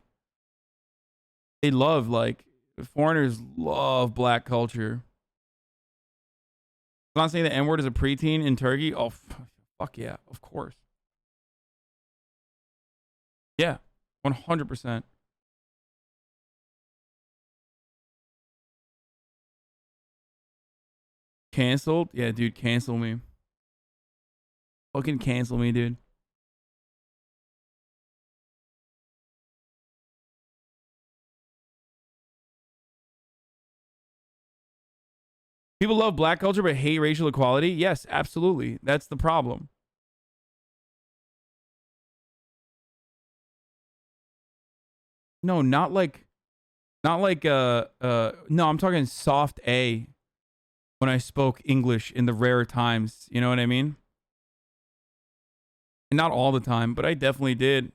they love, like, foreigners love black culture. I'm not saying the N-word is a preteen in Turkey. Oh, fuck yeah, of course. Yeah, 100%. Canceled? Yeah, dude, cancel me. Fucking cancel me, dude. People love black culture but hate racial equality. Yes, absolutely. That's the problem. No, not like no, I'm talking soft A when I spoke English in the rare times, you know what I mean? And not all the time, but I definitely did.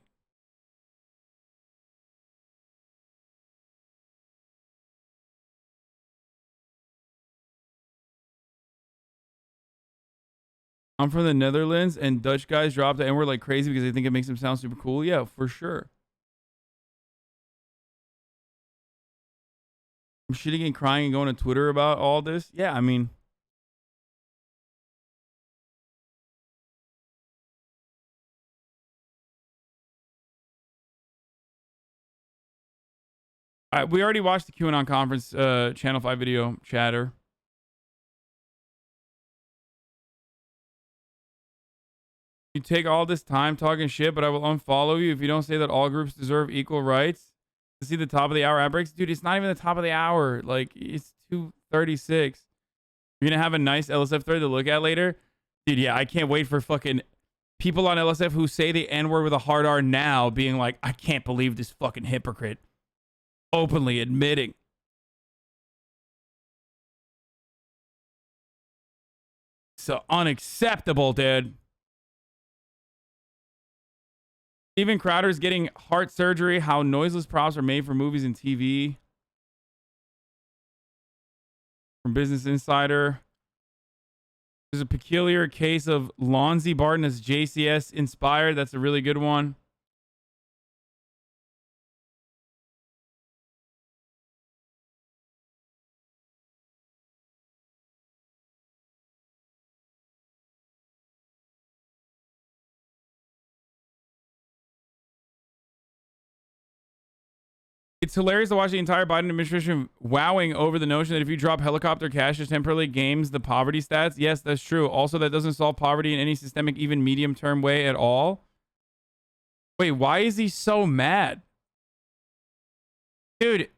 I'm from the Netherlands, and Dutch guys drop the N-word like crazy because they think it makes them sound super cool. Yeah, for sure. I'm shitting and crying and going to Twitter about all this. Yeah, I mean... we already watched the QAnon conference, Channel 5 video, chatter. You take all this time talking shit, but I will unfollow you if you don't say that all groups deserve equal rights. To see the top of the hour ad breaks? Dude, it's not even the top of the hour. Like, it's 2:36. You're gonna have a nice LSF thread to look at later? Dude, yeah, I can't wait for fucking people on LSF who say the N-word with a hard R now being like, I can't believe this fucking hypocrite openly admitting. So unacceptable, dude. Steven Crowder's getting heart surgery. How noiseless props are made for movies and TV. From Business Insider. There's a peculiar case of Lonzy Barton as JCS inspired. That's a really good one. It's hilarious to watch the entire Biden administration wowing over the notion that if you drop helicopter cash, it temporarily games the poverty stats. Yes, that's true. Also, that doesn't solve poverty in any systemic, even medium-term way at all. Wait, why is he so mad? Dude,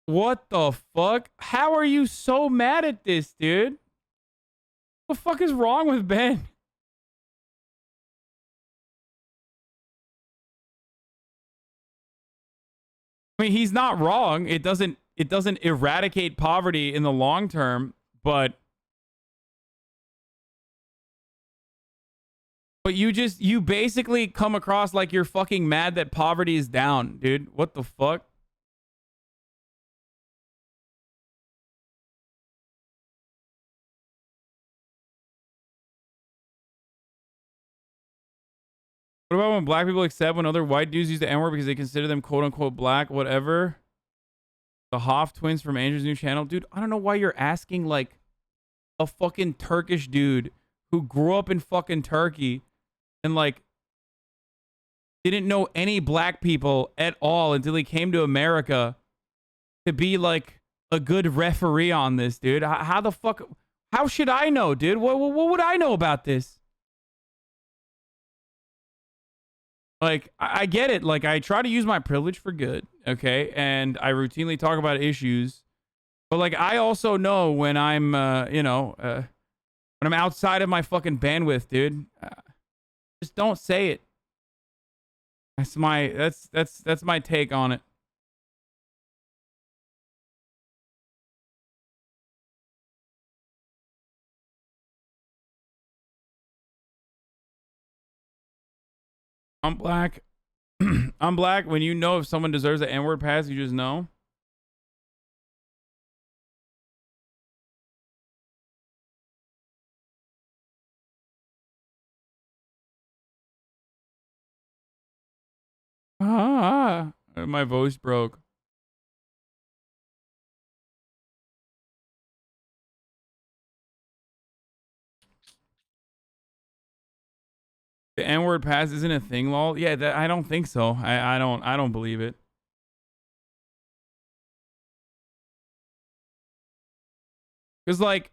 what the fuck? How are you so mad at this, dude? What the fuck is wrong with Ben? I mean, he's not wrong. It doesn't eradicate poverty in the long term, but you basically come across like you're fucking mad that poverty is down, dude. What the fuck? What about when black people accept when other white dudes use the N-word because they consider them quote-unquote black, whatever? The Hoff twins from Andrew's new channel. Dude, I don't know why you're asking, like, a fucking Turkish dude who grew up in fucking Turkey and, like, didn't know any black people at all until he came to America to be, like, a good referee on this, dude. How the fuck... How should I know, dude? What would I know about this? Like, I get it. Like, I try to use my privilege for good, okay? And I routinely talk about issues. But, like, I also know when I'm, when I'm outside of my fucking bandwidth, dude. Just don't say it. That's my take on it. I'm black. I'm black. When you know if someone deserves an N-word pass, you just know. My voice broke. The N-word pass isn't a thing, lol. Yeah, I don't think so. I don't believe it. Cause like,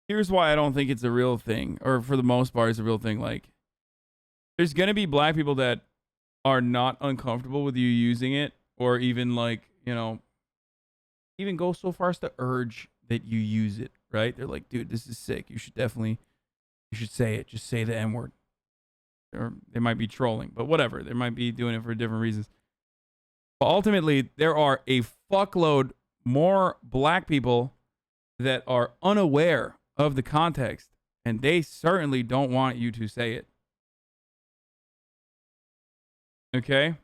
here's why I don't think it's a real thing, or for the most part, it's a real thing. Like, there's gonna be black people that are not uncomfortable with you using it, or even like, even go so far as to urge that you use it, right? They're like, dude, this is sick. You should say it. Just say the N-word. Or they might be trolling, but whatever. They might be doing it for different reasons. But ultimately, there are a fuckload more black people that are unaware of the context, and they certainly don't want you to say it. Okay?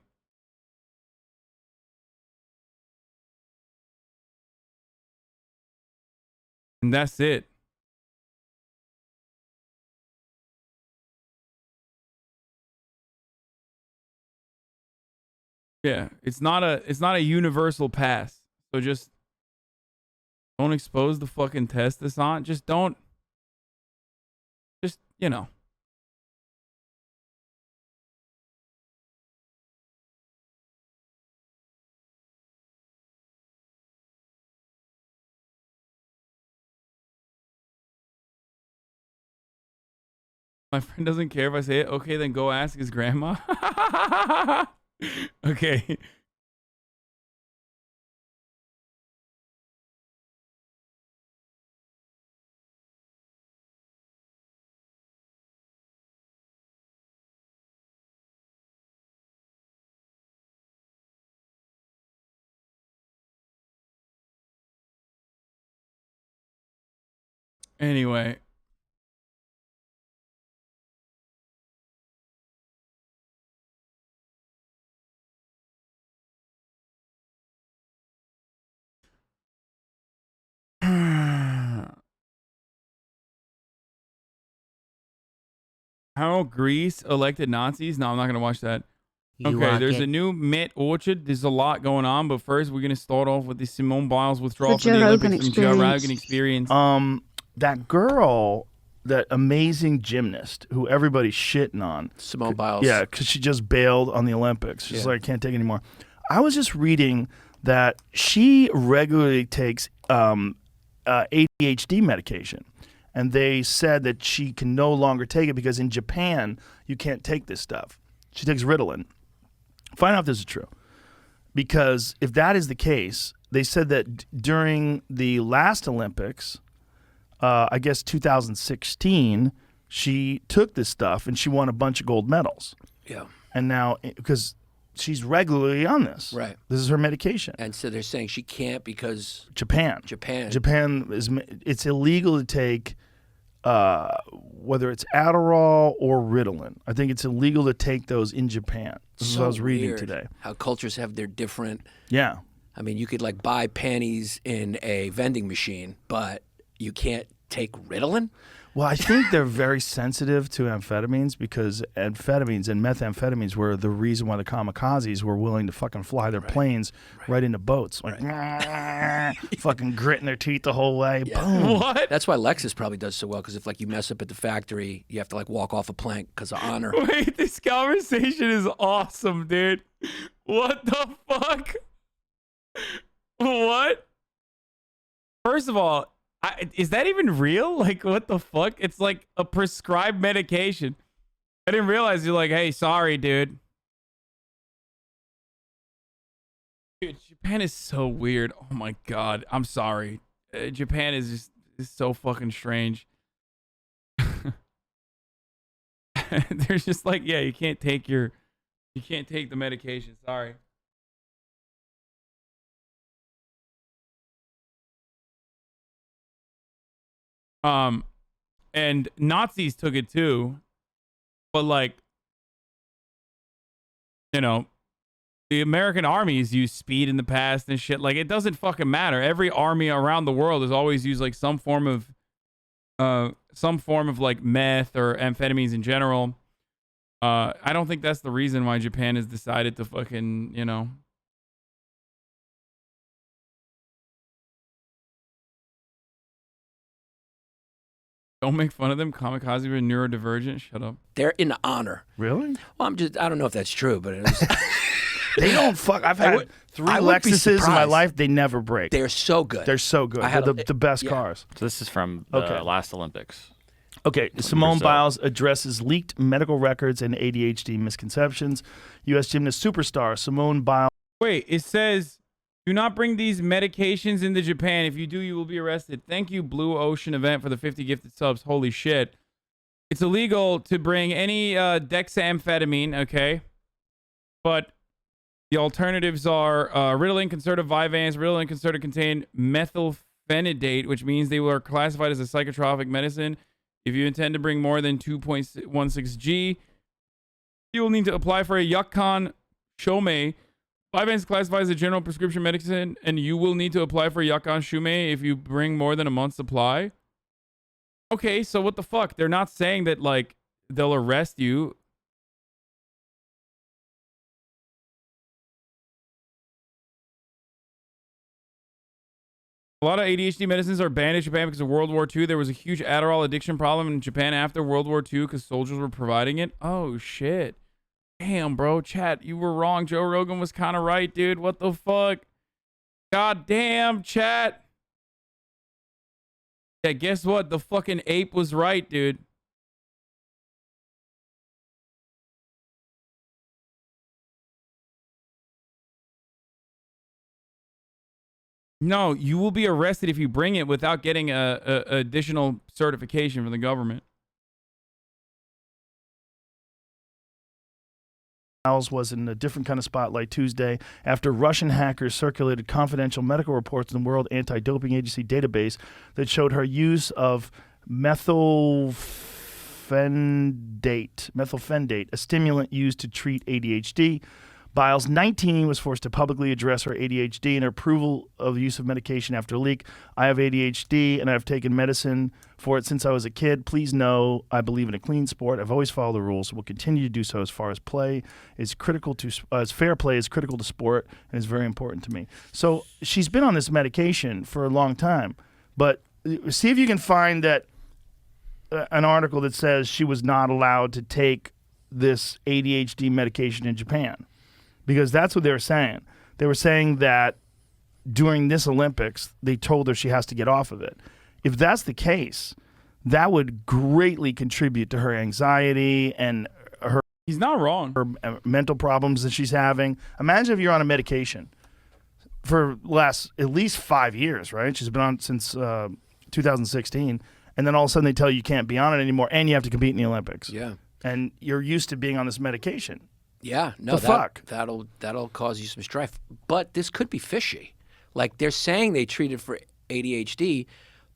And that's it. Yeah, it's not a universal pass. So just don't expose the fucking test that's on. Just don't. Just, you know. My friend doesn't care if I say it. Okay, then go ask his grandma. Okay. Anyway. How Greece elected Nazis? No, I'm not going to watch that. Okay, there's a new Met Orchard. There's a lot going on, but first we're going to start off with the Simone Biles withdrawal for the Olympics from Joe Rogan experience. That girl, that amazing gymnast who everybody's shitting on. Simone Biles. Yeah, because she just bailed on the Olympics. She's like, I can't take it anymore. I was just reading that she regularly takes ADHD medication. And they said that she can no longer take it because in Japan, you can't take this stuff. She takes Ritalin. Find out if this is true. Because if that is the case, they said that during the last Olympics, I guess 2016, she took this stuff and she won a bunch of gold medals. Yeah. And now, because she's regularly on this. Right. This is her medication. And so they're saying she can't because... Japan, it's illegal to take... whether it's Adderall or Ritalin. I think it's illegal to take those in Japan. This is what I was reading weird today. How cultures have their different... Yeah. I mean, you could like buy panties in a vending machine, but you can't take Ritalin? Well, I think they're very sensitive to amphetamines because amphetamines and methamphetamines were the reason why the kamikazes were willing to fucking fly their planes right into boats. Like, fucking gritting their teeth the whole way. Yeah. Boom. What? That's why Lexus probably does so well, because if like you mess up at the factory, you have to like walk off a plank because of honor. Wait, this conversation is awesome, dude. What the fuck? What? First of all, is that even real? Like, what the fuck? It's like a prescribed medication. I didn't realize you're like, hey, sorry, dude. Dude, Japan is so weird. Oh my God. I'm sorry. Japan is so fucking strange. They're just like, yeah, you can't take the medication. Sorry. And Nazis took it too, but like, you know, the American armies used speed in the past and shit. Like, it doesn't fucking matter. Every army around the world has always used like some form of like meth or amphetamines in general. I don't think that's the reason why Japan has decided to fucking, you know. Don't make fun of them. Kamikaze were neurodivergent. Shut up. They're in honor. Really? Well, I don't know if that's true, but it was... They don't fuck. I've had three Lexuses in my life. They never break. They're so good. They're so good. They're the best cars. So this is from the last Olympics. Okay, Simone Biles addresses leaked medical records and ADHD misconceptions. U.S. gymnast superstar Simone Biles. Wait, it says, do not bring these medications into Japan. If you do, you will be arrested. Thank you, Blue Ocean Event, for the 50 gifted subs. Holy shit. It's illegal to bring any dexamphetamine, okay? But the alternatives are Ritalin, Concerta, Vyvanse. Ritalin, Concerta contain methylphenidate, which means they were classified as a psychotropic medicine. If you intend to bring more than 2.16 G, you will need to apply for a Yukon Shomei Vyvanse classifies as a general prescription medicine, and you will need to apply for Yakan Shume if you bring more than a month's supply. Okay, so what the fuck? They're not saying that, like, they'll arrest you. A lot of ADHD medicines are banned in Japan because of World War II. There was a huge Adderall addiction problem in Japan after World War II because soldiers were providing it. Oh, shit. Damn, bro. Chat, you were wrong. Joe Rogan was kind of right, dude. What the fuck? God damn, chat. Yeah, guess what? The fucking ape was right, dude. No, you will be arrested if you bring it without getting a additional certification from the government. Was in a different kind of spotlight Tuesday after Russian hackers circulated confidential medical reports in the World Anti-Doping Agency database that showed her use of methylphenidate, a stimulant used to treat ADHD. Biles, 19, was forced to publicly address her ADHD and her approval of the use of medication after a leak. I have ADHD and I've taken medicine for it since I was a kid. Please know I believe in a clean sport. I've always followed the rules. Will continue to do so as far as play is critical to as fair play is critical to sport and is very important to me. So she's been on this medication for a long time, but see if you can find that an article that says she was not allowed to take this ADHD medication in Japan. Because that's what they were saying. They were saying that during this Olympics, they told her she has to get off of it. If that's the case, that would greatly contribute to her anxiety and her. He's not wrong. Her mental problems that she's having. Imagine if you're on a medication for last at least 5 years, right? She's been on since 2016, and then all of a sudden they tell you can't be on it anymore, and you have to compete in the Olympics. Yeah. And you're used to being on this medication. Yeah, no, that'll cause you some strife. But this could be fishy. Like they're saying they treat it for ADHD,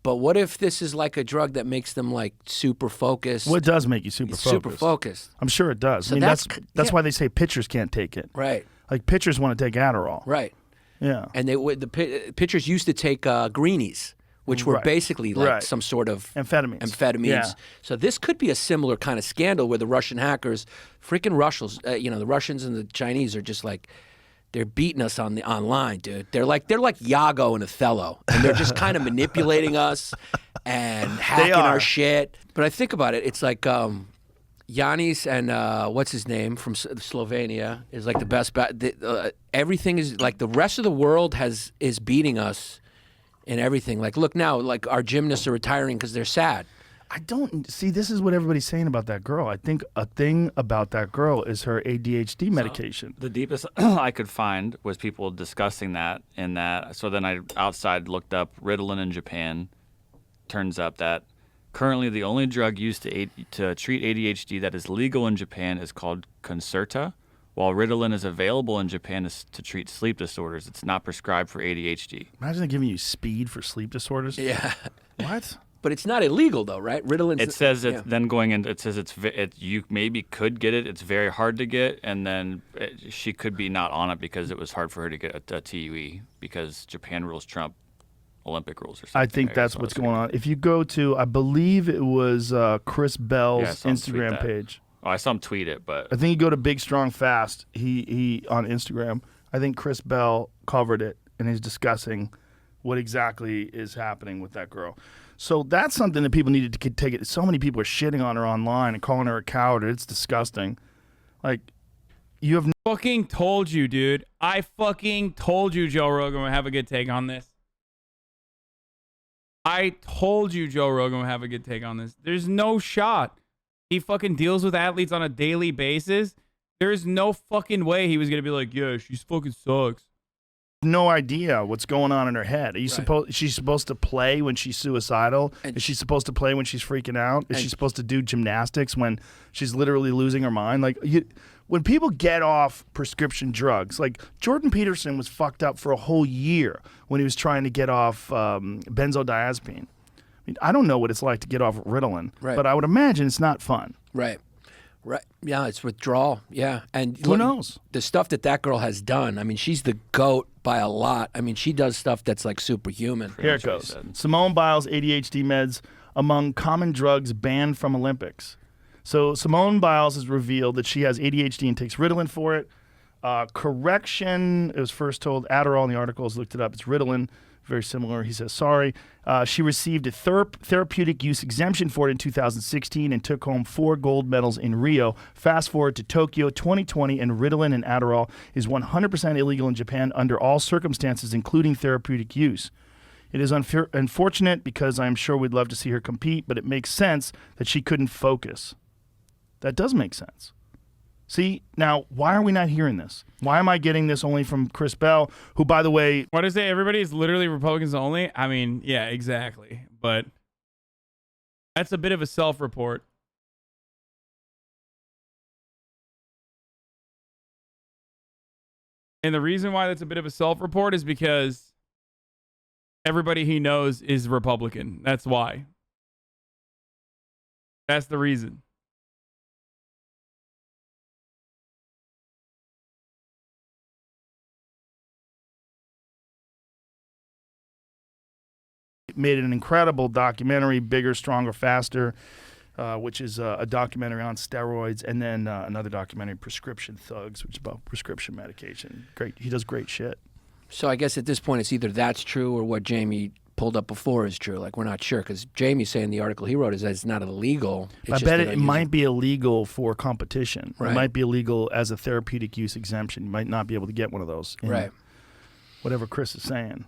but what if this is like a drug that makes them like super focused? Well, it does make you super focused. Super focused. I'm sure it does. So I mean, that's why they say pitchers can't take it. Right. Like pitchers want to take Adderall. Right. Yeah. And the pitchers used to take greenies, which were basically like some sort of amphetamines. Yeah. So this could be a similar kind of scandal where the Russian hackers, freaking Russians, the Russians and the Chinese are just like, they're beating us on the online, dude. They're like Iago and Othello, and they're just kind of manipulating us and hacking our shit. But I think about it, it's like Yanis and what's his name from Slovenia is like the best. Everything is like the rest of the world is beating us. And everything. Like, look now, like our gymnasts are retiring because they're sad. I don't see. This is what everybody's saying about that girl. I think a thing about that girl is her ADHD medication. The deepest I could find was people discussing that in that. So then I outside looked up Ritalin in Japan. Turns up that currently the only drug used to treat ADHD that is legal in Japan is called Concerta. While Ritalin is available in Japan to treat sleep disorders, it's not prescribed for ADHD. Imagine they giving you speed for sleep disorders. Yeah. What? But it's not illegal though, right? Ritalin. It says then going in. It says you maybe could get it. It's very hard to get, and then she could be not on it because it was hard for her to get a TUE because Japan rules trump Olympic rules or something. I think that's what's going on. If you go to, I believe it was Chris Bell's Instagram page. Oh, I saw him tweet it, but I think you go to Big Strong Fast. He on Instagram. I think Chris Bell covered it and he's discussing what exactly is happening with that girl. So that's something that people needed to take it. So many people are shitting on her online and calling her a coward. It's disgusting. Like you have fucking told you, dude. I fucking told you, Joe Rogan would have a good take on this. I told you, Joe Rogan would have a good take on this. There's no shot. He fucking deals with athletes on a daily basis. There's no fucking way he was going to be like, yeah, she fucking sucks. No idea what's going on in her head. Are you she's supposed to play when she's suicidal? Is she supposed to play when she's freaking out? Is she supposed to do gymnastics when she's literally losing her mind? Like when people get off prescription drugs, like Jordan Peterson was fucked up for a whole year when he was trying to get off benzodiazepine. I don't know what it's like to get off Ritalin, but I would imagine it's not fun. Right. Right. Yeah, it's withdrawal. Yeah. And Who knows? The stuff that girl has done. I mean, she's the GOAT by a lot. I mean, she does stuff that's like superhuman. Here it goes. Simone Biles ADHD meds among common drugs banned from Olympics. So Simone Biles has revealed that she has ADHD and takes Ritalin for it. Correction, it was first told Adderall in the articles, looked it up. It's Ritalin. Very similar. He says, sorry. She received a therapeutic use exemption for it in 2016 and took home 4 gold medals in Rio. Fast forward to Tokyo 2020, and Ritalin and Adderall is 100% illegal in Japan under all circumstances, including therapeutic use. It is unfortunate because I'm sure we'd love to see her compete, but it makes sense that she couldn't focus. That does make sense. See, now, why are we not hearing this? Why am I getting this only from Chris Bell, who, by the way... What is it? Everybody is literally Republicans only? I mean, yeah, exactly. But that's a bit of a self-report. And the reason why that's a bit of a self-report is because everybody he knows is Republican. That's why. That's the reason. Made an incredible documentary, Bigger, Stronger, Faster, which is a documentary on steroids, and then another documentary, Prescription Thugs, which is about prescription medication. Great. He does great shit. So I guess at this point, it's either that's true or what Jamie pulled up before is true. Like, we're not sure, because Jamie's saying the article he wrote is that it's not illegal. I bet it might be illegal for competition. Right. It might be illegal as a therapeutic use exemption. You might not be able to get one of those. Right. Whatever Chris is saying.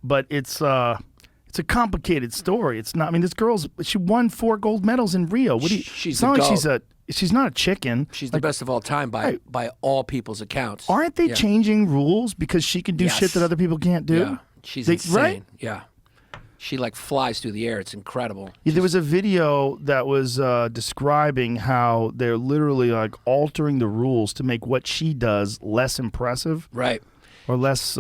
But it's a complicated story. It's not. I mean, this girl's. She won 4 gold medals in Rio. What do you? She's it's not the like GOAT. she's not a chicken. She's the best of all time by all people's accounts. Aren't they Yeah. changing rules because she can do Yes. shit that other people can't do? Yeah. She's insane. Right? Yeah. She like flies through the air. It's incredible. Yeah, there was a video that was describing how they're literally like altering the rules to make what she does less impressive. Right. Or less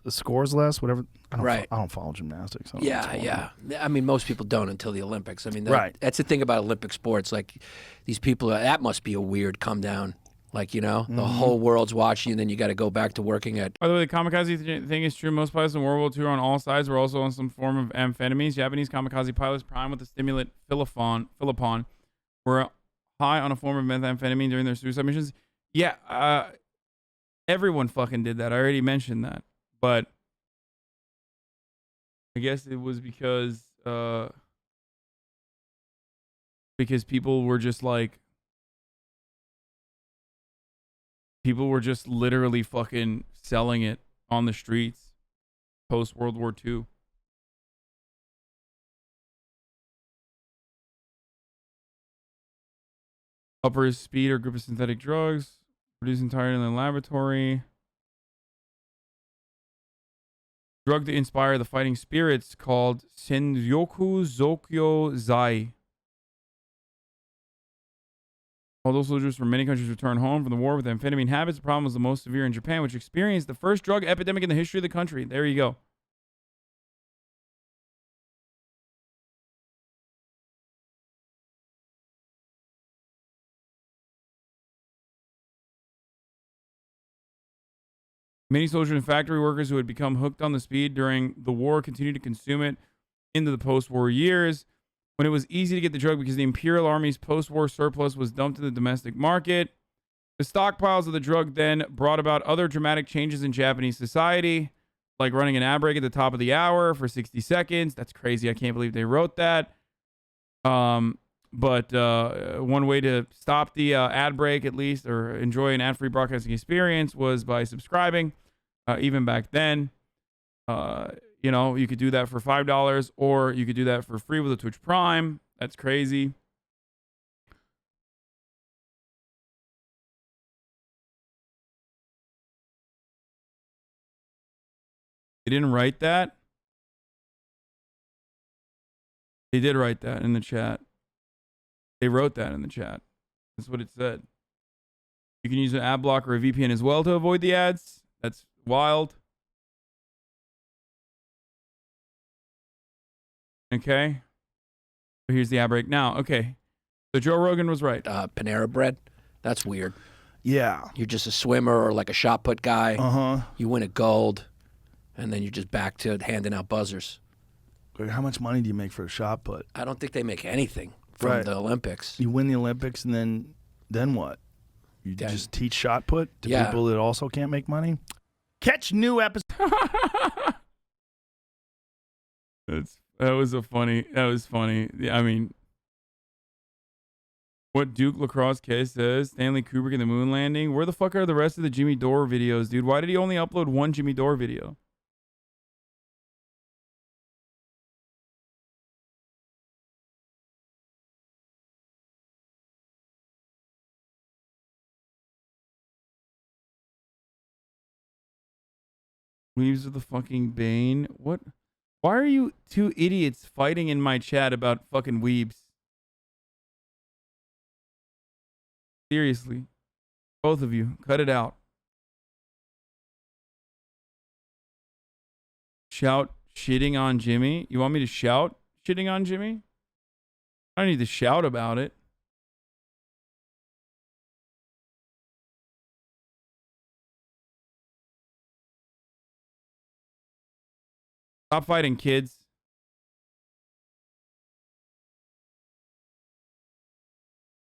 scores less, whatever. I Right. I don't follow gymnastics. I don't know what's going on. I mean, most people don't until the Olympics. I mean, Right. That's the thing about Olympic sports. Like, these people, that must be a weird come down. Like, you know, the whole world's watching, and then you got to go back to working at. By the way, the kamikaze thing is true. Most pilots in World War II on all sides were also on some form of amphetamines. Japanese kamikaze pilots primed with the stimulant Philippon were high on a form of methamphetamine during their suicide missions. Yeah, everyone fucking did that. I already mentioned that. But I guess it was because people were just like, people were just literally fucking selling it on the streets post World War II. Upper speed or group of synthetic drugs produced entirely in the laboratory. Drug to inspire the fighting spirits called Senryoku Zokyo Zai. Although soldiers from many countries returned home from the war with amphetamine habits, the problem was the most severe in Japan, which experienced the first drug epidemic in the history of the country. There you go. Many soldiers and factory workers who had become hooked on the speed during the war continued to consume it into the post-war years, when it was easy to get the drug because the Imperial Army's post-war surplus was dumped in the domestic market. The stockpiles of the drug then brought about other dramatic changes in Japanese society, like running an ad break at the top of the hour for 60 seconds. That's crazy. I can't believe they wrote that. But one way to stop the ad break, at least, or enjoy an ad-free broadcasting experience, was by subscribing. Even back then, you know, you could do that for $5, or you could do that for free with a Twitch Prime. That's crazy. They didn't write that. They did write that in the chat. They wrote that in the chat. That's what it said. You can use an ad blocker or a VPN as well to avoid the ads. That's wild. Okay. So here's the ad break now. Okay. So Joe Rogan was right. Panera Bread. That's weird. Yeah. You're just a swimmer or like a shot put guy. Uh-huh. You win a gold, and then you're just back to handing out buzzers. How much money do you make for a shot put? I don't think they make anything from the Olympics. You win the Olympics, and then what? You just teach shot put to people that also can't make money? Catch new episodes. That was funny. Yeah, I mean, what Duke Lacrosse K says, Stanley Kubrick and the moon landing. Where the fuck are the rest of the Jimmy Dore videos, dude? Why did he only upload one Jimmy Dore video? Weaves of the fucking Bane. What? Why are you two idiots fighting in my chat about fucking weebs? Seriously. Both of you. Cut it out. Shout shitting on Jimmy? You want me to shout shitting on Jimmy? I don't need to shout about it. Stop fighting, kids.